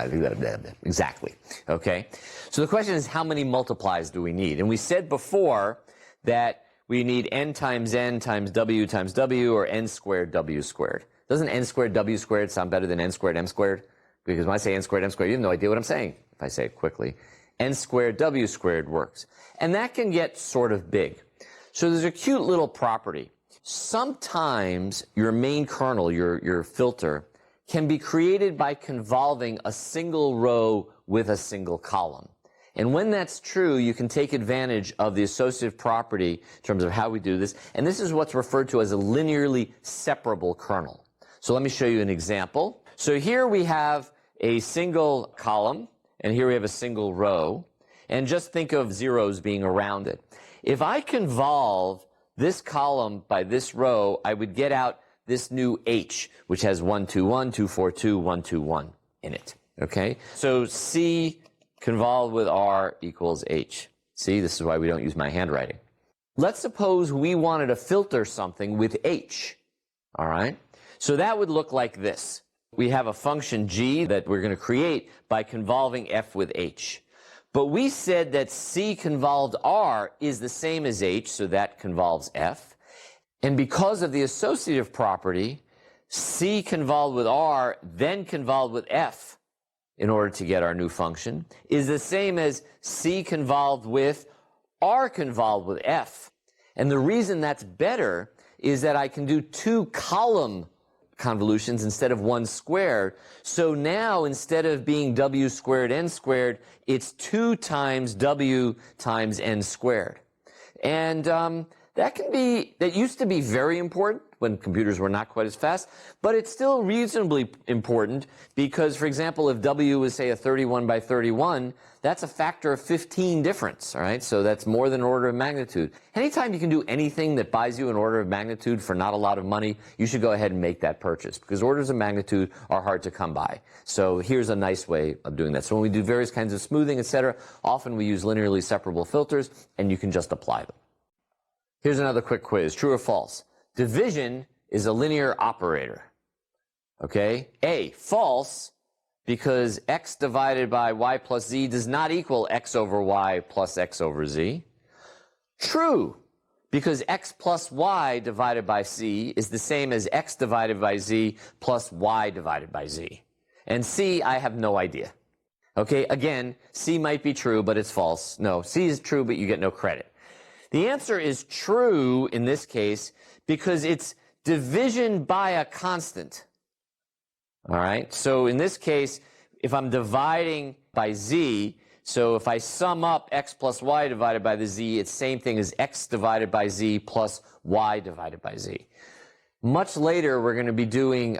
exactly. Okay? So the question is, how many multiplies do we need? And we said before that we need n times w, or n squared w squared. Doesn't n squared w squared sound better than n squared m squared? Because when I say n squared m squared, you have no idea what I'm saying if I say it quickly. N squared w squared works. And that can get sort of big. So there's a cute little property. Sometimes your main kernel, your filter, can be created by convolving a single row with a single column. And when that's true, you can take advantage of the associative property in terms of how we do this. And this is what's referred to as a linearly separable kernel. So let me show you an example. So here we have a single column, and here we have a single row. And just think of zeros being around it. If I convolve this column by this row, I would get out this new H, which has 1, 2, 1, 2, 4, 2, 1, 2, 1 in it. Okay? So C convolved with R equals H. See, this is why we don't use my handwriting. Let's suppose we wanted to filter something with H. All right? So that would look like this. We have a function G that we're going to create by convolving F with H. But we said that C convolved R is the same as H, so that convolves F. And because of the associative property, C convolved with R, then convolved with F, in order to get our new function, is the same as C convolved with R convolved with F. And the reason that's better is that I can do 2 column convolutions instead of 1 squared. So now, instead of being w squared n squared, it's 2 times w times n squared. And that used to be very important when computers were not quite as fast, but it's still reasonably important because, for example, if w is, say, a 31 by 31, that's a factor of 15 difference, all right? So that's more than an order of magnitude. Anytime you can do anything that buys you an order of magnitude for not a lot of money, you should go ahead and make that purchase because orders of magnitude are hard to come by. So here's a nice way of doing that. So when we do various kinds of smoothing, etc., often we use linearly separable filters, and you can just apply them. Here's another quick quiz. True or false? Division is a linear operator. Okay? A, false, because x divided by y plus z does not equal x over y plus x over z. True, because x plus y divided by c is the same as x divided by z plus y divided by z. And C, I have no idea. Okay, again, C might be true, but it's false. No, C is true, but you get no credit. The answer is true in this case because it's division by a constant. All right, so in this case, if I'm dividing by z, so if I sum up x plus y divided by the z, it's the same thing as x divided by z plus y divided by z. Much later, we're going to be doing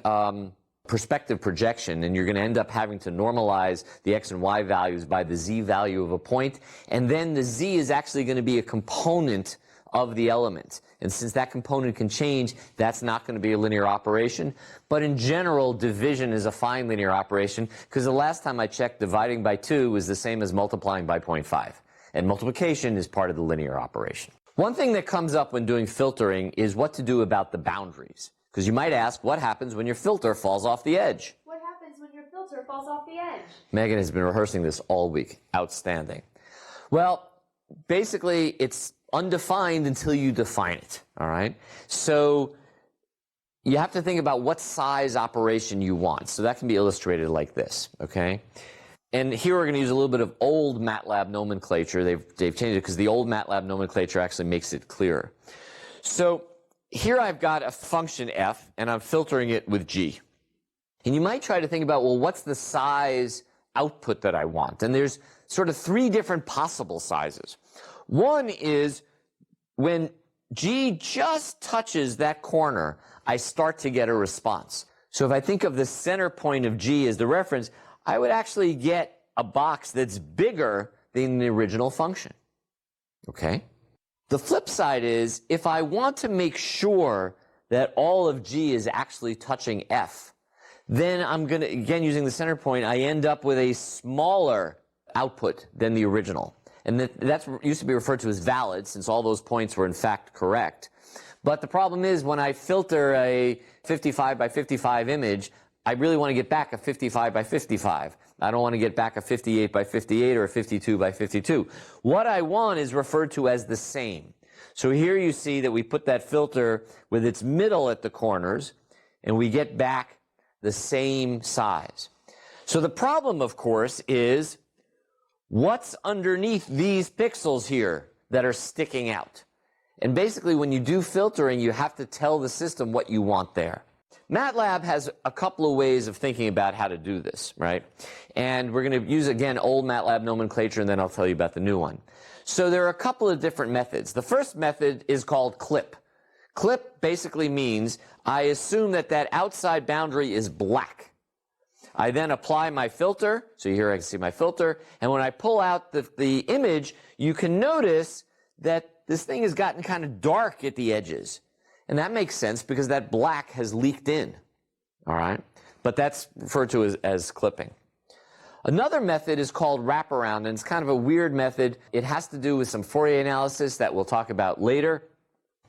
perspective projection, and you're going to end up having to normalize the x and y values by the z value of a point, and then the z is actually going to be a component of the element. And since that component can change, that's not going to be a linear operation. But in general, division is a fine linear operation, because the last time I checked, dividing by 2 was the same as multiplying by 0.5. And multiplication is part of the linear operation. One thing that comes up when doing filtering is what to do about the boundaries. Because you might ask, what happens when your filter falls off the edge? What happens when your filter falls off the edge? Megan has been rehearsing this all week. Outstanding. Well, basically, it's undefined until you define it, all right? So you have to think about what size operation you want. So that can be illustrated like this, okay? And here we're going to use a little bit of old MATLAB nomenclature. They've changed it because the old MATLAB nomenclature actually makes it clearer. So here I've got a function f, and I'm filtering it with g. And you might try to think about, well, what's the size output that I want? And there's sort of 3 different possible sizes. One is when g just touches that corner, I start to get a response. So if I think of the center point of g as the reference, I would actually get a box that's bigger than the original function. Okay? The flip side is, if I want to make sure that all of g is actually touching f, then I'm going to, again, using the center point, I end up with a smaller output than the original. And that's used to be referred to as valid, since all those points were in fact correct. But the problem is when I filter a 55 by 55 image, I really want to get back a 55 by 55. I don't want to get back a 58 by 58 or a 52 by 52. What I want is referred to as the same. So here you see that we put that filter with its middle at the corners, and we get back the same size. So the problem, of course, is what's underneath these pixels here that are sticking out? And basically, when you do filtering, you have to tell the system what you want there. MATLAB has a couple of ways of thinking about how to do this, right? And we're going to use, again, old MATLAB nomenclature, and then I'll tell you about the new one. So there are a couple of different methods. The first method is called clip. Clip basically means I assume that that outside boundary is black. I then apply my filter. So here I can see my filter. And when I pull out the image, you can notice that this thing has gotten kind of dark at the edges. And that makes sense because that black has leaked in. All right? But that's referred to as clipping. Another method is called wraparound, and it's kind of a weird method. It has to do with some Fourier analysis that we'll talk about later.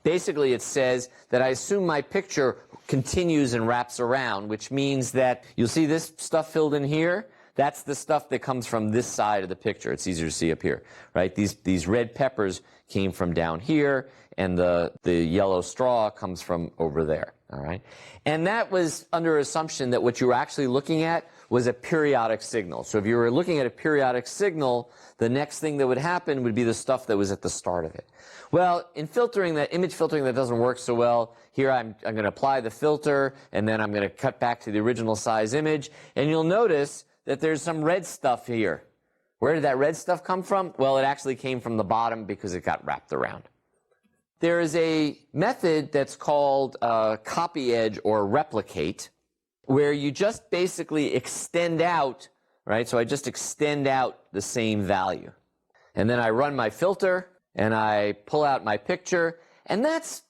Basically, it says that I assume my picture continues and wraps around, which means that you'll see this stuff filled in here. That's the stuff that comes from this side of the picture. It's easier to see up here, right? These red peppers came from down here, and the yellow straw comes from over there, all right? And that was under assumption that what you were actually looking at was a periodic signal. So if you were looking at a periodic signal, the next thing that would happen would be the stuff that was at the start of it. Well, in filtering, that image filtering, that doesn't work so well. Here I'm going to apply the filter, and then I'm going to cut back to the original size image, and you'll notice that there's some red stuff here. Where did that red stuff come from? Well, it actually came from the bottom because it got wrapped around. There is a method that's called copy edge or replicate, where you just basically extend out, right? So I just extend out the same value. And then I run my filter, and I pull out my picture, and that's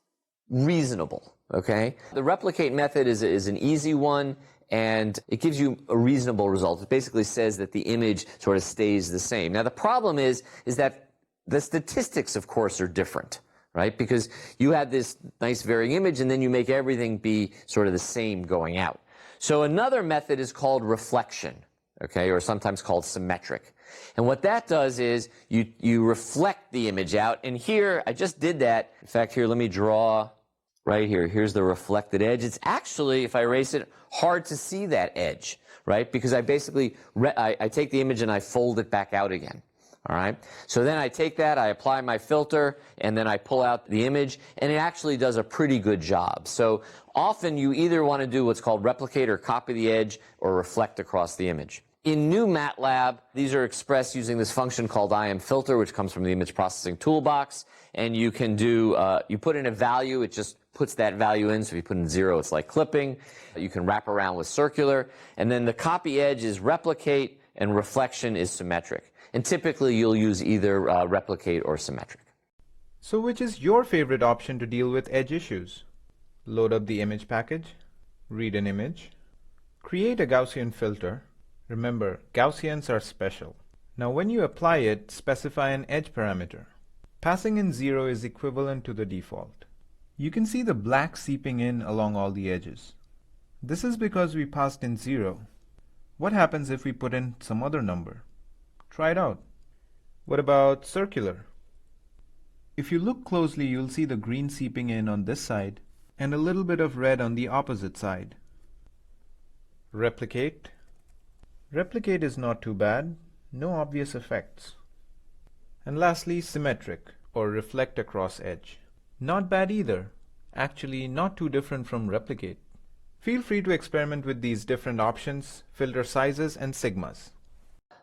reasonable, okay? The replicate method is an easy one, and it gives you a reasonable result. It basically says that the image sort of stays the same. Now, the problem is that the statistics, of course, are different, right? Because you have this nice varying image, and then you make everything be sort of the same going out. So another method is called reflection, okay, or sometimes called symmetric. And what that does is you reflect the image out. And here, I just did that. In fact, here, let me draw right here. Here's the reflected edge. It's actually, if I erase it, hard to see that edge, right? Because I basically, I take the image and I fold it back out again. All right? So then I take that, I apply my filter, and then I pull out the image, and it actually does a pretty good job. So often you either want to do what's called replicate or copy the edge or reflect across the image. In new MATLAB, these are expressed using this function called IMFilter, which comes from the image processing toolbox, and you can do, you put in a value, it just puts that value in. So if you put in 0, it's like clipping. You can wrap around with circular, and then the copy edge is replicate, and reflection is symmetric. And typically, you'll use either replicate or symmetric. So which is your favorite option to deal with edge issues? Load up the image package, read an image, create a Gaussian filter. Remember, Gaussians are special. Now when you apply it, specify an edge parameter. Passing in 0 is equivalent to the default. You can see the black seeping in along all the edges. This is because we passed in 0. What happens if we put in some other number? Try it out. What about circular? If you look closely, you'll see the green seeping in on this side and a little bit of red on the opposite side. Replicate. Replicate is not too bad, no obvious effects. And lastly, symmetric or reflect across edge. Not bad either, actually not too different from replicate. Feel free to experiment with these different options, filter sizes, and sigmas.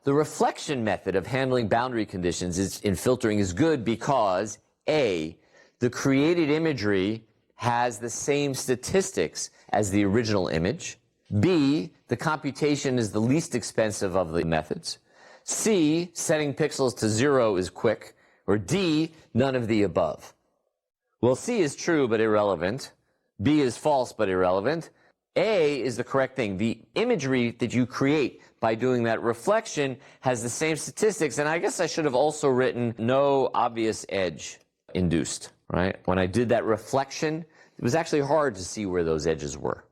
The reflection method of handling boundary conditions in filtering is good because A, the created imagery has the same statistics as the original image. B, the computation is the least expensive of the methods. C, setting pixels to 0 is quick. Or D, none of the above. Well, C is true but irrelevant. B is false but irrelevant. A is the correct thing. The imagery that you create by doing that reflection has the same statistics, and I guess I should have also written no obvious edge induced, right? When I did that reflection, it was actually hard to see where those edges were.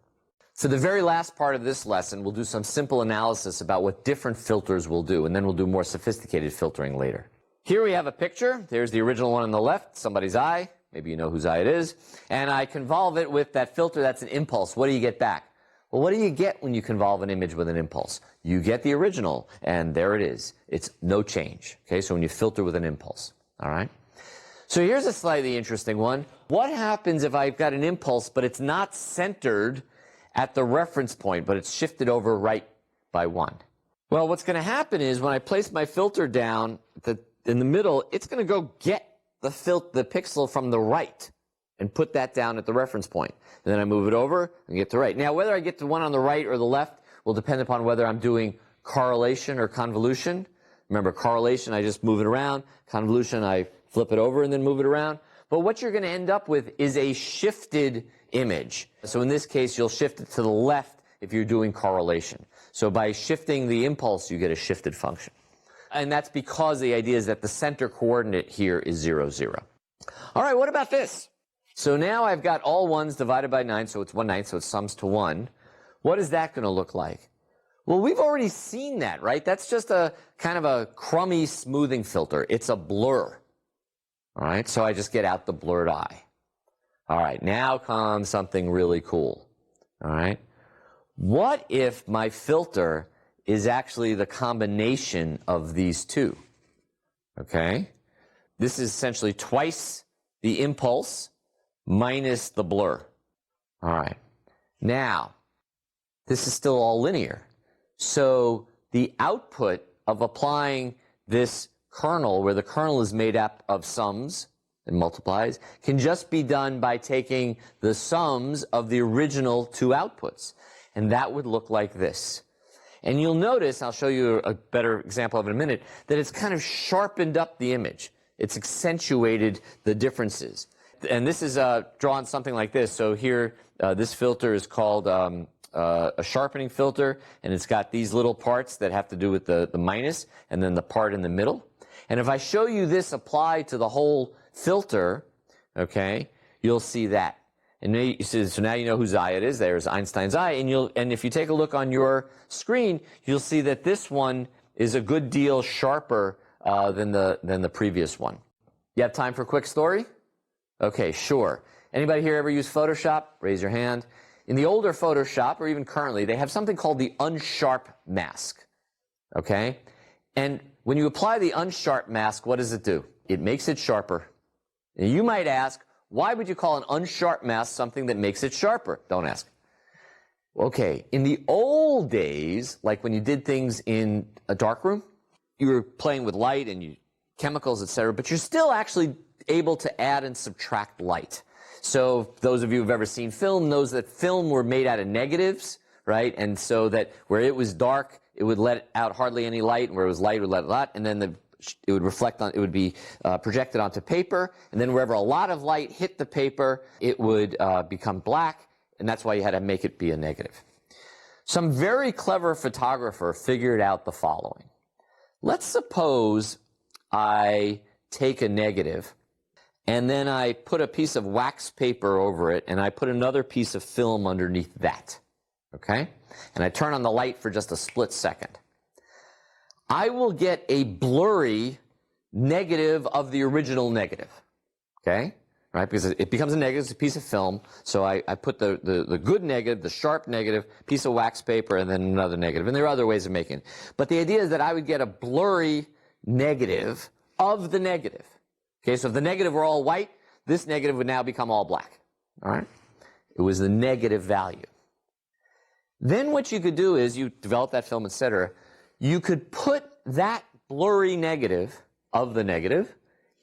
For the very last part of this lesson, we'll do some simple analysis about what different filters will do, and then we'll do more sophisticated filtering later. Here we have a picture. There's the original one on the left, somebody's eye. Maybe you know whose eye it is. And I convolve it with that filter that's an impulse. What do you get back? Well, what do you get when you convolve an image with an impulse? You get the original, and there it is. It's no change. Okay, so when you filter with an impulse, all right? So here's a slightly interesting one. What happens if I've got an impulse, but it's not centered at the reference point, but it's shifted over right by 1? Well, what's going to happen is when I place my filter down in the middle, it's going to go get the pixel from the right and put that down at the reference point. And then I move it over and get to right. Now, whether I get to one on the right or the left will depend upon whether I'm doing correlation or convolution. Remember, correlation, I just move it around. Convolution, I flip it over and then move it around. But what you're going to end up with is a shifted image. So in this case, you'll shift it to the left if you're doing correlation. So by shifting the impulse, you get a shifted function. And that's because the idea is that the center coordinate here is 0, 0. All right, what about this? So now I've got all 1s divided by 9, so it's 1/9, so it sums to 1. What is that going to look like? Well, we've already seen that, right? That's just a kind of a crummy smoothing filter. It's a blur. All right, so I just get out the blurred eye. All right, now comes something really cool. All right, what if my filter is actually the combination of these two? Okay, this is essentially twice the impulse minus the blur. All right, now this is still all linear. So the output of applying this kernel, where the kernel is made up of sums and multiplies, can just be done by taking the sums of the original two outputs. And that would look like this. And you'll notice, I'll show you a better example of it in a minute, that it's kind of sharpened up the image. It's accentuated the differences. And this is drawn something like this. So here, this filter is called a sharpening filter, and it's got these little parts that have to do with the minus, and then the part in the middle. And if I show you this applied to the whole filter, okay, you'll see that. And now so now you know whose eye it is. There's Einstein's eye. And if you take a look on your screen, you'll see that this one is a good deal sharper than the previous one. You have time for a quick story? Okay, sure. Anybody here ever use Photoshop? Raise your hand. In the older Photoshop, or even currently, they have something called the unsharp mask. Okay? And when you apply the unsharp mask, what does it do? It makes it sharper. And you might ask, why would you call an unsharp mask something that makes it sharper? Don't ask. Okay, in the old days, like when you did things in a darkroom, you were playing with light and chemicals, etc., but you're still actually able to add and subtract light. So those of you who've ever seen film knows that film were made out of negatives, right? And so that where it was dark, it would let out hardly any light, and where it was light, it would let a lot, and then it would reflect on, it would be projected onto paper, and then wherever a lot of light hit the paper, it would become black, and that's why you had to make it be a negative. Some very clever photographer figured out the following. Let's suppose I take a negative, and then I put a piece of wax paper over it, and I put another piece of film underneath that, okay? And I turn on the light for just a split second. I will get a blurry negative of the original negative, okay? Right, because it becomes a negative, it's a piece of film, so I put the good negative, the sharp negative, piece of wax paper, and then another negative. And there are other ways of making it. But the idea is that I would get a blurry negative of the negative. Okay, so if the negative were all white, this negative would now become all black. All right? It was the negative value. Then what you could do is you develop that film, etc. You could put that blurry negative of the negative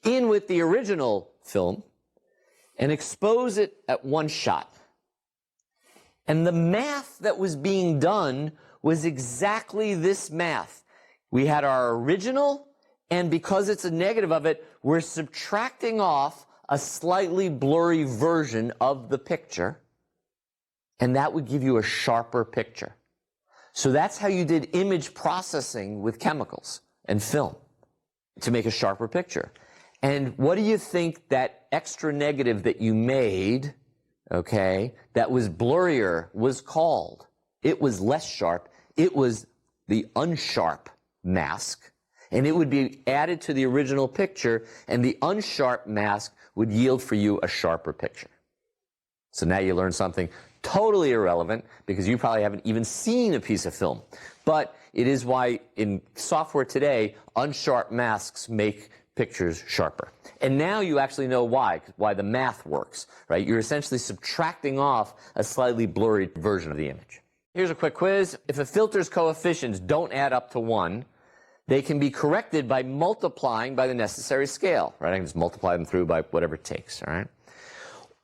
in with the original film and expose it at one shot. And the math that was being done was exactly this math. We had our original, and because it's a negative of it, we're subtracting off a slightly blurry version of the picture, and that would give you a sharper picture. So that's how you did image processing with chemicals and film, to make a sharper picture. And what do you think that extra negative that you made, okay, that was blurrier was called? It was less sharp. It was the unsharp mask. And it would be added to the original picture, and the unsharp mask would yield for you a sharper picture. So now you learn something totally irrelevant because you probably haven't even seen a piece of film. But it is why in software today, unsharp masks make pictures sharper. And now you actually know why the math works, right? You're essentially subtracting off a slightly blurry version of the image. Here's a quick quiz. If a filter's coefficients don't add up to 1, they can be corrected by multiplying by the necessary scale, right? I can just multiply them through by whatever it takes, all right?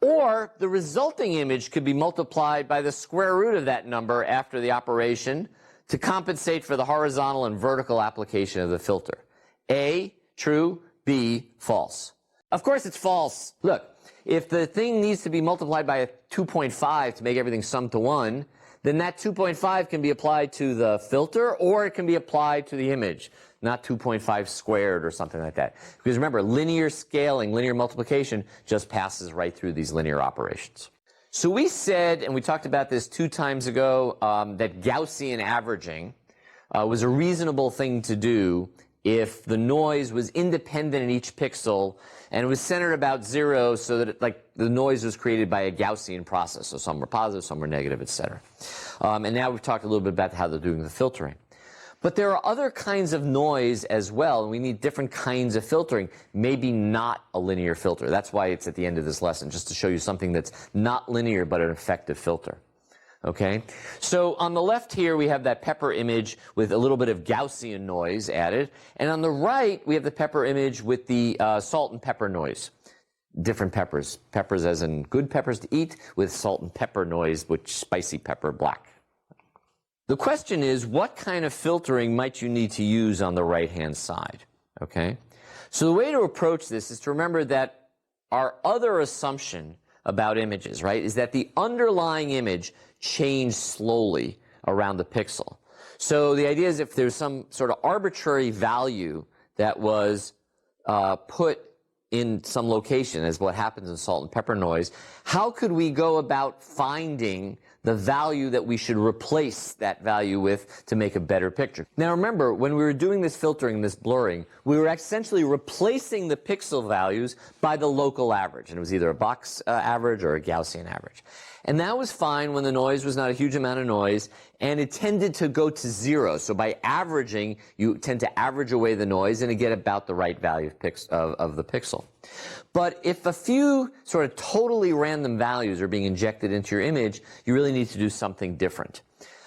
Or the resulting image could be multiplied by the square root of that number after the operation to compensate for the horizontal and vertical application of the filter. A, true, B, false. Of course it's false. Look, if the thing needs to be multiplied by a 2.5 to make everything sum to 1, then that 2.5 can be applied to the filter or it can be applied to the image, not 2.5 squared or something like that. Because remember, linear scaling, linear multiplication just passes right through these linear operations. So we said, and we talked about this 2 times ago, that Gaussian averaging was a reasonable thing to do if the noise was independent in each pixel and it was centered about 0 so that the noise was created by a Gaussian process. So some were positive, some were negative, etc. And now we've talked a little bit about how they're doing the filtering. But there are other kinds of noise as well, and we need different kinds of filtering. Maybe not a linear filter. That's why it's at the end of this lesson, just to show you something that's not linear but an effective filter. Okay, so on the left here we have that pepper image with a little bit of Gaussian noise added, and on the right we have the pepper image with the salt and pepper noise. Different peppers. Peppers as in good peppers to eat, with salt and pepper noise, which spicy pepper black. The question is, what kind of filtering might you need to use on the right-hand side? Okay, so the way to approach this is to remember that our other assumption about images, right, is that the underlying image changes slowly around the pixel. So the idea is if there's some sort of arbitrary value that was put in some location, as what happens in salt and pepper noise, how could we go about finding the value that we should replace that value with to make a better picture? Now remember, when we were doing this filtering, this blurring, we were essentially replacing the pixel values by the local average, and it was either a box average or a Gaussian average. And that was fine when the noise was not a huge amount of noise, and it tended to go to 0. So by averaging, you tend to average away the noise and to get about the right value of the pixel. But if a few sort of totally random values are being injected into your image, you really need to do something different.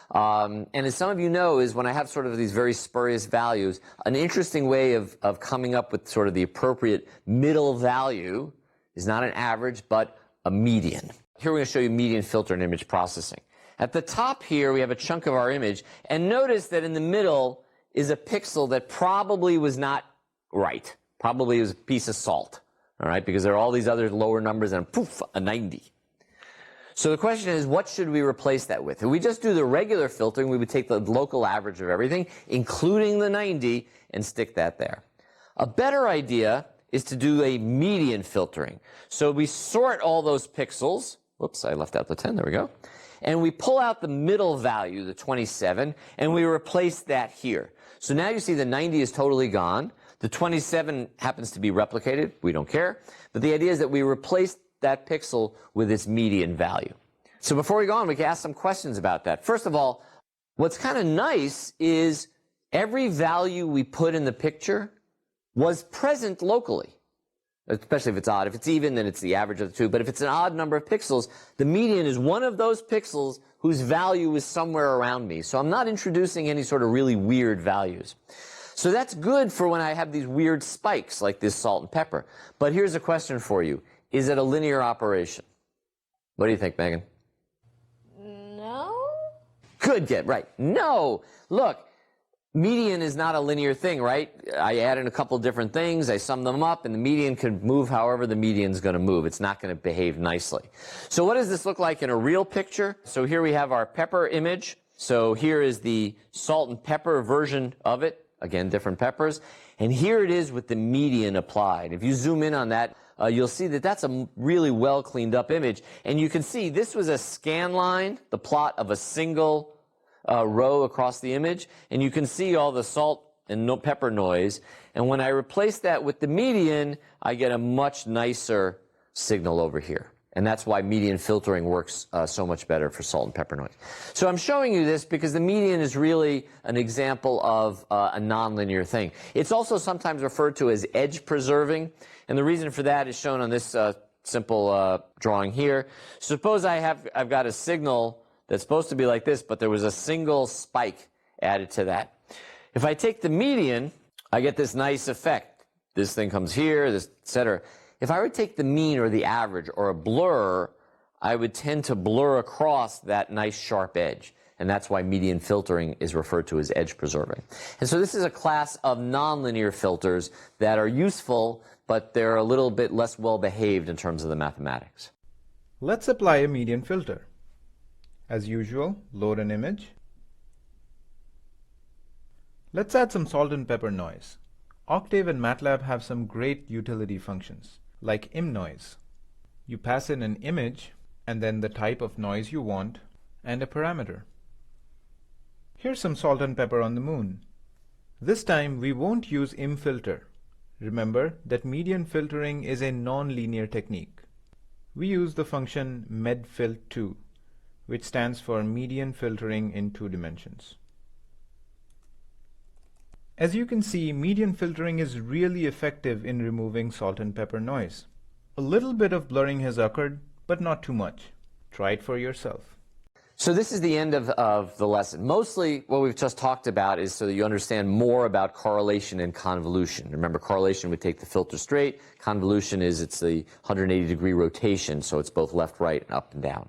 And as some of you know, is when I have sort of these very spurious values, an interesting way of coming up with sort of the appropriate middle value is not an average, but a median. Here we're going to show you median filter and image processing. At the top here, we have a chunk of our image, and notice that in the middle is a pixel that probably was not right. Probably was a piece of salt, all right, because there are all these other lower numbers and poof, a 90. So the question is, what should we replace that with? If we just do the regular filtering, we would take the local average of everything, including the 90, and stick that there. A better idea is to do a median filtering. So we sort all those pixels. Whoops, I left out the 10, there we go. And we pull out the middle value, the 27, and we replace that here. So now you see the 90 is totally gone. The 27 happens to be replicated. We don't care. But the idea is that we replace that pixel with its median value. So before we go on, we can ask some questions about that. First of all, what's kind of nice is every value we put in the picture was present locally. Especially if it's odd. If it's even, then it's the average of the two. But if it's an odd number of pixels, the median is one of those pixels whose value is somewhere around me. So I'm not introducing any sort of really weird values. So that's good for when I have these weird spikes like this salt and pepper. But here's a question for you. Is it a linear operation? What do you think, Megan? No? Good get, right. No. Look. Median is not a linear thing, right? I add in a couple different things, I sum them up, and the median can move however the median's going to move. It's not going to behave nicely. So what does this look like in a real picture? So here we have our pepper image. So here is the salt and pepper version of it. again, different peppers. And here it is with the median applied. If you zoom in on that, you'll see that that's a really well cleaned up image. And you can see this was a scan line, the plot of a single row across the image. And you can see all the salt and pepper noise. And when I replace that with the median, I get a much nicer signal over here. And that's why median filtering works so much better for salt and pepper noise. So I'm showing you this because the median is really an example of a nonlinear thing. It's also sometimes referred to as edge preserving. And the reason for that is shown on this simple drawing here. Suppose I've got a signal that's supposed to be like this, but there was a single spike added to that. If I take the median, I get this nice effect. This thing comes here, this, etc. If I would take the mean or the average or a blur, I would tend to blur across that nice sharp edge. And that's why median filtering is referred to as edge preserving. And so this is a class of nonlinear filters that are useful, but they're a little bit less well behaved in terms of the mathematics. Let's apply a median filter. As usual, load an image. Let's add some salt and pepper noise. Octave and MATLAB have some great utility functions, like imNoise. You pass in an image, and then the type of noise you want, and a parameter. Here's some salt and pepper on the moon. This time we won't use imFilter. Remember that median filtering is a non-linear technique. We use the function medfil2, which stands for median filtering in 2 dimensions. As you can see, median filtering is really effective in removing salt and pepper noise. A little bit of blurring has occurred, but not too much. Try it for yourself. So this is the end of the lesson. Mostly what we've just talked about is so that you understand more about correlation and convolution. Remember, correlation would take the filter straight. Convolution is it's the 180-degree rotation, so it's both left, right, and up and down.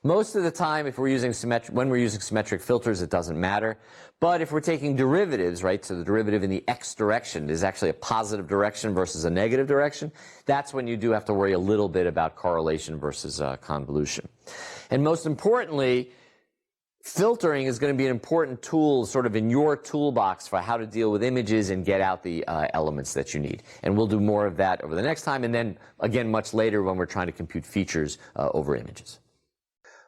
Most of the time, if we're using when we're using symmetric filters, it doesn't matter. But if we're taking derivatives, right, so the derivative in the x direction is actually a positive direction versus a negative direction, that's when you do have to worry a little bit about correlation versus convolution. And most importantly, filtering is going to be an important tool sort of in your toolbox for how to deal with images and get out the elements that you need. And we'll do more of that over the next time, and then again much later when we're trying to compute features over images.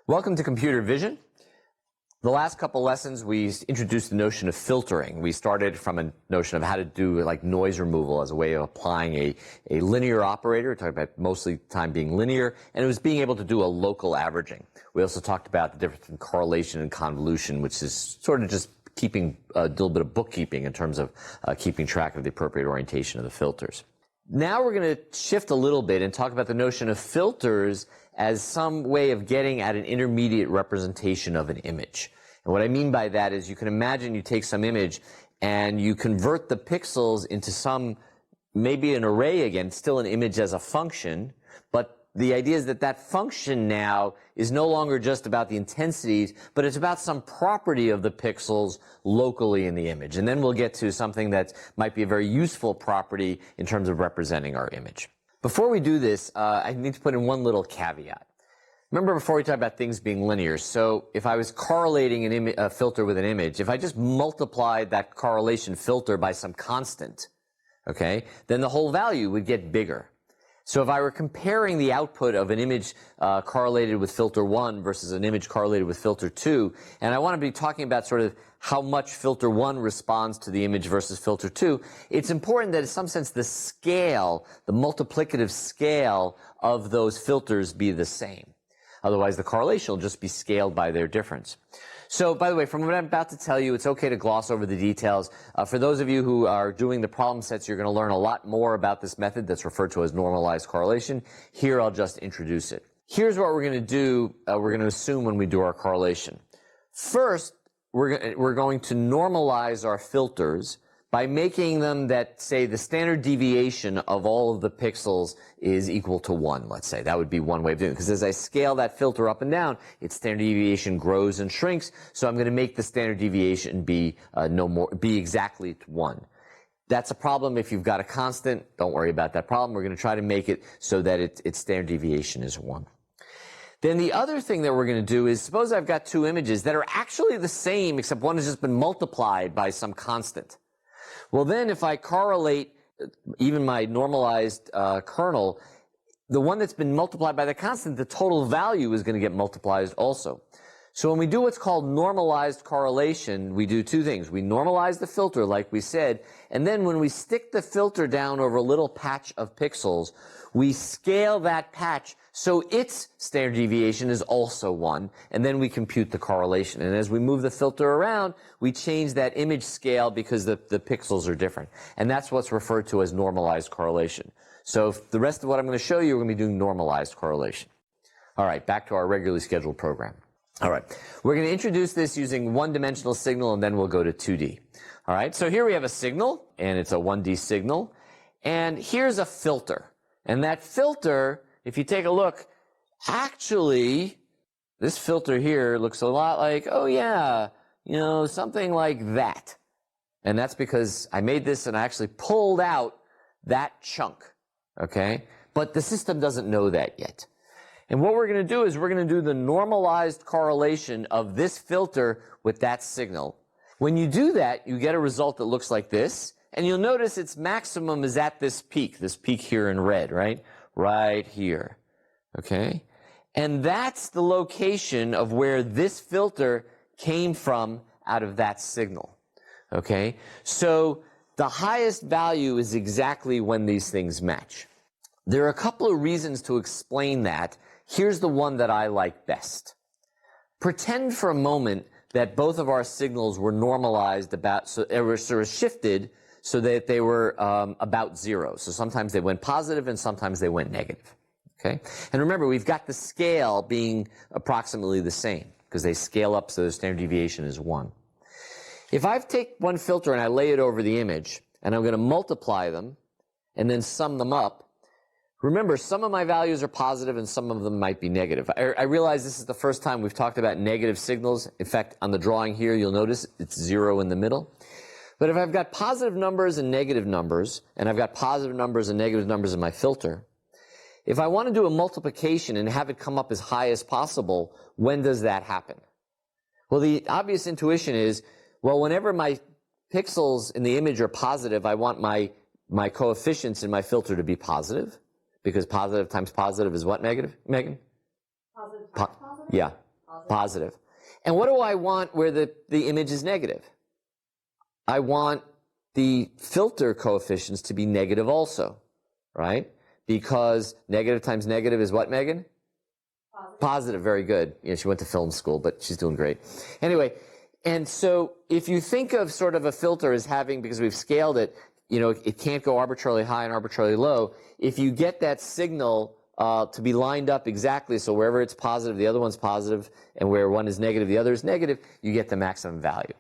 Welcome to Computer Vision. The last couple lessons we introduced the notion of filtering. We started from a notion of how to do like noise removal as a way of applying a linear operator, talking about mostly time being linear, and it was being able to do a local averaging. We also talked about the difference in correlation and convolution, which is sort of just keeping a little bit of bookkeeping in terms of keeping track of the appropriate orientation of the filters. Now we're going to shift a little bit and talk about the notion of filters as some way of getting at an intermediate representation of an image. And what I mean by that is you can imagine you take some image and you convert the pixels into some, maybe an array again, still an image as a function, but the idea is that that function now is no longer just about the intensities, but it's about some property of the pixels locally in the image. And then we'll get to something that might be a very useful property in terms of representing our image. Before we do this, I need to put in one little caveat. Remember before we talked about things being linear, so if I was correlating a filter with an image, if I just multiplied that correlation filter by some constant, okay, then the whole value would get bigger. So if I were comparing the output of an image correlated with filter 1 versus an image correlated with filter 2, and I want to be talking about sort of how much filter 1 responds to the image versus filter 2, it's important that in some sense the scale, the multiplicative scale of those filters be the same. Otherwise the correlation will just be scaled by their difference. So, by the way, from what I'm about to tell you, it's okay to gloss over the details. For those of you who are doing the problem sets, you're going to learn a lot more about this method that's referred to as normalized correlation. Here, I'll just introduce it. Here's what we're going to do, we're going to assume when we do our correlation. First, we're going to normalize our filters by making them that, say, the standard deviation of all of the pixels is equal to 1, let's say. That would be one way of doing it. Because as I scale that filter up and down, its standard deviation grows and shrinks. So I'm going to make the standard deviation be exactly 1. That's a problem if you've got a constant. Don't worry about that problem. We're going to try to make it so that its standard deviation is 1. Then the other thing that we're going to do is, suppose I've got two images that are actually the same, except one has just been multiplied by some constant. Well, then if I correlate even my normalized kernel, the one that's been multiplied by the constant, the total value is going to get multiplied also. So when we do what's called normalized correlation, we do two things. We normalize the filter, like we said, and then when we stick the filter down over a little patch of pixels, we scale that patch so its standard deviation is also 1, and then we compute the correlation. And as we move the filter around, we change that image scale because the pixels are different. And that's what's referred to as normalized correlation. So the rest of what I'm going to show you, we're going to be doing normalized correlation. All right, back to our regularly scheduled program. All right, we're going to introduce this using one-dimensional signal, and then we'll go to 2D. All right, so here we have a signal, and it's a 1D signal. And here's a filter. And that filter, if you take a look, actually, this filter here looks a lot like, oh yeah, you know, something like that. And that's because I made this and I actually pulled out that chunk, okay? But the system doesn't know that yet. And what we're going to do is we're going to do the normalized correlation of this filter with that signal. When you do that, you get a result that looks like this. And you'll notice its maximum is at this peak here in red, right? Right here, okay? And that's the location of where this filter came from out of that signal, okay? So the highest value is exactly when these things match. There are a couple of reasons to explain that. Here's the one that I like best. Pretend for a moment that both of our signals were normalized so they were sort of shifted so that they were about 0. So sometimes they went positive and sometimes they went negative, okay? And remember, we've got the scale being approximately the same because they scale up so the standard deviation is 1. If I take one filter and I lay it over the image and I'm going to multiply them and then sum them up, remember, some of my values are positive and some of them might be negative. I realize this is the first time we've talked about negative signals. In fact, on the drawing here, you'll notice it's 0 in the middle. But if I've got positive numbers and negative numbers, and I've got positive numbers and negative numbers in my filter, if I want to do a multiplication and have it come up as high as possible, when does that happen? Well, the obvious intuition is, well, whenever my pixels in the image are positive, I want my coefficients in my filter to be positive. Because positive times positive is what, Megan? Positive times positive? Yeah, positive. And what do I want where the image is negative? I want the filter coefficients to be negative also, right? Because negative times negative is what, Megan? Positive. Positive, very good. You know, she went to film school, but she's doing great. Anyway, and so if you think of sort of a filter as having, because we've scaled it, you know, it can't go arbitrarily high and arbitrarily low. If you get that signal to be lined up exactly, so wherever it's positive, the other one's positive, and where one is negative, the other is negative, you get the maximum value.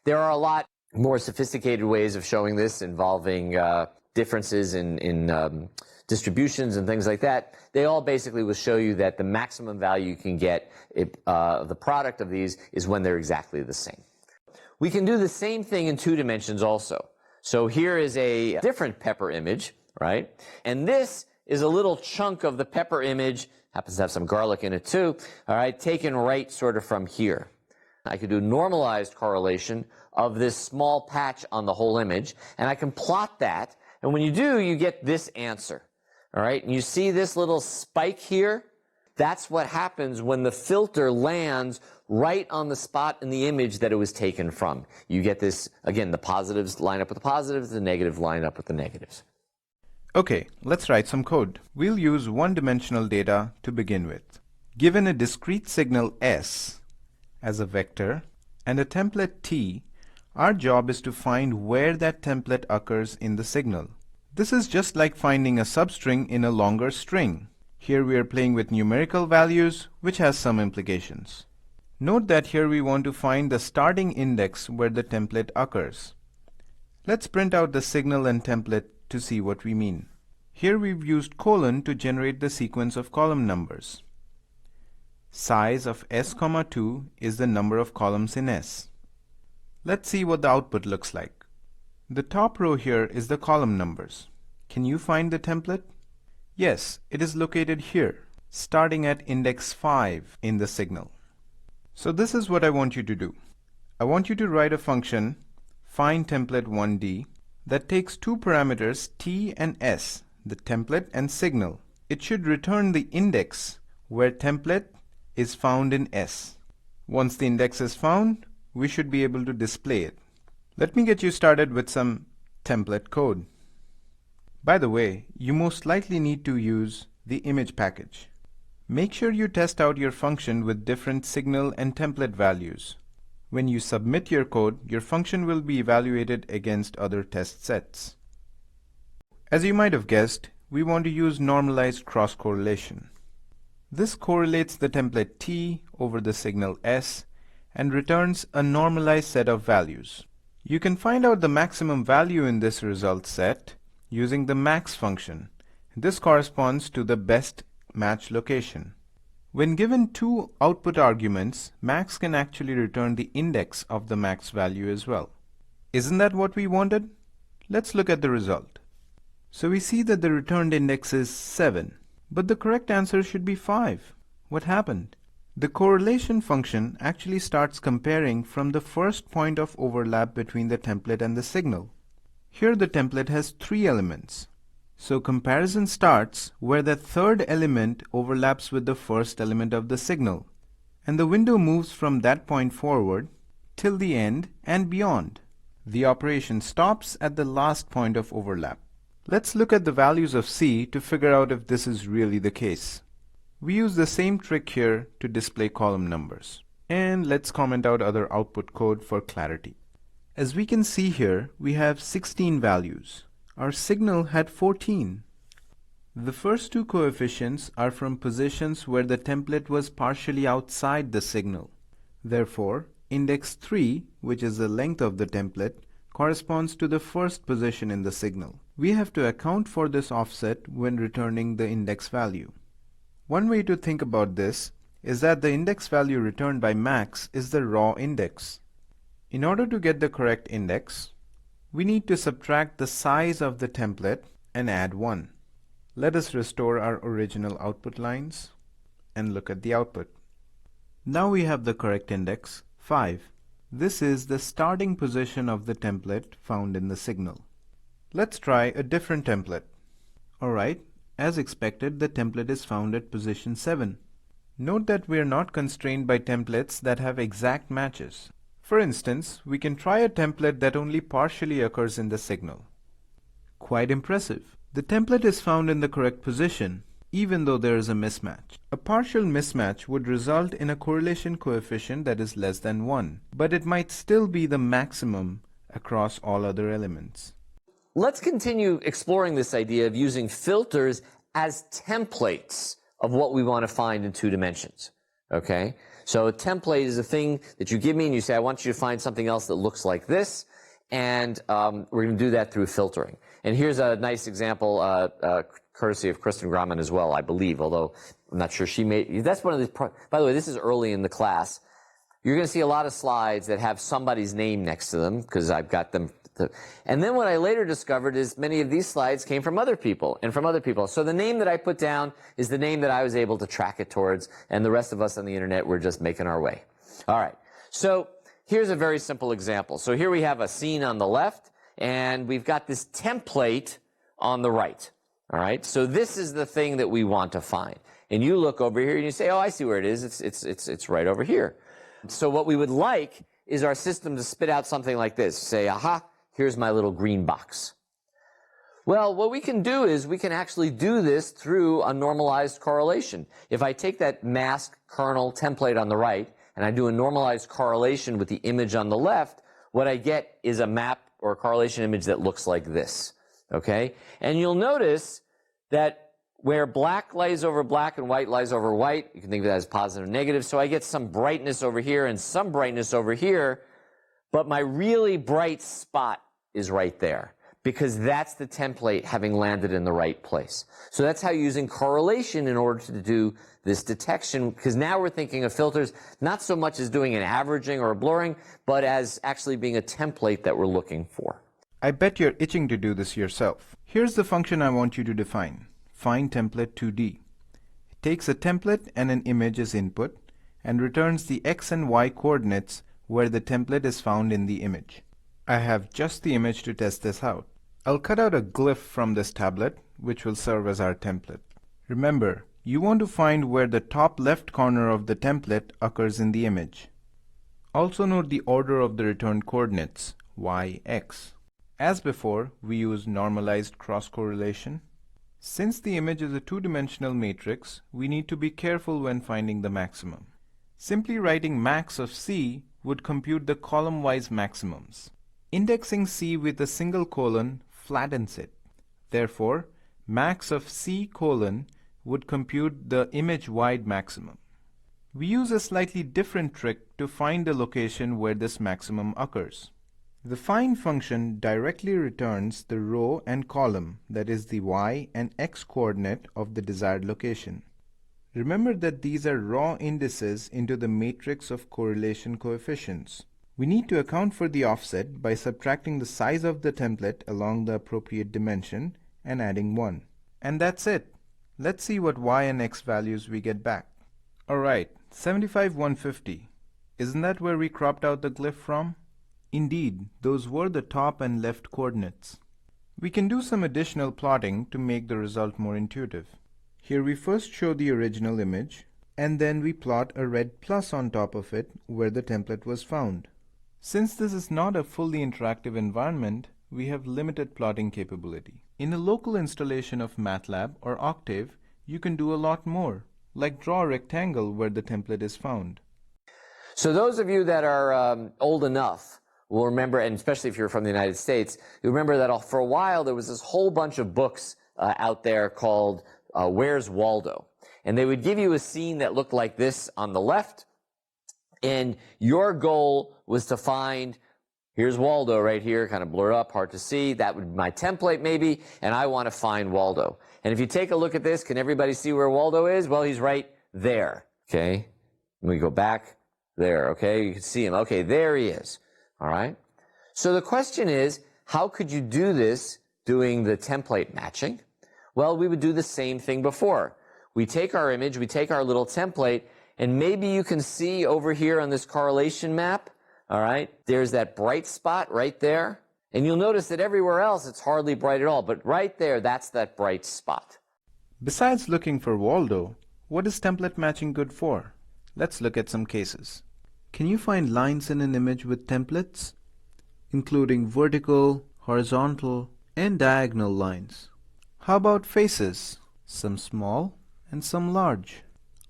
There are a lot more sophisticated ways of showing this involving differences in distributions and things like that. They all basically will show you that the maximum value you can get, the product of these, is when they're exactly the same. We can do the same thing in 2 dimensions also. So here is a different pepper image, right? And this is a little chunk of the pepper image, happens to have some garlic in it too, all right, taken right sort of from here. I could do normalized correlation of this small patch on the whole image, and I can plot that, and when you do, you get this answer, all right? And you see this little spike here? That's what happens when the filter lands right on the spot in the image that it was taken from. You get this, again, the positives line up with the positives, the negatives line up with the negatives. Okay, let's write some code. We'll use one-dimensional data to begin with. Given a discrete signal S as a vector and a template T, our job is to find where that template occurs in the signal. This is just like finding a substring in a longer string. Here we are playing with numerical values, which has some implications. Note that here we want to find the starting index where the template occurs. Let's print out the signal and template to see what we mean. Here we've used colon to generate the sequence of column numbers. Size of S, 2 is the number of columns in S. Let's see what the output looks like. The top row here is the column numbers. Can you find the template? Yes, it is located here, starting at index 5 in the signal. So this is what I want you to do. I want you to write a function, find template 1D, that takes two parameters t and s, the template and signal. It should return the index where template is found in s. Once the index is found, we should be able to display it. Let me get you started with some template code. By the way, you most likely need to use the image package. Make sure you test out your function with different signal and template values. When you submit your code, your function will be evaluated against other test sets. As you might have guessed, we want to use normalized cross-correlation. This correlates the template t over the signal s and returns a normalized set of values. You can find out the maximum value in this result set using the max function. This corresponds to the best match location. When given two output arguments, max can actually return the index of the max value as well. Isn't that what we wanted? Let's look at the result. So we see that the returned index is 7, but the correct answer should be 5. What happened? The correlation function actually starts comparing from the first point of overlap between the template and the signal. Here the template has 3 elements. So comparison starts where the third element overlaps with the first element of the signal, and the window moves from that point forward till the end and beyond. The operation stops at the last point of overlap. Let's look at the values of C to figure out if this is really the case. We use the same trick here to display column numbers. And let's comment out other output code for clarity. As we can see here, we have 16 values. Our signal had 14. The first two coefficients are from positions where the template was partially outside the signal. Therefore, index 3, which is the length of the template, corresponds to the first position in the signal. We have to account for this offset when returning the index value. One way to think about this is that the index value returned by max is the raw index. In order to get the correct index, we need to subtract the size of the template and add 1. Let us restore our original output lines and look at the output. Now we have the correct index, 5. This is the starting position of the template found in the signal. Let's try a different template. Alright, as expected, the template is found at position 7. Note that we are not constrained by templates that have exact matches. For instance, we can try a template that only partially occurs in the signal. Quite impressive. The template is found in the correct position, even though there is a mismatch. A partial mismatch would result in a correlation coefficient that is less than 1, but it might still be the maximum across all other elements. Let's continue exploring this idea of using filters as templates of what we want to find in 2 dimensions. Okay? So a template is a thing that you give me and you say, I want you to find something else that looks like this, and we're going to do that through filtering. And here's a nice example, courtesy of Kristen Grauman as well, I believe, although I'm not sure she made, that's one of the, by the way, this is early in the class. You're going to see a lot of slides that have somebody's name next to them, because I've got them. And then what I later discovered is many of these slides came from other people and from other people. So the name that I put down is the name that I was able to track it towards, and the rest of us on the internet were just making our way. All right. So here's a very simple example. So here we have a scene on the left, and we've got this template on the right. All right. So this is the thing that we want to find. And you look over here and you say, oh, I see where it is. It's right over here. So what we would like is our system to spit out something like this. Say, aha, here's my little green box. Well, what we can do is we can actually do this through a normalized correlation. If I take that mask kernel template on the right and I do a normalized correlation with the image on the left, what I get is a map or a correlation image that looks like this. Okay? And you'll notice that where black lies over black and white lies over white, you can think of that as positive and negative. So I get some brightness over here and some brightness over here, but my really bright spot is right there, because that's the template having landed in the right place. So that's how you're using correlation in order to do this detection, because now we're thinking of filters not so much as doing an averaging or a blurring, but as actually being a template that we're looking for. I bet you're itching to do this yourself. Here's the function I want you to define. Find template 2D. It takes a template and an image as input and returns the x and y coordinates where the template is found in the image. I have just the image to test this out. I'll cut out a glyph from this tablet, which will serve as our template. Remember, you want to find where the top left corner of the template occurs in the image. Also note the order of the returned coordinates, y, x. As before, we use normalized cross-correlation. Since the image is a two-dimensional matrix, we need to be careful when finding the maximum. Simply writing max of C would compute the column-wise maximums. Indexing C with a single colon flattens it. Therefore, max of C colon would compute the image-wide maximum. We use a slightly different trick to find the location where this maximum occurs. The find function directly returns the row and column, that is the y and x coordinate of the desired location. Remember that these are raw indices into the matrix of correlation coefficients. We need to account for the offset by subtracting the size of the template along the appropriate dimension and adding 1. And that's it. Let's see what y and x values we get back. Alright, 75, 150. Isn't that where we cropped out the glyph from? Indeed, those were the top and left coordinates. We can do some additional plotting to make the result more intuitive. Here we first show the original image, and then we plot a red plus on top of it where the template was found. Since this is not a fully interactive environment, we have limited plotting capability. In a local installation of MATLAB or Octave, you can do a lot more, like draw a rectangle where the template is found. So those of you that are old enough will remember, and especially if you're from the United States, you remember that for a while there was this whole bunch of books out there called Where's Waldo? And they would give you a scene that looked like this on the left, and your goal was to find, here's Waldo right here, kind of blurred up, hard to see, that would be my template maybe, and I want to find Waldo. And if you take a look at this, can everybody see where Waldo is? Well, he's right there, okay? And we go back there, okay? You can see him. Okay, there he is. All right. So the question is, how could you do this doing the template matching? Well, we would do the same thing before. We take our image, we take our little template, and maybe you can see over here on this correlation map, all right, there's that bright spot right there. And you'll notice that everywhere else it's hardly bright at all, but right there, that's that bright spot. Besides looking for Waldo, what is template matching good for? Let's look at some cases. Can you find lines in an image with templates, including vertical, horizontal, and diagonal lines? How about faces, some small and some large?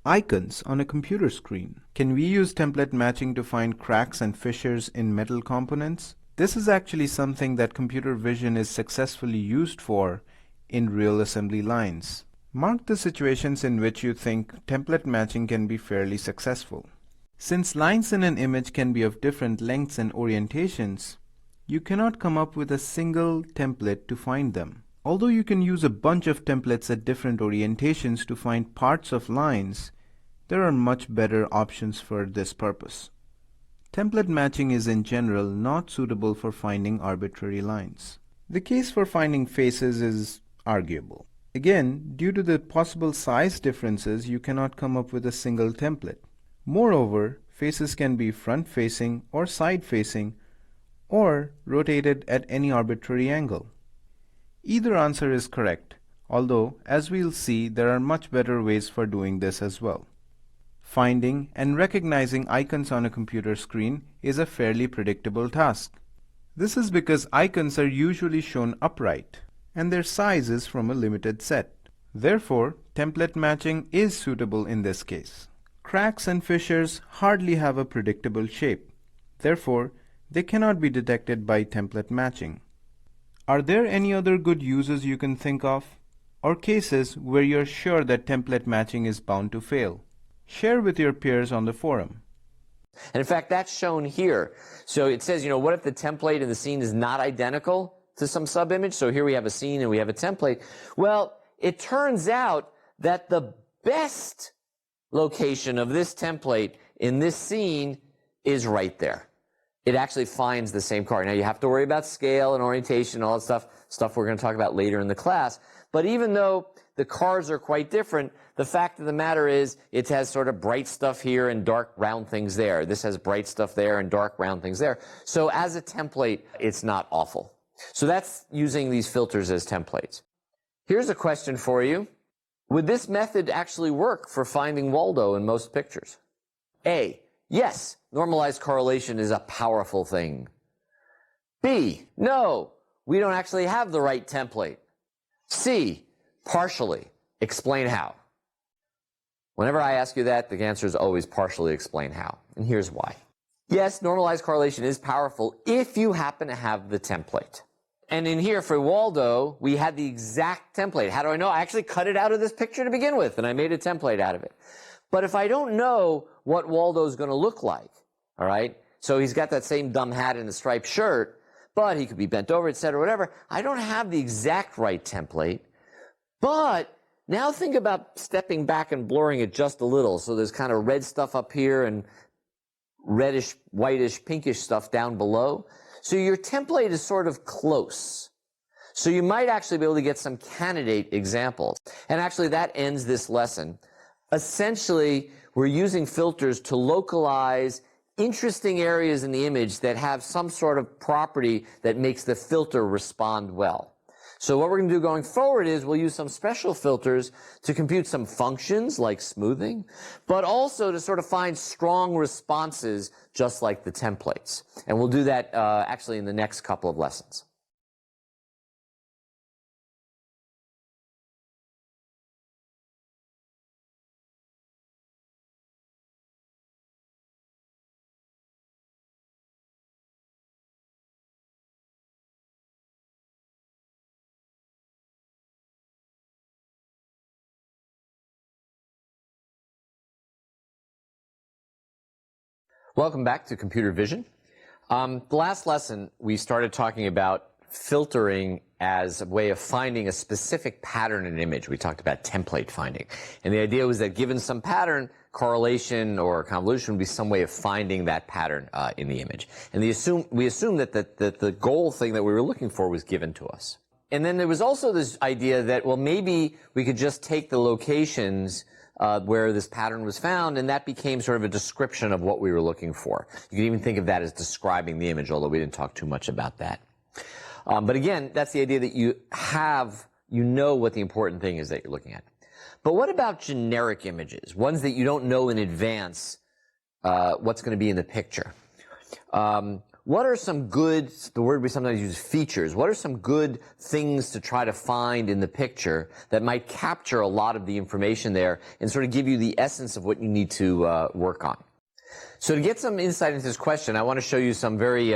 Icons on a computer screen. Can we use template matching to find cracks and fissures in metal components? This is actually something that computer vision is successfully used for in real assembly lines. Mark the situations in which you think template matching can be fairly successful. Since lines in an image can be of different lengths and orientations, you cannot come up with a single template to find them. Although you can use a bunch of templates at different orientations to find parts of lines, there are much better options for this purpose. Template matching is in general not suitable for finding arbitrary lines. The case for finding faces is arguable. Again, due to the possible size differences, you cannot come up with a single template. Moreover, faces can be front-facing or side-facing or rotated at any arbitrary angle. Either answer is correct, although, as we'll see, there are much better ways for doing this as well. Finding and recognizing icons on a computer screen is a fairly predictable task. This is because icons are usually shown upright, and their size is from a limited set. Therefore, template matching is suitable in this case. Cracks and fissures hardly have a predictable shape. Therefore, they cannot be detected by template matching. Are there any other good uses you can think of, or cases where you're sure that template matching is bound to fail? Share with your peers on the forum. And in fact, that's shown here. So it says, what if the template in the scene is not identical to some subimage? So here we have a scene and we have a template. Well, it turns out that the best location of this template in this scene is right there. It actually finds the same car. Now you have to worry about scale and orientation and all that stuff we're going to talk about later in the class. But even though the cars are quite different, the fact of the matter is it has sort of bright stuff here and dark round things there. This has bright stuff there and dark round things there. So as a template, it's not awful. So that's using these filters as templates. Here's a question for you. Would this method actually work for finding Waldo in most pictures? A, yes, normalized correlation is a powerful thing. B, no, we don't actually have the right template. C, partially. Explain how. Whenever I ask you that, the answer is always partially explain how. And here's why. Yes, normalized correlation is powerful if you happen to have the template. And in here for Waldo, we had the exact template. How do I know? I actually cut it out of this picture to begin with, and I made a template out of it. But if I don't know what Waldo's going to look like, all right, so he's got that same dumb hat and the striped shirt, but he could be bent over, etc., whatever. I don't have the exact right template. But now think about stepping back and blurring it just a little. So there's kind of red stuff up here and reddish, whitish, pinkish stuff down below. So your template is sort of close. So you might actually be able to get some candidate examples. And actually that ends this lesson. Essentially, we're using filters to localize interesting areas in the image that have some sort of property that makes the filter respond well. So what we're going to do going forward is we'll use some special filters to compute some functions like smoothing, but also to sort of find strong responses just like the templates. And we'll do that actually in the next couple of lessons. Welcome back to Computer Vision. The last lesson, we started talking about filtering as a way of finding a specific pattern in an image. We talked about template finding. And the idea was that given some pattern, correlation or convolution would be some way of finding that pattern in the image. And we assumed that the goal thing that we were looking for was given to us. And then there was also this idea that, well, maybe we could just take the locations where this pattern was found, and that became sort of a description of what we were looking for. You can even think of that as describing the image, although we didn't talk too much about that. But again, that's the idea that you know what the important thing is that you're looking at. But what about generic images, ones that you don't know in advance what's going to be in the picture? What are some good, the word we sometimes use, features, what are some good things to try to find in the picture that might capture a lot of the information there and sort of give you the essence of what you need to work on? So to get some insight into this question, I want to show you some very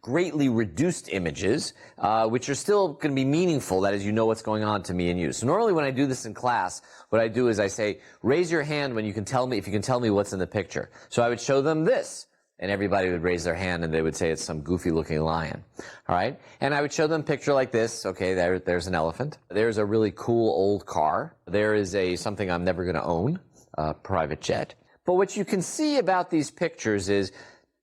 greatly reduced images, which are still going to be meaningful, that is, you know what's going on to me and you. So normally when I do this in class, what I do is I say, raise your hand when you can tell me, if you can tell me what's in the picture. So I would show them this. And everybody would raise their hand and they would say it's some goofy looking lion. All right? And I would show them a picture like this. Okay, there's an elephant. There's a really cool old car. There is something I'm never going to own, a private jet. But what you can see about these pictures is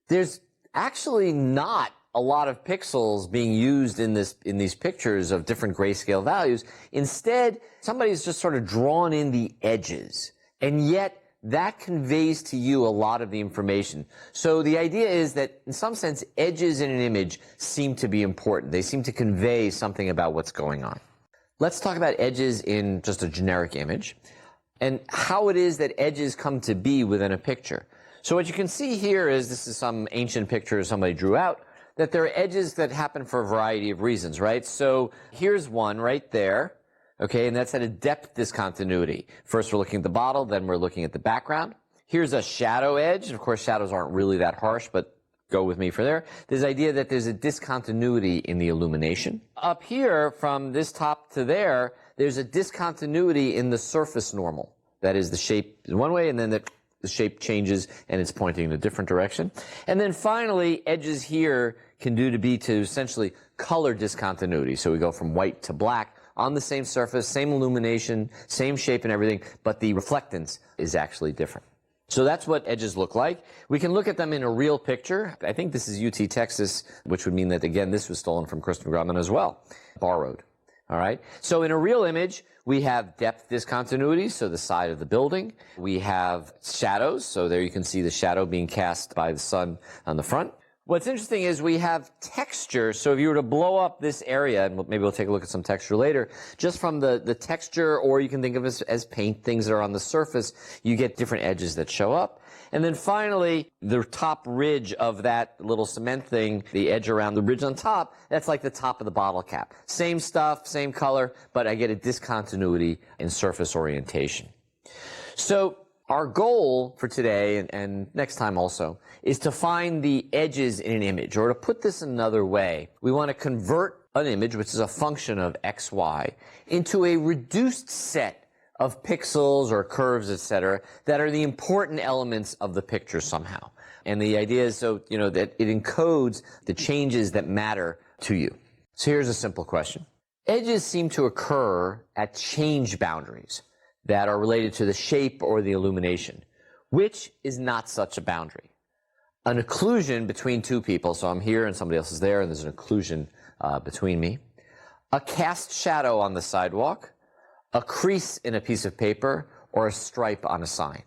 there's actually not a lot of pixels being used in these pictures of different grayscale values. Instead, somebody's just sort of drawn in the edges. And yet, that conveys to you a lot of the information. So the idea is that, in some sense, edges in an image seem to be important. They seem to convey something about what's going on. Let's talk about edges in just a generic image and how it is that edges come to be within a picture. So what you can see here is, this is some ancient picture somebody drew out, that there are edges that happen for a variety of reasons, right? So here's one right there. Okay, and that's at a depth discontinuity. First we're looking at the bottle, then we're looking at the background. Here's a shadow edge. Of course, shadows aren't really that harsh, but go with me for there. There's the idea that there's a discontinuity in the illumination. Up here, from this top to there, there's a discontinuity in the surface normal. That is, the shape is one way, and then the shape changes, and it's pointing in a different direction. And then finally, edges here can do to be to essentially color discontinuity. So we go from white to black, on the same surface, same illumination, same shape and everything, but the reflectance is actually different. So that's what edges look like. We can look at them in a real picture. I think this is UT Texas, which would mean that, again, this was stolen from Christopher Grumman as well, borrowed. All right? So in a real image, we have depth discontinuity, so the side of the building. We have shadows, so there you can see the shadow being cast by the sun on the front. What's interesting is we have texture. So if you were to blow up this area, and maybe we'll take a look at some texture later, just from the texture, or you can think of it as paint, things that are on the surface, you get different edges that show up. And then finally, the top ridge of that little cement thing, the edge around the ridge on top, that's like the top of the bottle cap. Same stuff, same color, but I get a discontinuity in surface orientation. So our goal for today, and next time also, is to find the edges in an image. Or to put this another way, we want to convert an image, which is a function of x, y, into a reduced set of pixels or curves, etc., that are the important elements of the picture somehow. And the idea is so, that it encodes the changes that matter to you. So here's a simple question. Edges seem to occur at change boundaries that are related to the shape or the illumination. Which is not such a boundary? An occlusion between two people, so I'm here and somebody else is there, and there's an occlusion between me. A cast shadow on the sidewalk, a crease in a piece of paper, or a stripe on a sign.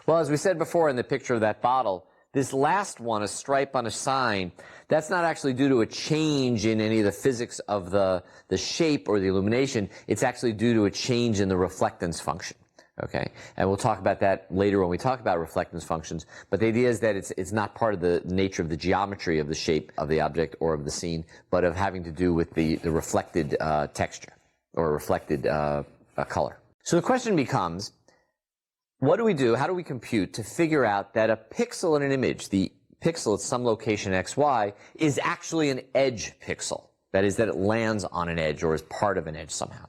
Well, as we said before in the picture of that bottle, this last one, a stripe on a sign, that's not actually due to a change in any of the physics of the shape or the illumination. It's actually due to a change in the reflectance function. Okay, and we'll talk about that later when we talk about reflectance functions. But the idea is that it's not part of the nature of the geometry of the shape of the object or of the scene, but of having to do with the reflected texture or reflected color. So the question becomes, what do we do? How do we compute to figure out that a pixel in an image, the pixel at some location xy, is actually an edge pixel? That is, that it lands on an edge or is part of an edge somehow.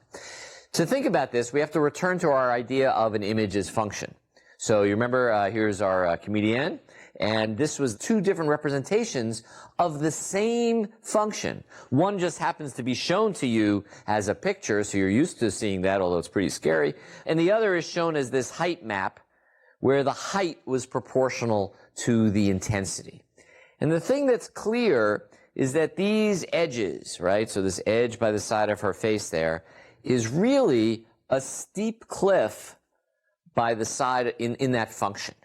To think about this, we have to return to our idea of an image's function. So you remember, here's our comedian, and this was two different representations of the same function. One just happens to be shown to you as a picture, so you're used to seeing that, although it's pretty scary. And the other is shown as this height map, where the height was proportional to the intensity. And the thing that's clear is that these edges, right, so this edge by the side of her face there, is really a steep cliff by the side in that function,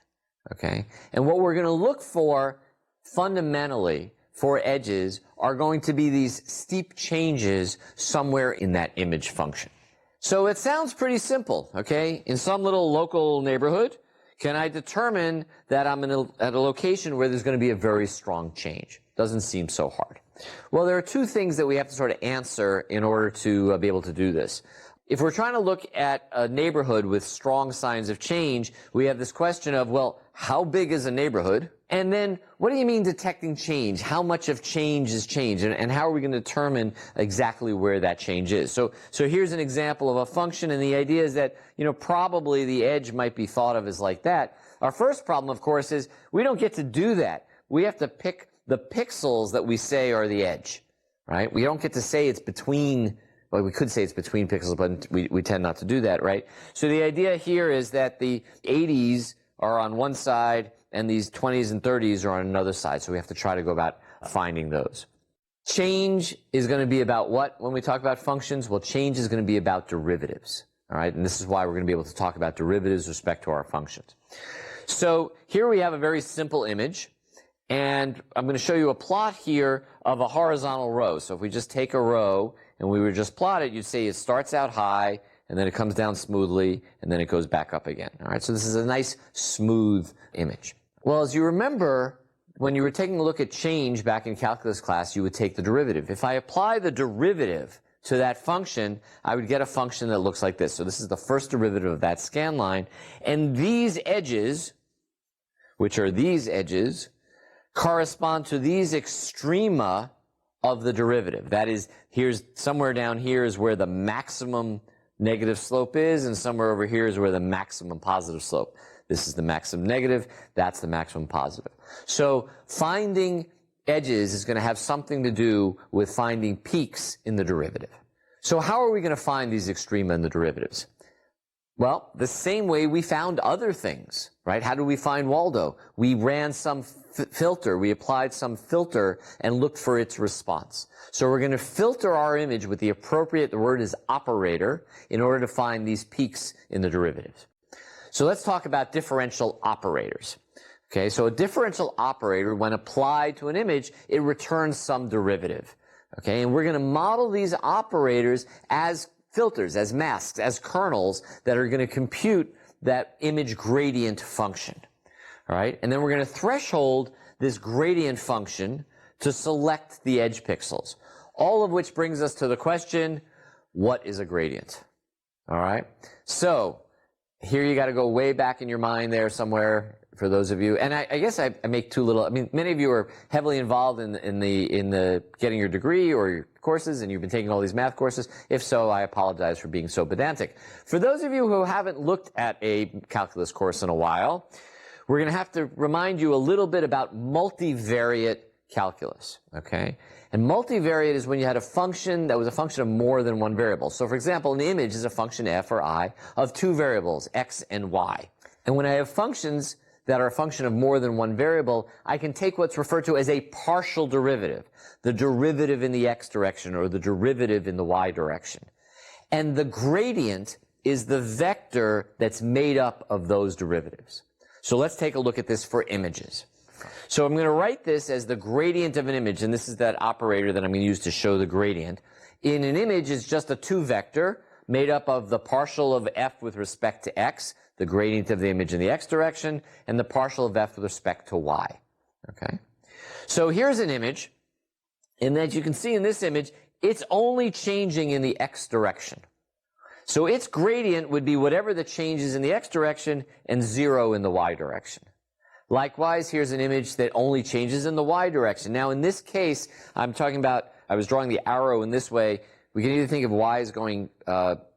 okay? And what we're going to look for fundamentally for edges are going to be these steep changes somewhere in that image function. So it sounds pretty simple, okay? In some little local neighborhood, can I determine that I'm at a location where there's going to be a very strong change? Doesn't seem so hard. Well, there are two things that we have to sort of answer in order to be able to do this. If we're trying to look at a neighborhood with strong signs of change, we have this question of, well, how big is a neighborhood? And then, what do you mean detecting change? How much of change is change? And how are we going to determine exactly where that change is? So here's an example of a function, and the idea is that, probably the edge might be thought of as like that. Our first problem, of course, is we don't get to do that. We have to pick the pixels that we say are the edge, right? We don't get to say it's between, well, we could say it's between pixels, but we tend not to do that, right? So the idea here is that the 80s are on one side and these 20s and 30s are on another side. So we have to try to go about finding those. Change is going to be about what when we talk about functions? Well, change is going to be about derivatives, all right? And this is why we're going to be able to talk about derivatives with respect to our functions. So here we have a very simple image. And I'm going to show you a plot here of a horizontal row. So if we just take a row and we were just plot it, you'd say it starts out high, and then it comes down smoothly, and then it goes back up again. All right, so this is a nice, smooth image. Well, as you remember, when you were taking a look at change back in calculus class, you would take the derivative. If I apply the derivative to that function, I would get a function that looks like this. So this is the first derivative of that scan line. And these edges, which are these edges, correspond to these extrema of the derivative. That is, here's somewhere down here is where the maximum negative slope is, and somewhere over here is where the maximum positive slope. This is the maximum negative, that's the maximum positive. So finding edges is going to have something to do with finding peaks in the derivative. So how are we going to find these extrema in the derivatives? Well, the same way we found other things, right? How do we find Waldo? We ran some filter, we applied some filter and looked for its response. So we're going to filter our image with the appropriate, the word is operator, in order to find these peaks in the derivatives. So let's talk about differential operators. Okay, so a differential operator, when applied to an image, it returns some derivative. Okay, and we're going to model these operators as filters, as masks, as kernels that are going to compute that image gradient function. All right, and then we're going to threshold this gradient function to select the edge pixels. All of which brings us to the question, what is a gradient? All right, so here you got to go way back in your mind there somewhere for those of you, and I guess I make too little. I mean, many of you are heavily involved in the getting your degree or your courses, and you've been taking all these math courses. If so, I apologize for being so pedantic. For those of you who haven't looked at a calculus course in a while, we're going to have to remind you a little bit about multivariate calculus, okay? And multivariate is when you had a function that was a function of more than one variable. So, for example, an image is a function f or I of two variables, x and y. And when I have functions that are a function of more than one variable, I can take what's referred to as a partial derivative, the derivative in the x direction or the derivative in the y direction. And the gradient is the vector that's made up of those derivatives. So let's take a look at this for images. So I'm going to write this as the gradient of an image, and this is that operator that I'm going to use to show the gradient. In an image, it's just a two-vector made up of the partial of f with respect to x, the gradient of the image in the x direction, and the partial of f with respect to y. Okay? So here's an image, and as you can see in this image, it's only changing in the x direction. So its gradient would be whatever the change is in the x direction and 0 in the y direction. Likewise, here's an image that only changes in the y direction. Now, in this case, I'm talking about, I was drawing the arrow in this way. We can either think of y as going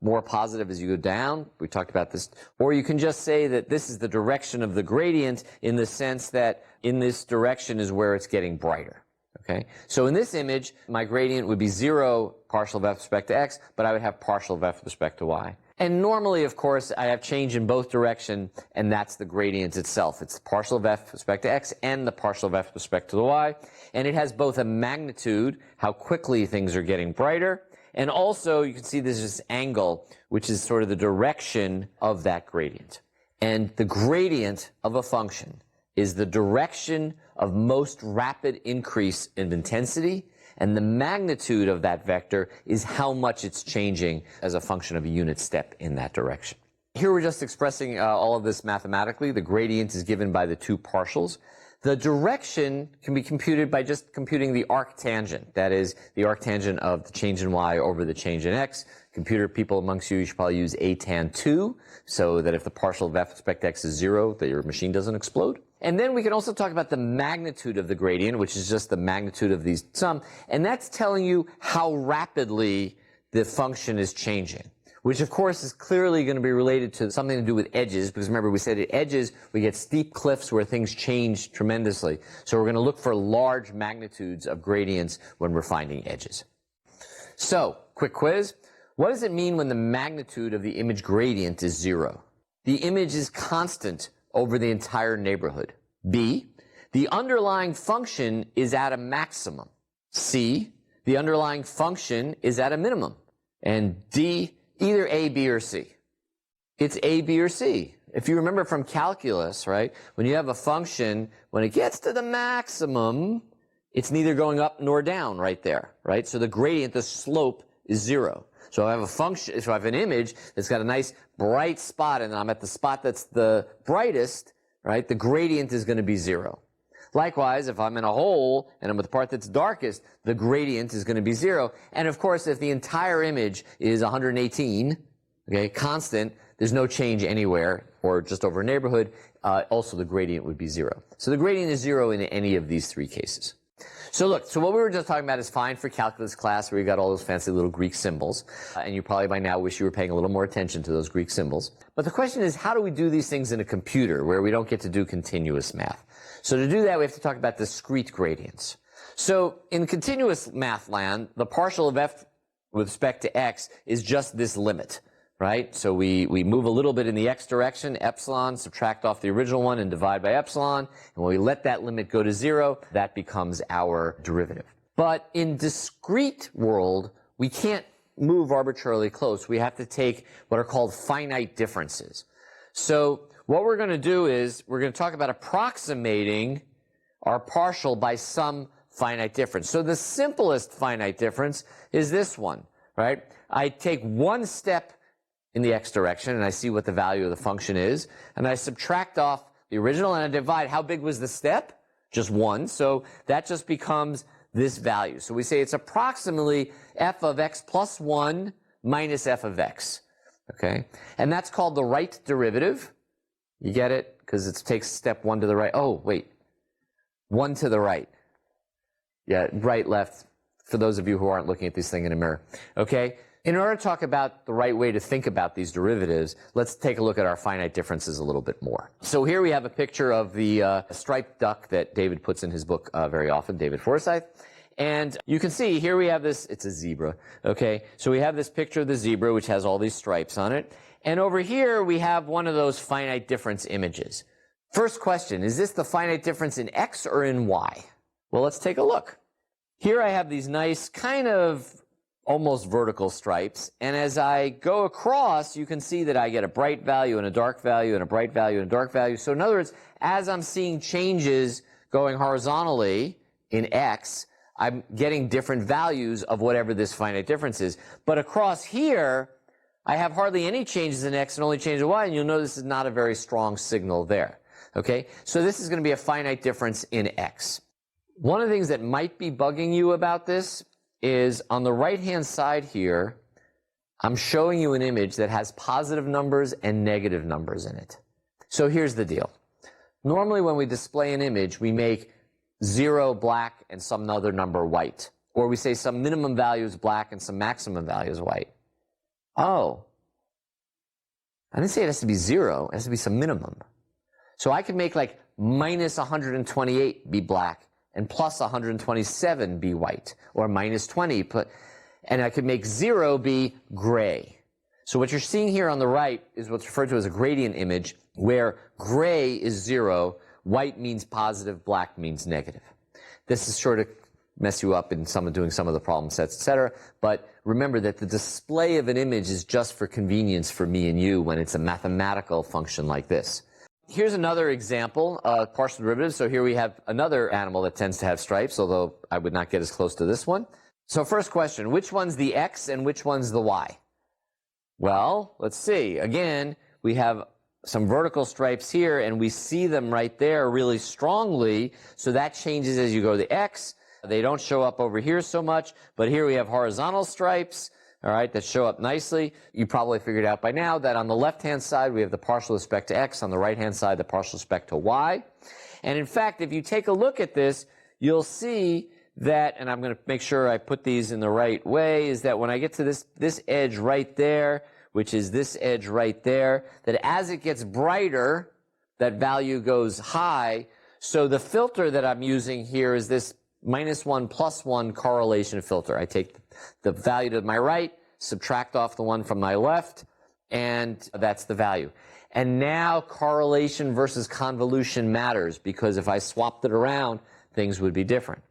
more positive as you go down. We talked about this. Or you can just say that this is the direction of the gradient in the sense that in this direction is where it's getting brighter. Okay? So in this image, my gradient would be 0 partial of f with respect to x, but I would have partial of f with respect to y. And normally, of course, I have change in both direction, and that's the gradient itself. It's the partial of f with respect to x and the partial of f with respect to the y. And it has both a magnitude, how quickly things are getting brighter, and also you can see there's this angle, which is sort of the direction of that gradient. And the gradient of a function is the direction of most rapid increase in intensity, and the magnitude of that vector is how much it's changing as a function of a unit step in that direction. Here we're just expressing all of this mathematically. The gradient is given by the two partials. The direction can be computed by just computing the arctangent. That is, the arctangent of the change in y over the change in x. Computer people amongst you should probably use atan 2, so that if the partial of f with respect to x is 0, that your machine doesn't explode. And then we can also talk about the magnitude of the gradient, which is just the magnitude of these sum, and that's telling you how rapidly the function is changing, which of course is clearly going to be related to something to do with edges, because remember we said at edges we get steep cliffs where things change tremendously. So we're going to look for large magnitudes of gradients when we're finding edges. So, quick quiz. What does it mean when the magnitude of the image gradient is 0? The image is constant over the entire neighborhood. B, the underlying function is at a maximum. C, the underlying function is at a minimum. And D, either A, B, or C. It's A, B, or C. If you remember from calculus, right, when you have a function, when it gets to the maximum, it's neither going up nor down right there, right? So the gradient, the slope, is 0. So I have a function, so I have an image that's got a nice bright spot, and I'm at the spot that's the brightest, right? The gradient is going to be 0. Likewise, if I'm in a hole and I'm at the part that's darkest, the gradient is going to be 0. And of course, if the entire image is 118, okay, constant, there's no change anywhere, or just over a neighborhood, also the gradient would be 0. So the gradient is 0 in any of these three cases. So look, so what we were just talking about is fine for calculus class where you got all those fancy little Greek symbols, and you probably by now wish you were paying a little more attention to those Greek symbols. But the question is, how do we do these things in a computer where we don't get to do continuous math? So to do that, we have to talk about discrete gradients. So in continuous math land, the partial of f with respect to x is just this limit, right? So we move a little bit in the x direction, epsilon, subtract off the original one and divide by epsilon. And when we let that limit go to 0, that becomes our derivative. But in discrete world, we can't move arbitrarily close. We have to take what are called finite differences. So what we're going to do is we're going to talk about approximating our partial by some finite difference. So the simplest finite difference is this one, right? I take one step in the x direction, and I see what the value of the function is, and I subtract off the original, and I divide. How big was the step? Just one, so that just becomes this value. So we say it's approximately f of x plus 1 minus f of x, okay? And that's called the right derivative. You get it? Because it takes step 1 to the right. Oh, wait. 1 to the right. Yeah, right, left, for those of you who aren't looking at this thing in a mirror. Okay? In order to talk about the right way to think about these derivatives, let's take a look at our finite differences a little bit more. So here we have a picture of the striped duck that David puts in his book very often, David Forsyth. And you can see here we have this, it's a zebra, okay? So we have this picture of the zebra, which has all these stripes on it. And over here we have one of those finite difference images. First question, is this the finite difference in x or in y? Well, let's take a look. Here I have these nice kind of almost vertical stripes, and as I go across, you can see that I get a bright value and a dark value and a bright value and a dark value. So in other words, as I'm seeing changes going horizontally in x, I'm getting different values of whatever this finite difference is. But across here, I have hardly any changes in x and only changes in y, and you'll notice this is not a very strong signal there. Okay, so this is going to be a finite difference in x. One of the things that might be bugging you about this is on the right-hand side here, I'm showing you an image that has positive numbers and negative numbers in it. So here's the deal. Normally when we display an image, we make 0 black and some other number white. Or we say some minimum value is black and some maximum value is white. Oh, I didn't say it has to be 0, it has to be some minimum. So I could make like minus 128 be black and plus 127 be white, or minus 20, and I could make 0 be gray. So what you're seeing here on the right is what's referred to as a gradient image, where gray is 0, white means positive, black means negative. This is sort of mess you up in doing some of the problem sets, etc. But remember that the display of an image is just for convenience for me and you when it's a mathematical function like this. Here's another example of partial derivatives. So here we have another animal that tends to have stripes, although I would not get as close to this one. So first question, which one's the x and which one's the y? Well, let's see. Again, we have some vertical stripes here, and we see them right there really strongly. So that changes as you go to the x. They don't show up over here so much, but here we have horizontal stripes, all right, that show up nicely. You probably figured out by now that on the left-hand side, we have the partial with respect to x. On the right-hand side, the partial with respect to y. And in fact, if you take a look at this, you'll see that, and I'm going to make sure I put these in the right way, is that when I get to this edge right there, which is this edge right there, that as it gets brighter, that value goes high. So the filter that I'm using here is this -1 + 1 correlation filter. I take the value to my right, subtract off the one from my left, and that's the value. And now correlation versus convolution matters, because if I swapped it around, things would be different.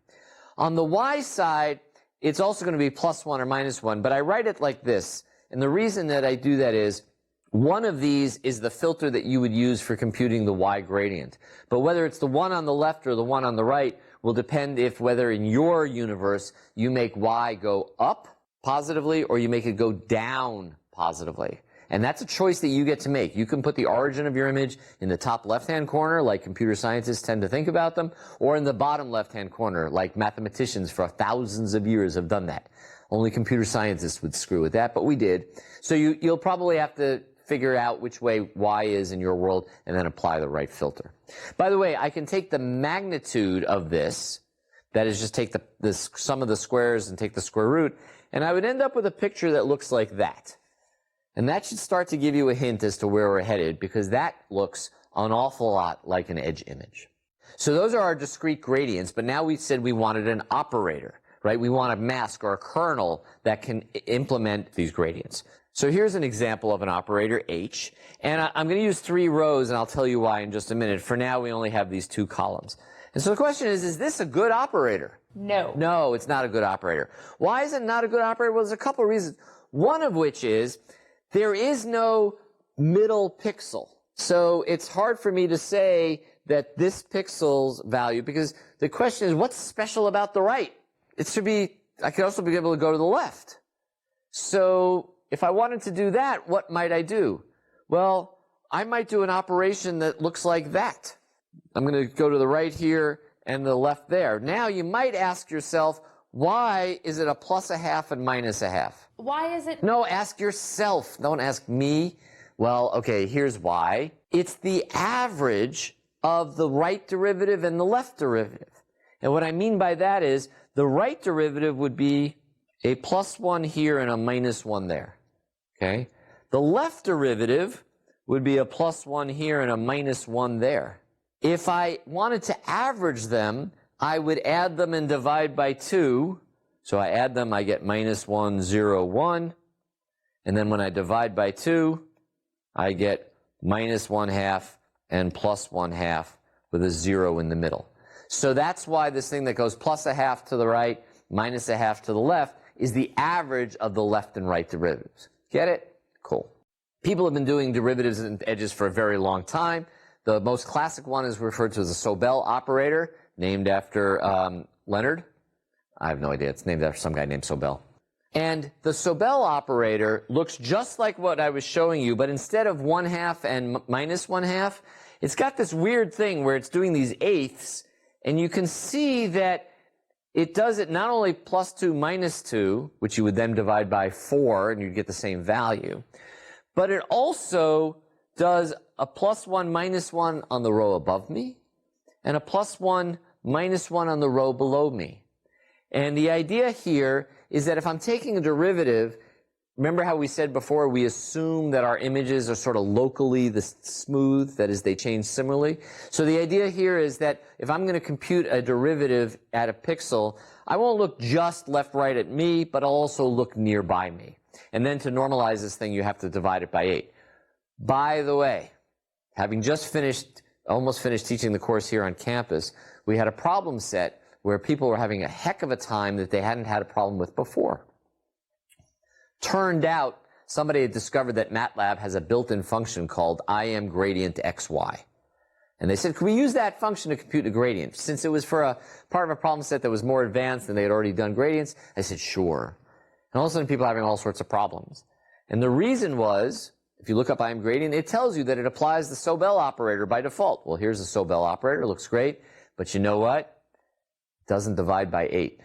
On the y side, it's also going to be +1 or -1, but I write it like this. And the reason that I do that is one of these is the filter that you would use for computing the y gradient. But whether it's the one on the left or the one on the right will depend if whether in your universe you make y go up positively or you make it go down positively. And that's a choice that you get to make. You can put the origin of your image in the top left-hand corner, like computer scientists tend to think about them, or in the bottom left-hand corner, like mathematicians for thousands of years have done that. Only computer scientists would screw with that, but we did. So you'll probably have to figure out which way y is in your world and then apply the right filter. By the way, I can take the magnitude of this, that is just take the sum of the squares and take the square root, and I would end up with a picture that looks like that. And that should start to give you a hint as to where we're headed, because that looks an awful lot like an edge image. So those are our discrete gradients, but now we said we wanted an operator, right? We want a mask or a kernel that can implement these gradients. So here's an example of an operator, H, and I'm going to use 3 rows, and I'll tell you why in just a minute. For now, we only have these 2 columns. And so the question is this a good operator? No. No, it's not a good operator. Why is it not a good operator? Well, there's a couple of reasons. One of which is there is no middle pixel. So it's hard for me to say that this pixel's value, because the question is, what's special about the right? It should be, I could also be able to go to the left. So if I wanted to do that, what might I do? Well, I might do an operation that looks like that. I'm going to go to the right here and the left there. Now you might ask yourself, why is it a plus a half and minus a half? Why is it? No, ask yourself. Don't ask me. Well, okay, here's why. It's the average of the right derivative and the left derivative. And what I mean by that is the right derivative would be a plus 1 here and a minus 1 there. Okay? The left derivative would be a plus 1 here and a minus 1 there. If I wanted to average them, I would add them and divide by 2. So I add them, I get minus 1, 0, 1. And then when I divide by 2, I get minus 1/2 and plus 1/2 with a 0 in the middle. So that's why this thing that goes plus a half to the right, minus a half to the left, is the average of the left and right derivatives. Get it? Cool. People have been doing derivatives and edges for a very long time. The most classic one is referred to as a Sobel operator, named after Leonard. I have no idea. It's named after some guy named Sobel. And the Sobel operator looks just like what I was showing you, but instead of 1/2 and minus 1/2, it's got this weird thing where it's doing these eighths, and you can see that it does it not only plus 2 minus 2, which you would then divide by 4, and you'd get the same value, but it also does a plus 1 minus 1 on the row above me, and a plus 1 minus 1 on the row below me. And the idea here is that if I'm taking a derivative, remember how we said before we assume that our images are sort of locally smooth, that is, they change similarly? So the idea here is that if I'm going to compute a derivative at a pixel, I won't look just left, right at me, but I'll also look nearby me. And then to normalize this thing, you have to divide it by 8. By the way, having just almost finished teaching the course here on campus, we had a problem set where people were having a heck of a time that they hadn't had a problem with before. Turned out, somebody had discovered that MATLAB has a built-in function called IM gradient XY. And they said, can we use that function to compute a gradient? Since it was for a part of a problem set that was more advanced and they had already done gradients, I said, sure. And all of a sudden, people are having all sorts of problems. And the reason was, if you look up IM gradient, it tells you that it applies the Sobel operator by default. Well, here's the Sobel operator. It looks great. But you know what? It doesn't divide by 8.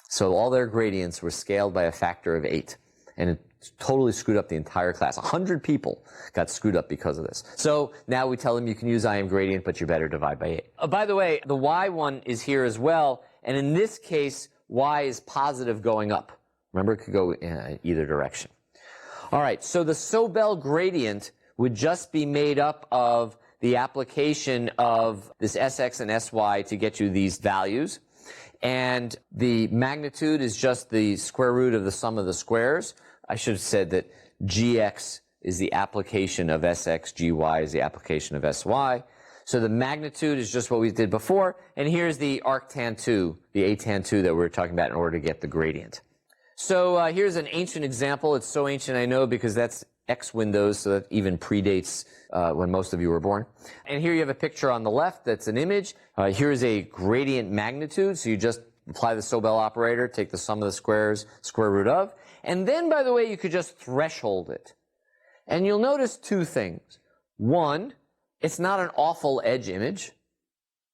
So all their gradients were scaled by a factor of 8. And it totally screwed up the entire class. 100 people got screwed up because of this. So now we tell them you can use IM gradient, but you better divide by 8. By the way, the Y one is here as well. And in this case, Y is positive going up. Remember, it could go in either direction. All right, so the Sobel gradient would just be made up of the application of this Sx and Sy to get you these values. And the magnitude is just the square root of the sum of the squares. I should have said that Gx is the application of Sx, Gy is the application of Sy. So the magnitude is just what we did before. And here's the arctan2, the atan2 that we were talking about in order to get the gradient. So here's an ancient example. It's so ancient I know because that's X Windows, so that even predates when most of you were born. And here you have a picture on the left that's an image. Here's a gradient magnitude, so you just apply the Sobel operator, take the sum of the squares, square root of. And then, by the way, you could just threshold it. And you'll notice two things. One, it's not an awful edge image.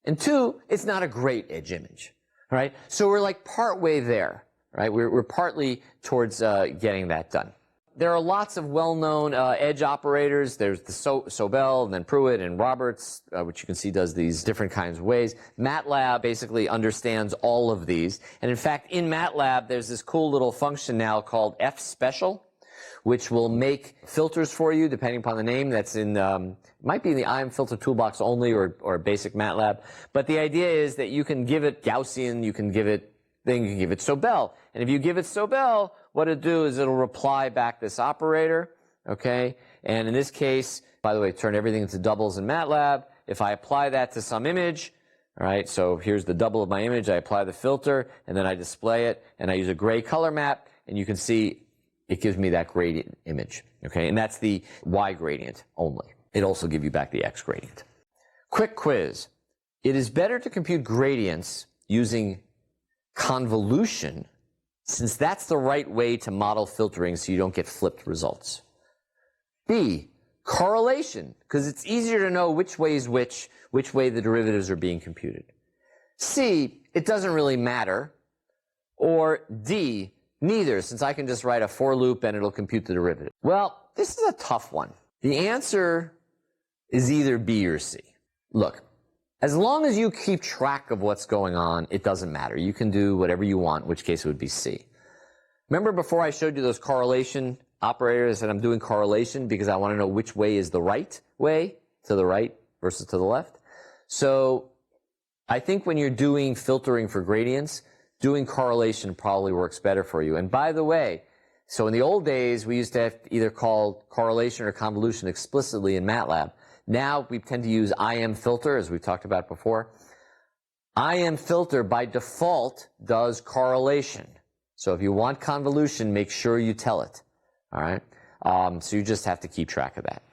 And two, it's not a great edge image. Right? So we're like partway there. Right? We're partly towards getting that done. There are lots of well-known edge operators. There's the Sobel, and then Pruitt and Roberts, which you can see does these different kinds of ways. MATLAB basically understands all of these. And in fact, in MATLAB, there's this cool little function now called fspecial, which will make filters for you, depending upon the name. That's in, might be in the IM filter toolbox only or basic MATLAB. But the idea is that you can give it Gaussian, you can give it Sobel. And if you give it Sobel, what it'll do is it'll reply back this operator, okay? And in this case, by the way, turn everything into doubles in MATLAB. If I apply that to some image, all right, so here's the double of my image, I apply the filter, and then I display it, and I use a gray color map, and you can see it gives me that gradient image, okay? And that's the Y gradient only. It also gives you back the x gradient. Quick quiz. It is better to compute gradients using convolution, since that's the right way to model filtering so you don't get flipped results. B, correlation, because it's easier to know which way is which way the derivatives are being computed. C, it doesn't really matter. Or D, neither, since I can just write a for loop and it'll compute the derivative. Well, this is a tough one. The answer is either B or C. Look, as long as you keep track of what's going on, it doesn't matter. You can do whatever you want, in which case it would be C. Remember before I showed you those correlation operators, I said I'm doing correlation because I want to know which way is the right way, to the right versus to the left. So I think when you're doing filtering for gradients, doing correlation probably works better for you. And by the way, so in the old days, we used to have to either call correlation or convolution explicitly in MATLAB. Now we tend to use IM filter, as we've talked about before. IM filter by default does correlation. So if you want convolution, make sure you tell it. All right? So you just have to keep track of that.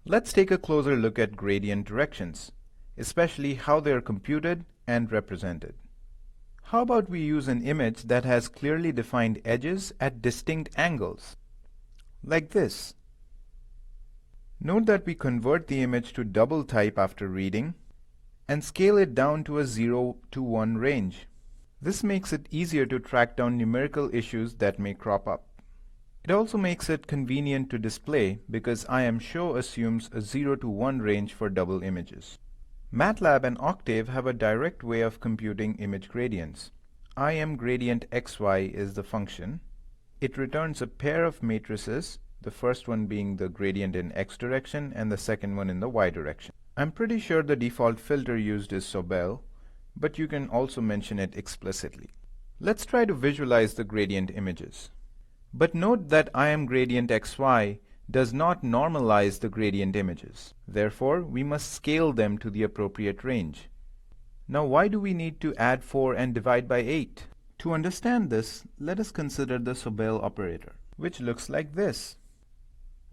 Let's take a closer look at gradient directions, especially how they are computed and represented. How about we use an image that has clearly defined edges at distinct angles, like this. Note that we convert the image to double type after reading and scale it down to a 0 to 1 range. This makes it easier to track down numerical issues that may crop up. It also makes it convenient to display because IMShow assumes a 0 to 1 range for double images. MATLAB and Octave have a direct way of computing image gradients. IMGradientXY is the function. It returns a pair of matrices, the first one being the gradient in x direction and the second one in the y direction. I'm pretty sure the default filter used is Sobel, but you can also mention it explicitly. Let's try to visualize the gradient images. But note that IMGradientXY does not normalize the gradient images. Therefore, we must scale them to the appropriate range. Now, why do we need to add 4 and divide by 8? To understand this, let us consider the Sobel operator, which looks like this.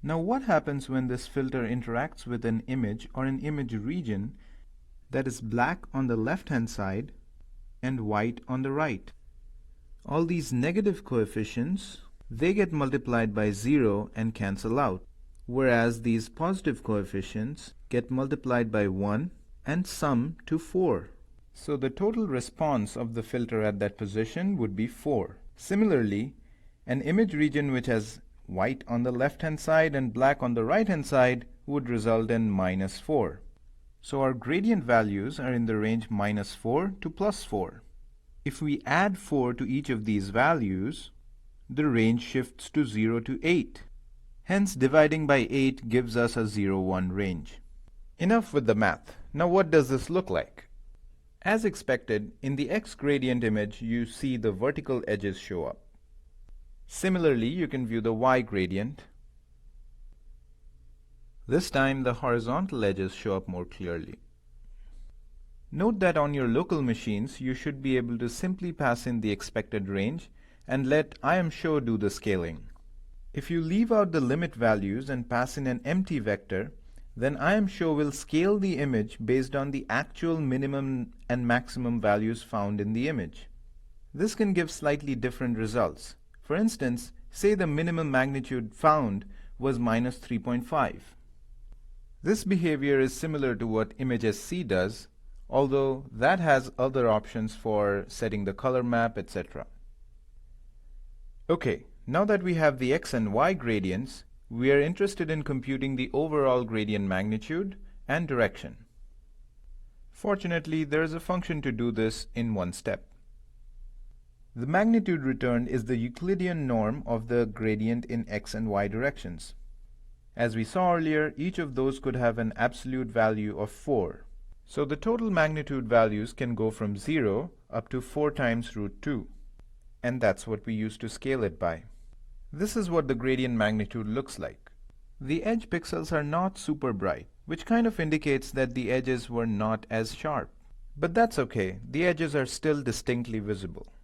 Now, what happens when this filter interacts with an image or an image region that is black on the left-hand side and white on the right? All these negative coefficients, they get multiplied by 0 and cancel out, whereas these positive coefficients get multiplied by 1 and sum to 4. So the total response of the filter at that position would be 4. Similarly, an image region which has white on the left-hand side and black on the right-hand side would result in -4. So our gradient values are in the range -4 to +4. If we add 4 to each of these values, the range shifts to 0 to 8. Hence, dividing by 8 gives us a 0-1 range. Enough with the math. Now what does this look like? As expected, in the x gradient image, you see the vertical edges show up. Similarly, you can view the y gradient. This time, the horizontal edges show up more clearly. Note that on your local machines, you should be able to simply pass in the expected range and let IMShow do the scaling. If you leave out the limit values and pass in an empty vector, then IMShow will scale the image based on the actual minimum and maximum values found in the image. This can give slightly different results. For instance, say the minimum magnitude found was -3.5. This behavior is similar to what ImageSC does, although that has other options for setting the color map, etc. Okay, now that we have the x and y gradients, we are interested in computing the overall gradient magnitude and direction. Fortunately, there is a function to do this in one step. The magnitude returned is the Euclidean norm of the gradient in x and y directions. As we saw earlier, each of those could have an absolute value of 4. So the total magnitude values can go from 0 up to 4 times root 2. And that's what we use to scale it by. This is what the gradient magnitude looks like. The edge pixels are not super bright, which kind of indicates that the edges were not as sharp. But that's okay, the edges are still distinctly visible.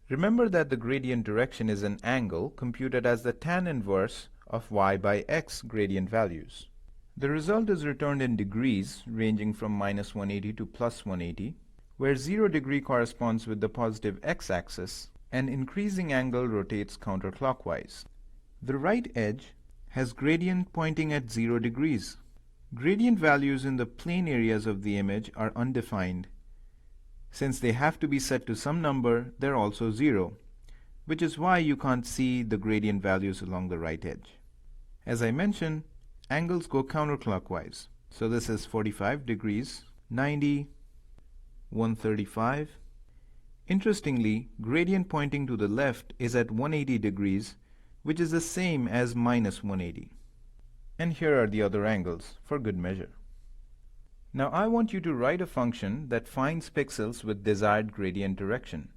Remember that the gradient direction is an angle computed as the tan inverse of y by x gradient values. The result is returned in degrees ranging from minus 180 to plus 180, where 0 degree corresponds with the positive x-axis and increasing angle rotates counterclockwise. The right edge has gradient pointing at 0 degrees. Gradient values in the plane areas of the image are undefined. Since they have to be set to some number, they're also 0, which is why you can't see the gradient values along the right edge. As I mentioned, angles go counterclockwise. So this is 45 degrees, 90, 135. Interestingly, gradient pointing to the left is at 180 degrees, which is the same as minus 180. And here are the other angles, for good measure. Now I want you to write a function that finds pixels with desired gradient direction.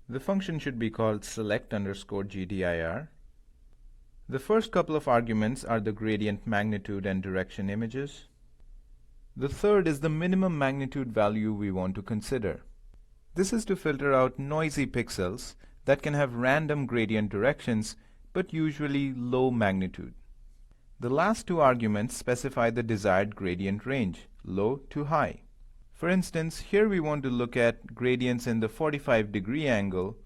The function should be called select_gdir. The first couple of arguments are the gradient magnitude and direction images. The third is the minimum magnitude value we want to consider. This is to filter out noisy pixels that can have random gradient directions but usually low magnitude. The last two arguments specify the desired gradient range, low to high. For instance, here we want to look at gradients in the 45-degree angle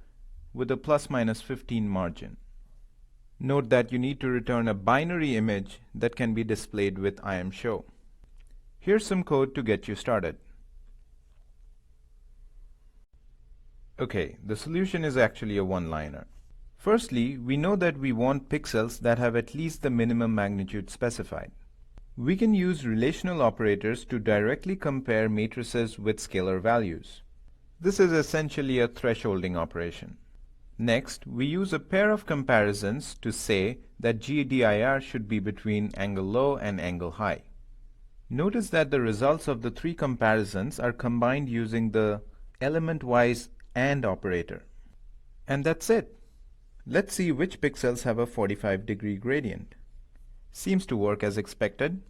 with a plus minus 15 margin. Note that you need to return a binary image that can be displayed with IamShow. Here's some code to get you started. Okay, the solution is actually a one-liner. Firstly, we know that we want pixels that have at least the minimum magnitude specified. We can use relational operators to directly compare matrices with scalar values. This is essentially a thresholding operation. Next, we use a pair of comparisons to say that GDIR should be between angle low and angle high. Notice that the results of the three comparisons are combined using the element-wise AND operator. And that's it. Let's see which pixels have a 45-degree gradient. Seems to work as expected.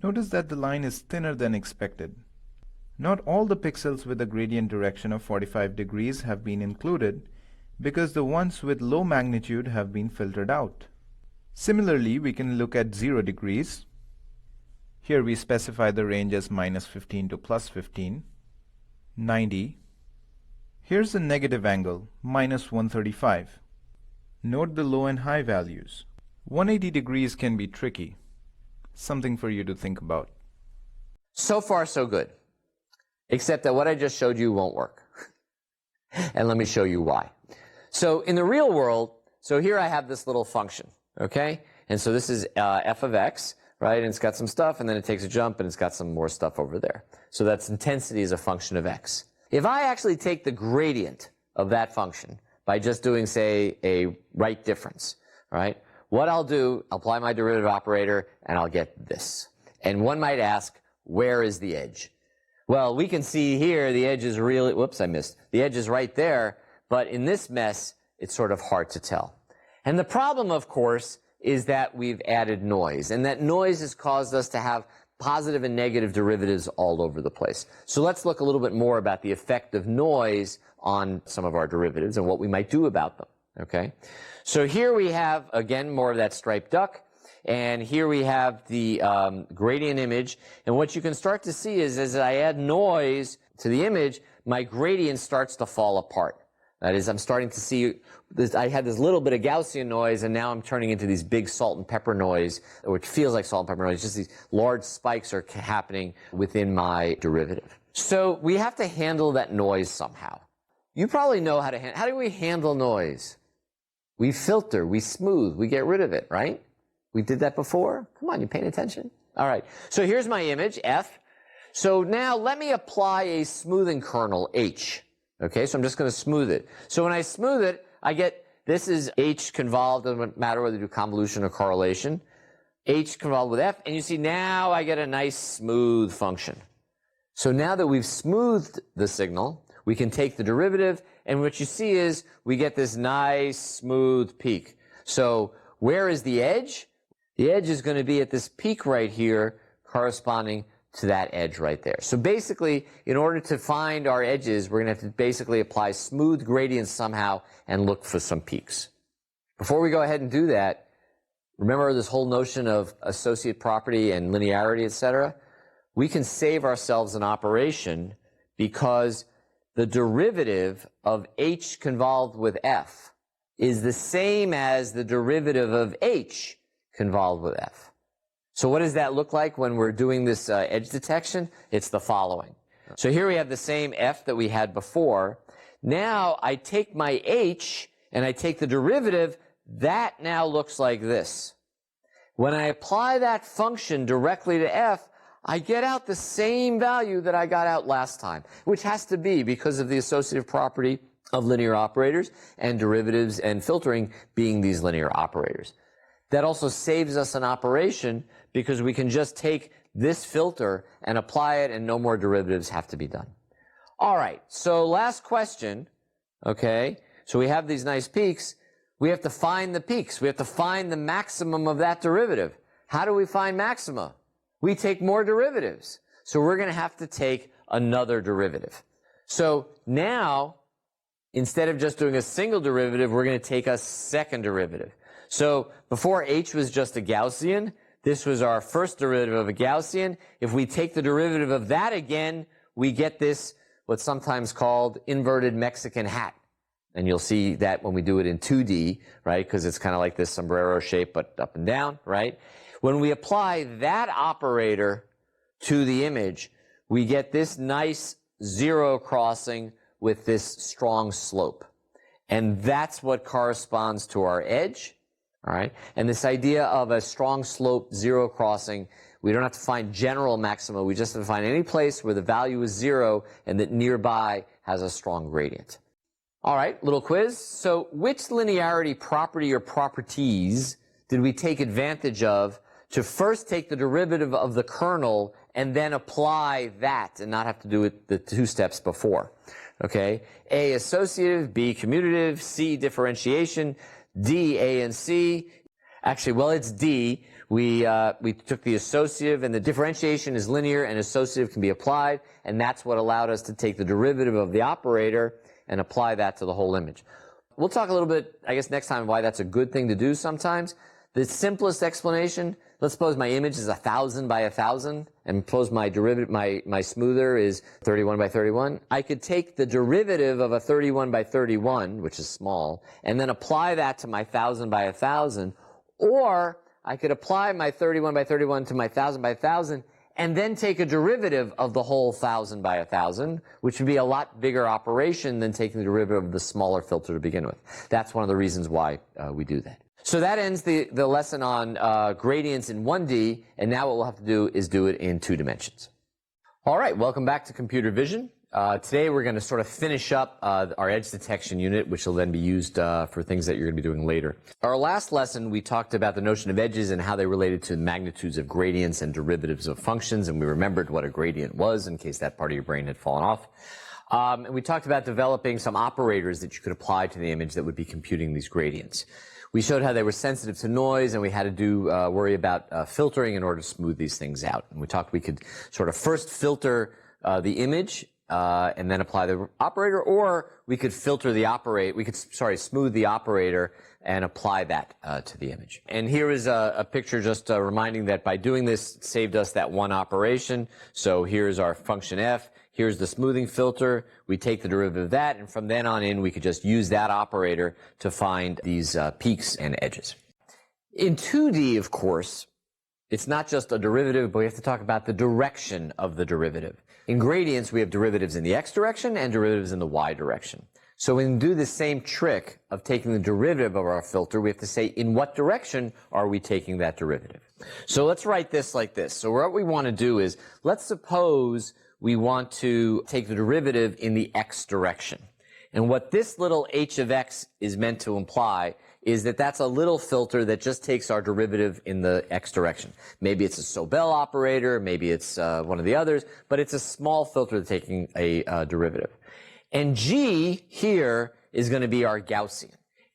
Notice that the line is thinner than expected. Not all the pixels with a gradient direction of 45 degrees have been included because the ones with low magnitude have been filtered out. Similarly, we can look at 0 degrees. Here we specify the range as minus 15 to plus 15, 90. Here's the negative angle, minus 135. Note the low and high values. 180 degrees can be tricky. Something for you to think about. So far, so good. Except that what I just showed you won't work. And let me show you why. So in the real world, so here I have this little function, okay? And so this is f of x, right? And it's got some stuff, and then it takes a jump, and it's got some more stuff over there. So that's intensity is a function of x. If I actually take the gradient of that function by just doing, say, a right difference, right? What I'll do, I'll apply my derivative operator, and I'll get this. And one might ask, where is the edge? Well, we can see here the edge is really, whoops, I missed. The edge is right there, but in this mess, it's sort of hard to tell. And the problem, of course, is that we've added noise, and that noise has caused us to have positive and negative derivatives all over the place. So let's look a little bit more about the effect of noise on some of our derivatives and what we might do about them, okay? So here we have, again, more of that striped duck. And here we have the gradient image. And what you can start to see is as I add noise to the image, my gradient starts to fall apart. That is, I'm starting to see this. I had this little bit of Gaussian noise, and now I'm turning into these big salt and pepper noise, which feels like salt and pepper noise. Just these large spikes are happening within my derivative. So we have to handle that noise somehow. You probably know how to handle. How do we handle noise? We filter, we smooth, we get rid of it, right? We did that before? Come on, you paying attention? All right. So here's my image, F. So now let me apply a smoothing kernel, H. Okay, so I'm just going to smooth it. So when I smooth it, I get, this is H convolved, doesn't matter whether you do convolution or correlation. H convolved with F, and you see now I get a nice smooth function. So now that we've smoothed the signal, we can take the derivative, and what you see is we get this nice smooth peak. So where is the edge? The edge is going to be at this peak right here, corresponding to that edge right there. So basically, in order to find our edges, we're going to have to basically apply smooth gradients somehow and look for some peaks. Before we go ahead and do that, remember this whole notion of associate property and linearity, etc.? We can save ourselves an operation because the derivative of h convolved with f is the same as the derivative of h convolved with f. So what does that look like when we're doing this edge detection? It's the following. So here we have the same f that we had before. Now I take my h and I take the derivative. That now looks like this. When I apply that function directly to f, I get out the same value that I got out last time, which has to be because of the associative property of linear operators and derivatives and filtering being these linear operators. That also saves us an operation because we can just take this filter and apply it and no more derivatives have to be done. All right, so last question, okay? So we have these nice peaks. We have to find the peaks. We have to find the maximum of that derivative. How do we find maxima? We take more derivatives. So we're going to have to take another derivative. So now, instead of just doing a single derivative, we're going to take a second derivative. So before h was just a Gaussian, this was our first derivative of a Gaussian. If we take the derivative of that again, we get this, what's sometimes called inverted Mexican hat. And you'll see that when we do it in 2D, right? Because it's kind of like this sombrero shape, but up and down, right? When we apply that operator to the image, we get this nice zero crossing with this strong slope. And that's what corresponds to our edge, all right? And this idea of a strong slope zero crossing, we don't have to find general maxima. We just have to find any place where the value is zero and that nearby has a strong gradient. All right, little quiz. So which linearity property or properties did we take advantage of to first take the derivative of the kernel and then apply that and not have to do it the two steps before? Okay, A, associative, B, commutative, C, differentiation, D, A, and C. Actually, well, it's D. We took the associative, and the differentiation is linear, and associative can be applied, and that's what allowed us to take the derivative of the operator and apply that to the whole image. We'll talk a little bit, I guess, next time why that's a good thing to do sometimes. The simplest explanation, let's suppose my image is 1,000 by 1,000, and suppose my derivative, my smoother is 31 by 31. I could take the derivative of a 31 by 31, which is small, and then apply that to my 1,000 by 1,000, or I could apply my 31 by 31 to my 1,000 by 1,000, and then take a derivative of the whole 1,000 by 1,000, which would be a lot bigger operation than taking the derivative of the smaller filter to begin with. That's one of the reasons why we do that. So that ends the lesson on gradients in 1D, and now what we'll have to do is do it in 2 dimensions. All right, welcome back to computer vision. Today we're going to sort of finish up our edge detection unit, which will then be used for things that you're going to be doing later. Our last lesson, we talked about the notion of edges and how they related to magnitudes of gradients and derivatives of functions, and we remembered what a gradient was in case that part of your brain had fallen off. And we talked about developing some operators that you could apply to the image that would be computing these gradients. We showed how they were sensitive to noise, and we had to worry about filtering in order to smooth these things out. And we talked we could sort of first filter the image and then apply the operator, or we could filter the smooth the operator and apply that to the image. And here is a picture just reminding that by doing this, it saved us that one operation. So here's our function f. Here's the smoothing filter. We take the derivative of that, and from then on in, we could just use that operator to find these peaks and edges. In 2D, of course, it's not just a derivative, but we have to talk about the direction of the derivative. In gradients, we have derivatives in the x direction and derivatives in the y direction. So when we do the same trick of taking the derivative of our filter, we have to say in what direction are we taking that derivative. So let's write this like this. So what we want to do is, let's suppose we want to take the derivative in the x direction. And what this little h of x is meant to imply is that that's a little filter that just takes our derivative in the x direction. Maybe it's a Sobel operator, maybe it's one of the others, but it's a small filter taking a derivative. And g here is going to be our Gaussian.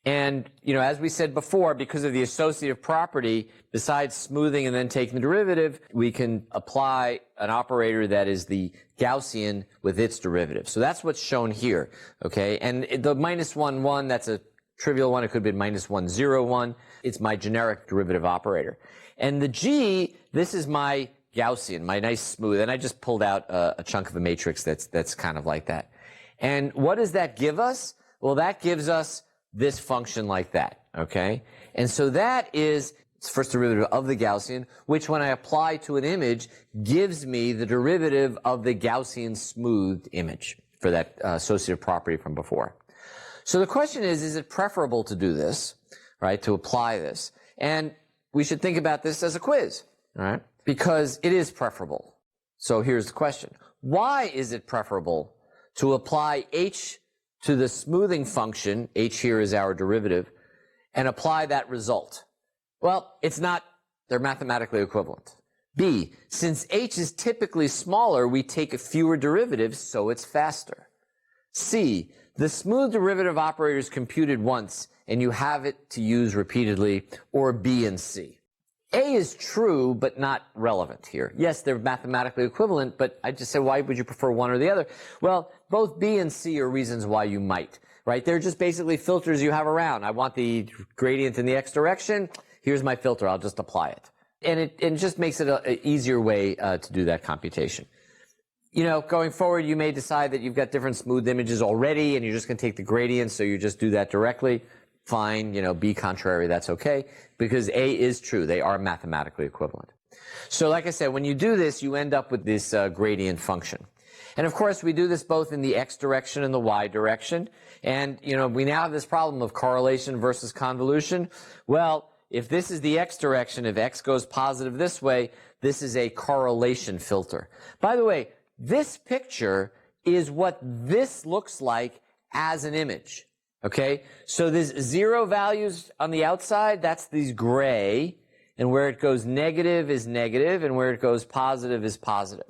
And, as we said before, because of the associative property, besides smoothing and then taking the derivative, we can apply an operator that is the Gaussian with its derivative. So that's what's shown here, okay? And the -1, 1, that's a trivial one. It could have been minus 1, 0, 1. It's my generic derivative operator. And the G, this is my Gaussian, my nice smooth. And I just pulled out a chunk of a matrix that's kind of like that. And what does that give us? Well, that gives us this function like that, okay? And so that is first derivative of the Gaussian, which when I apply to an image gives me the derivative of the Gaussian smoothed image for that associative property from before. So the question is it preferable to do this, right, to apply this? And we should think about this as a quiz, all right, because it is preferable. So here's the question. Why is it preferable to apply h to the smoothing function, h here is our derivative, and apply that result? Well, it's not, they're mathematically equivalent. B, since h is typically smaller, we take fewer derivatives, so it's faster. C, the smooth derivative operator is computed once, and you have it to use repeatedly, or B and C. A is true, but not relevant here. Yes, they're mathematically equivalent, but I just said, why would you prefer one or the other? Well, both B and C are reasons why you might, right? They're just basically filters you have around. I want the gradient in the x direction. Here's my filter. I'll just apply it. And it just makes it an easier way to do that computation. You know, going forward, you may decide that you've got different smooth images already, and you're just going to take the gradient, so you just do that directly. Fine, you know, B contrary, that's okay, because A is true. They are mathematically equivalent. So like I said, when you do this, you end up with this gradient function. And of course, we do this both in the x direction and the y direction. And, you know, we now have this problem of correlation versus convolution. Well, if this is the x direction, if x goes positive this way, this is a correlation filter. By the way, this picture is what this looks like as an image. Okay, so there's 0 values on the outside, that's these gray, and where it goes negative is negative, and where it goes positive is positive.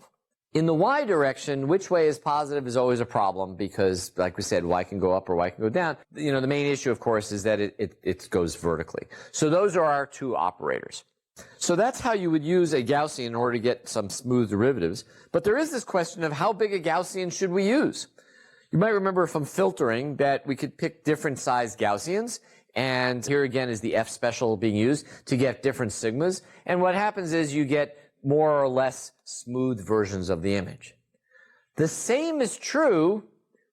In the y direction, which way is positive is always a problem because, like we said, y can go up or y can go down. You know, the main issue, of course, is that it goes vertically. So those are our two operators. So that's how you would use a Gaussian in order to get some smooth derivatives. But there is this question of how big a Gaussian should we use? You might remember from filtering that we could pick different size Gaussians, and here again is the F special being used to get different sigmas, and what happens is you get more or less smooth versions of the image. The same is true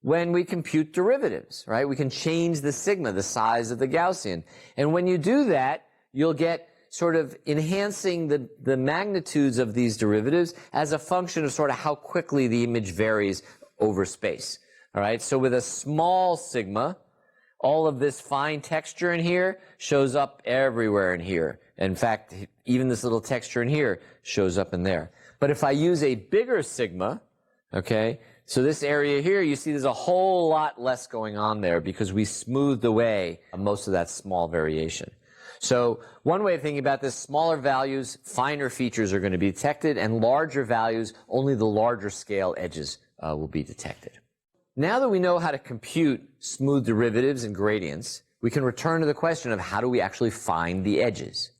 when we compute derivatives, right? We can change the sigma, the size of the Gaussian, and when you do that, you'll get sort of enhancing the magnitudes of these derivatives as a function of sort of how quickly the image varies over space. All right, so with a small sigma, all of this fine texture in here shows up everywhere in here. In fact, even this little texture in here shows up in there. But if I use a bigger sigma, okay, so this area here, you see there's a whole lot less going on there because we smoothed away most of that small variation. So one way of thinking about this, smaller values, finer features are going to be detected, and larger values, only the larger scale edges will be detected. Now that we know how to compute smooth derivatives and gradients, we can return to the question of how do we actually find the edges.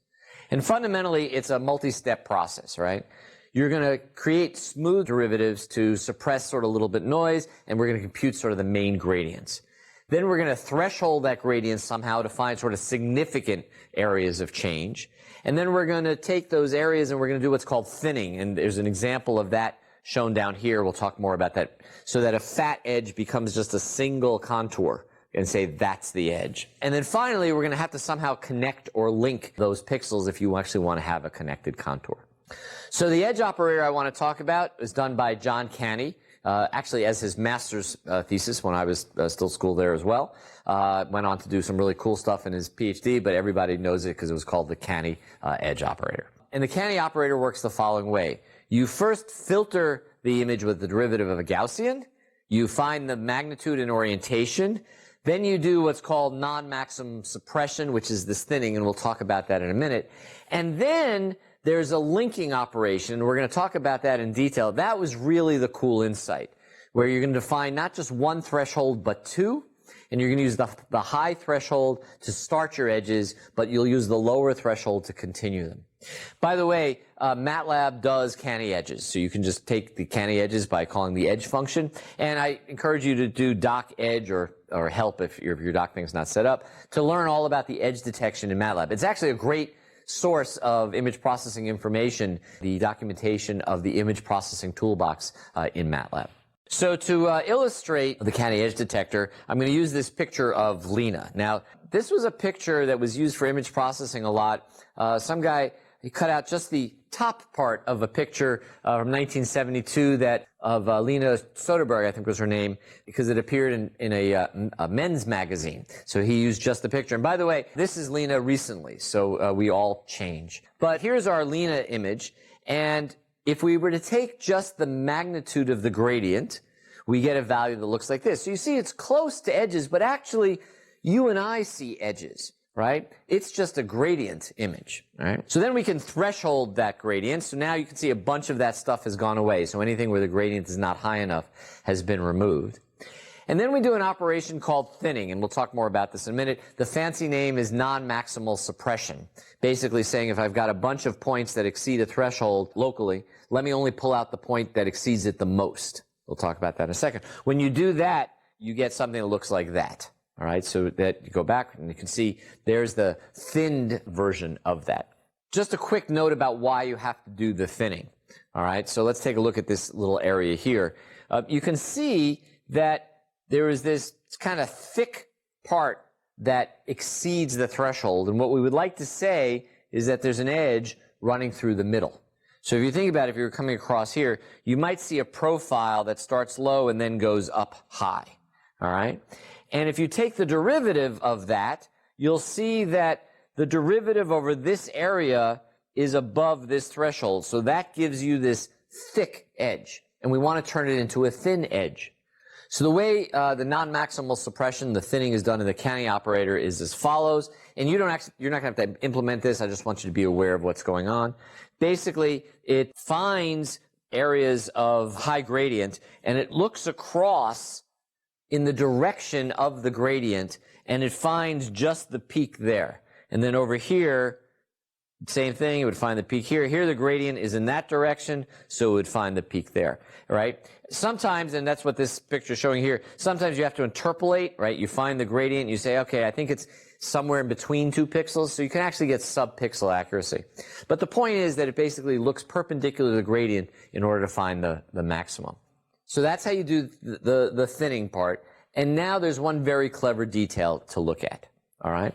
And fundamentally, it's a multi-step process, right? You're going to create smooth derivatives to suppress sort of a little bit noise, and we're going to compute sort of the main gradients. Then we're going to threshold that gradient somehow to find sort of significant areas of change. And then we're going to take those areas and we're going to do what's called thinning, and there's an example of that shown down here. We'll talk more about that. So that a fat edge becomes just a single contour and say that's the edge. And then finally, we're going to have to somehow connect or link those pixels if you actually want to have a connected contour. So the edge operator I want to talk about is done by John Canny, actually as his master's thesis when I was still at school there as well. Went on to do some really cool stuff in his PhD, but everybody knows it because it was called the Canny edge operator. And the Canny operator works the following way. You first filter the image with the derivative of a Gaussian. You find the magnitude and orientation. Then you do what's called non-maximum suppression, which is this thinning, and we'll talk about that in a minute. And then there's a linking operation. We're going to talk about that in detail. That was really the cool insight, where you're going to define not just one threshold, but two. And you're going to use the high threshold to start your edges, but you'll use the lower threshold to continue them. By the way, MATLAB does Canny edges, so you can just take the Canny edges by calling the edge function. And I encourage you to do doc edge or or help if your documenting is not set up, to learn all about the edge detection in MATLAB. It's actually a great source of image processing information, the documentation of the image processing toolbox in MATLAB. So to illustrate the canny edge detector, I'm going to use this picture of Lena. Now, this was a picture that was used for image processing a lot. Some guy, he cut out just the top part of a picture from 1972 of Lena Soderbergh, I think was her name, because it appeared in a men's magazine. So he used just the picture. And by the way, this is Lena recently, so we all change. But here's our Lena image, and if we were to take just the magnitude of the gradient, we get a value that looks like this. So you see it's close to edges, but actually you and I see edges, right? It's just a gradient image, right? So then we can threshold that gradient. So now you can see a bunch of that stuff has gone away. So anything where the gradient is not high enough has been removed. And then we do an operation called thinning, and we'll talk more about this in a minute. The fancy name is non-maximal suppression, basically saying if I've got a bunch of points that exceed a threshold locally, let me only pull out the point that exceeds it the most. We'll talk about that in a second. When you do that, you get something that looks like that. All right, so that you go back and you can see there's the thinned version of that. Just a quick note about why you have to do the thinning. All right, so let's take a look at this little area here. You can see that there is this kind of thick part that exceeds the threshold. And what we would like to say is that there's an edge running through the middle. So if you think about it, if you're coming across here, you might see a profile that starts low and then goes up high. All right? And if you take the derivative of that, you'll see that the derivative over this area is above this threshold. So that gives you this thick edge. And we want to turn it into a thin edge. So the way the non-maximal suppression, the thinning is done in the canny operator is as follows. And you're not going to have to implement this. I just want you to be aware of what's going on. Basically, it finds areas of high gradient, and it looks across in the direction of the gradient, and it finds just the peak there. And then over here, same thing, it would find the peak here. Here the gradient is in that direction, so it would find the peak there, right? Sometimes, and that's what this picture is showing here, sometimes you have to interpolate, right? You find the gradient, you say, okay, I think it's somewhere in between 2 pixels, so you can actually get sub-pixel accuracy. But the point is that it basically looks perpendicular to the gradient in order to find the maximum. So that's how you do the thinning part. And now there's one very clever detail to look at, all right?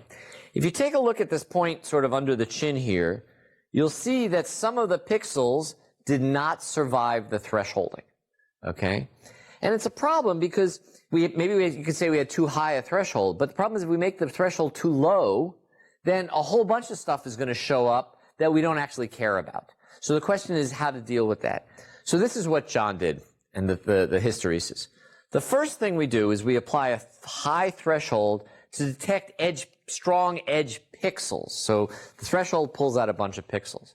If you take a look at this point sort of under the chin here, you'll see that some of the pixels did not survive the thresholding, okay? And it's a problem because you could say we had too high a threshold, but the problem is if we make the threshold too low, then a whole bunch of stuff is going to show up that we don't actually care about. So the question is how to deal with that. So this is what John did and the hysteresis. The first thing we do is we apply a high threshold to detect strong edge pixels. So the threshold pulls out a bunch of pixels.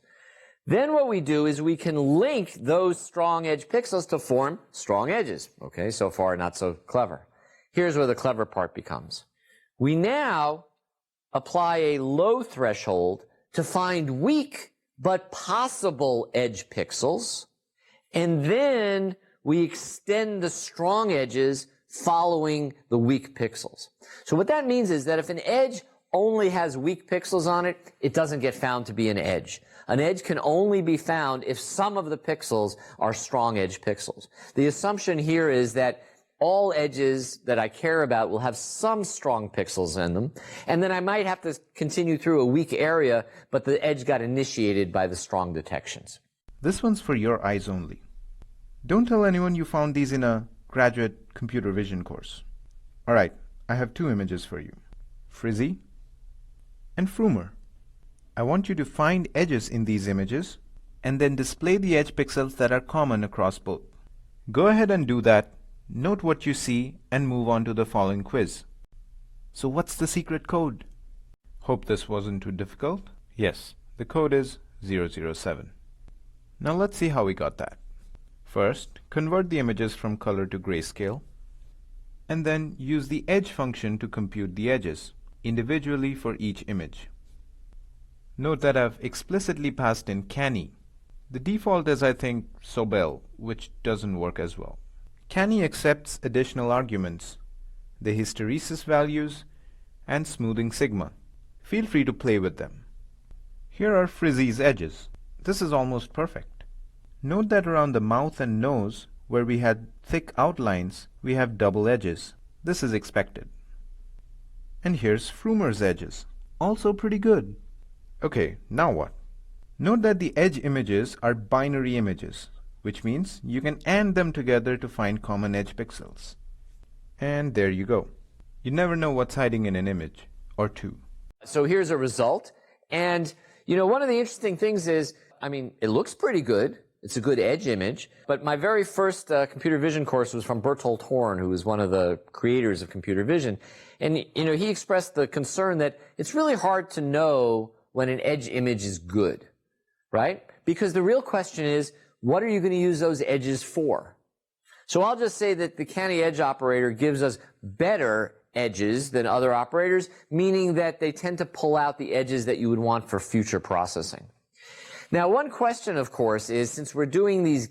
Then what we do is we can link those strong edge pixels to form strong edges. Okay, so far not so clever. Here's where the clever part becomes. We now apply a low threshold to find weak but possible edge pixels, and then we extend the strong edges following the weak pixels. So what that means is that if an edge only has weak pixels on it, it doesn't get found to be an edge. An edge can only be found if some of the pixels are strong edge pixels. The assumption here is that all edges that I care about will have some strong pixels in them, and then I might have to continue through a weak area, but the edge got initiated by the strong detections. This one's for your eyes only. Don't tell anyone you found these in a graduate computer vision course. All right, I have 2 images for you, Frizzy and Frumer. I want you to find edges in these images and then display the edge pixels that are common across both. Go ahead and do that, note what you see, and move on to the following quiz. So what's the secret code? Hope this wasn't too difficult. Yes, the code is 007. Now let's see how we got that. First, convert the images from color to grayscale, and then use the edge function to compute the edges individually for each image. Note that I've explicitly passed in canny. The default is, I think, Sobel, which doesn't work as well. Canny accepts additional arguments. the hysteresis values, and smoothing sigma. Feel free to play with them. Here are Frizzy's edges. This is almost perfect. Note that around the mouth and nose, where we had thick outlines, we have double edges. This is expected. And here's Frumer's edges. Also pretty good. Okay, now what? Note that the edge images are binary images, which means you can AND them together to find common edge pixels. And there you go. You never know what's hiding in an image, or two. So here's a result. And, one of the interesting things is, it looks pretty good. It's a good edge image. But my very first computer vision course was from Bertolt Horn, who was one of the creators of computer vision. And, he expressed the concern that it's really hard to know when an edge image is good, right? Because the real question is, what are you going to use those edges for? So I'll just say that the canny edge operator gives us better edges than other operators, meaning that they tend to pull out the edges that you would want for future processing. Now, one question, of course, is, since we're doing these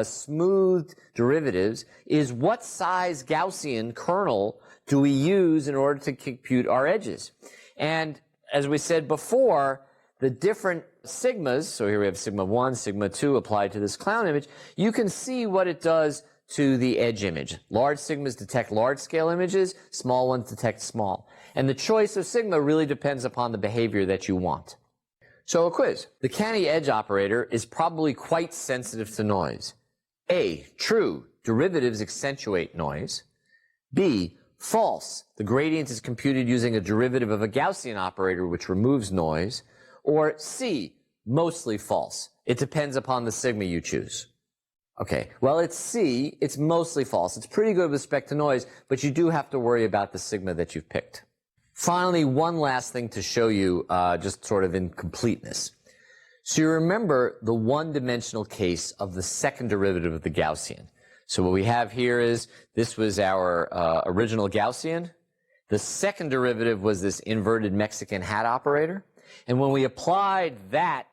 smooth derivatives, is what size Gaussian kernel do we use in order to compute our edges? And as we said before, the different sigmas, so here we have sigma 1, sigma 2 applied to this clown image, you can see what it does to the edge image. Large sigmas detect large-scale images, small ones detect small. And the choice of sigma really depends upon the behavior that you want. So a quiz. The canny edge operator is probably quite sensitive to noise. A, true, derivatives accentuate noise. B, false, the gradient is computed using a derivative of a Gaussian operator which removes noise. Or C, mostly false. It depends upon the sigma you choose. Okay, well, it's C, it's mostly false. It's pretty good with respect to noise, but you do have to worry about the sigma that you've picked. Finally, one last thing to show you, just sort of in completeness. So you remember the one-dimensional case of the second derivative of the Gaussian. So what we have here is, this was our original Gaussian. The second derivative was this inverted Mexican hat operator. And when we applied that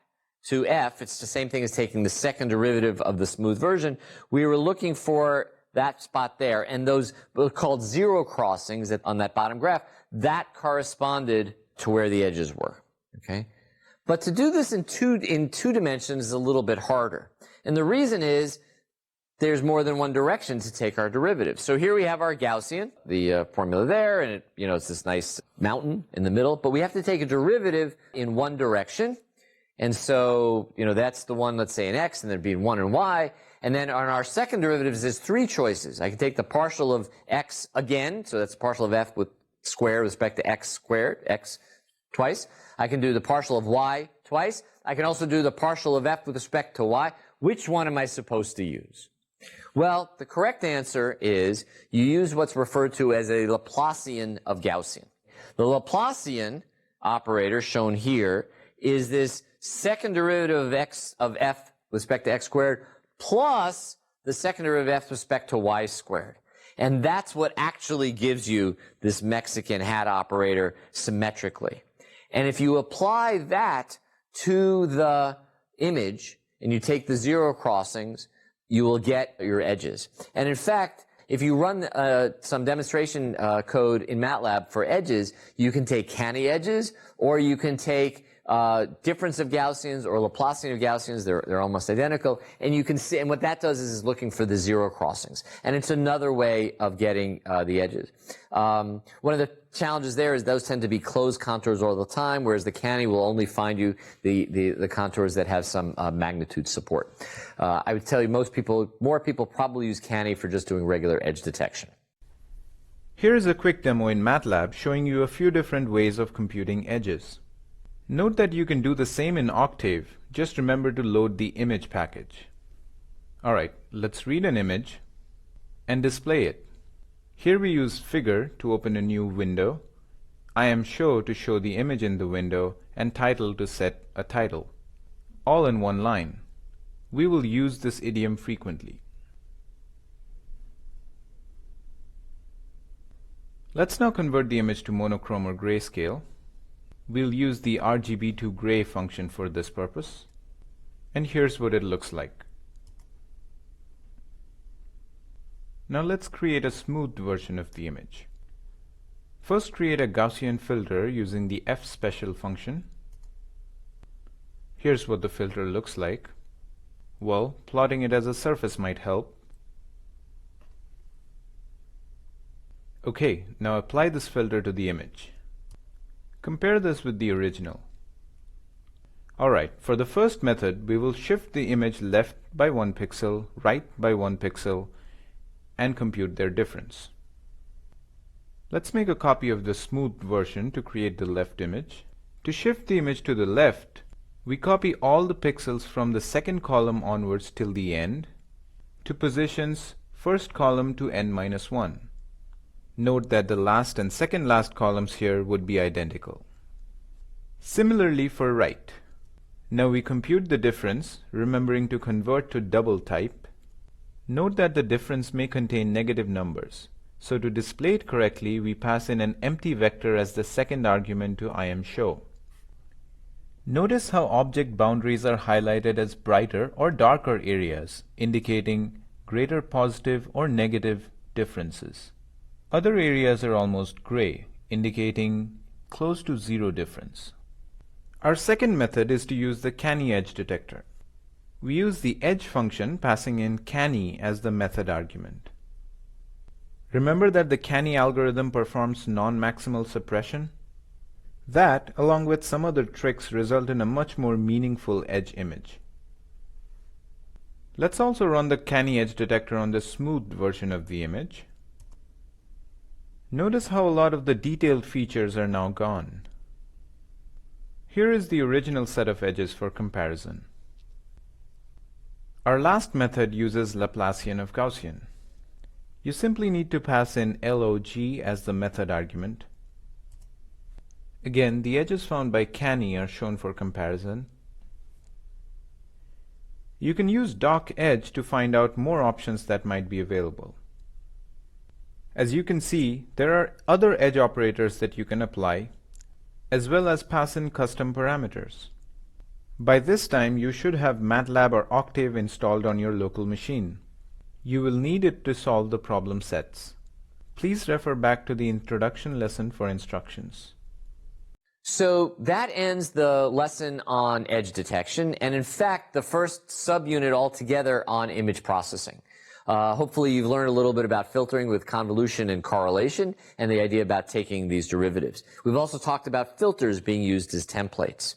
to f, it's the same thing as taking the second derivative of the smooth version. We were looking for that spot there, and those were called zero crossings on that bottom graph. That corresponded to where the edges were. Okay, but to do this in two dimensions is a little bit harder, and the reason is there's more than one direction to take our derivative. So here we have our Gaussian, the formula there, and it's this nice mountain in the middle. But we have to take a derivative in one direction. And so, that's the one, let's say, in x, and there'd be 1 in y. And then on our second derivatives, there's three choices. I can take the partial of x again, so that's the partial of f with square with respect to x squared, x twice. I can do the partial of y twice. I can also do the partial of f with respect to y. Which one am I supposed to use? Well, the correct answer is you use what's referred to as a Laplacian of Gaussian. The Laplacian operator shown here is this second derivative of f with respect to x squared plus the second derivative of f with respect to y squared. And that's what actually gives you this Mexican hat operator symmetrically. And if you apply that to the image and you take the zero crossings, you will get your edges. And in fact, if you run some demonstration code in MATLAB for edges, you can take canny edges, or you can take difference of Gaussians or Laplacian of Gaussians. They're almost identical. And you can see, and what that does is looking for the zero crossings. And it's another way of getting the edges. One of the challenges there is those tend to be closed contours all the time, whereas the canny will only find you the contours that have some magnitude support. I would tell you more people probably use canny for just doing regular edge detection. Here is a quick demo in MATLAB showing you a few different ways of computing edges. Note that you can do the same in Octave, just remember to load the image package. Alright, let's read an image and display it. Here we use Figure to open a new window, IamShow to show the image in the window, and Title to set a title. All in one line. We will use this idiom frequently. Let's now convert the image to monochrome or grayscale. We'll use the RGB2gray function for this purpose. And here's what it looks like. Now let's create a smoothed version of the image. First, create a Gaussian filter using the fSpecial function. Here's what the filter looks like. Well, plotting it as a surface might help. Okay, now apply this filter to the image. Compare this with the original. Alright, for the first method, we will shift the image left by 1 pixel, right by 1 pixel, and compute their difference. Let's make a copy of the smoothed version to create the left image. To shift the image to the left, we copy all the pixels from the second column onwards till the end to positions first column to n-1. Note that the last and second last columns here would be identical. Similarly for right. Now we compute the difference, remembering to convert to double type. Note that the difference may contain negative numbers, so to display it correctly, we pass in an empty vector as the second argument to IMShow. Notice how object boundaries are highlighted as brighter or darker areas, indicating greater positive or negative differences. Other areas are almost gray, indicating close to zero difference. Our second method is to use the canny edge detector. We use the edge function passing in canny as the method argument. Remember that the canny algorithm performs non-maximal suppression? That, along with some other tricks, result in a much more meaningful edge image. Let's also run the canny edge detector on the smoothed version of the image. Notice how a lot of the detailed features are now gone. Here is the original set of edges for comparison. Our last method uses Laplacian of Gaussian. You simply need to pass in log as the method argument. Again, the edges found by canny are shown for comparison. You can use docEdge to find out more options that might be available. As you can see, there are other edge operators that you can apply, as well as pass in custom parameters. By this time, you should have MATLAB or Octave installed on your local machine. You will need it to solve the problem sets. Please refer back to the introduction lesson for instructions. So that ends the lesson on edge detection, and in fact, the first subunit altogether on image processing. Hopefully you've learned a little bit about filtering with convolution and correlation and the idea about taking these derivatives. We've also talked about filters being used as templates.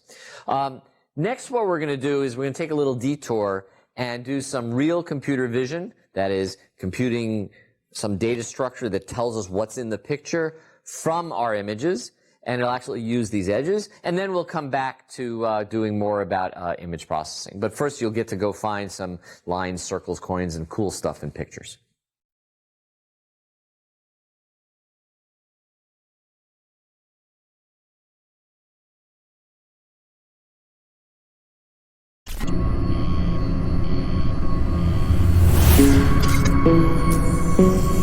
Next, what we're going to do is we're going to take a little detour and do some real computer vision, that is, computing some data structure that tells us what's in the picture from our images, and it'll actually use these edges, and then we'll come back to doing more about image processing. But first, you'll get to go find some lines, circles, coins, and cool stuff in pictures. Thank you.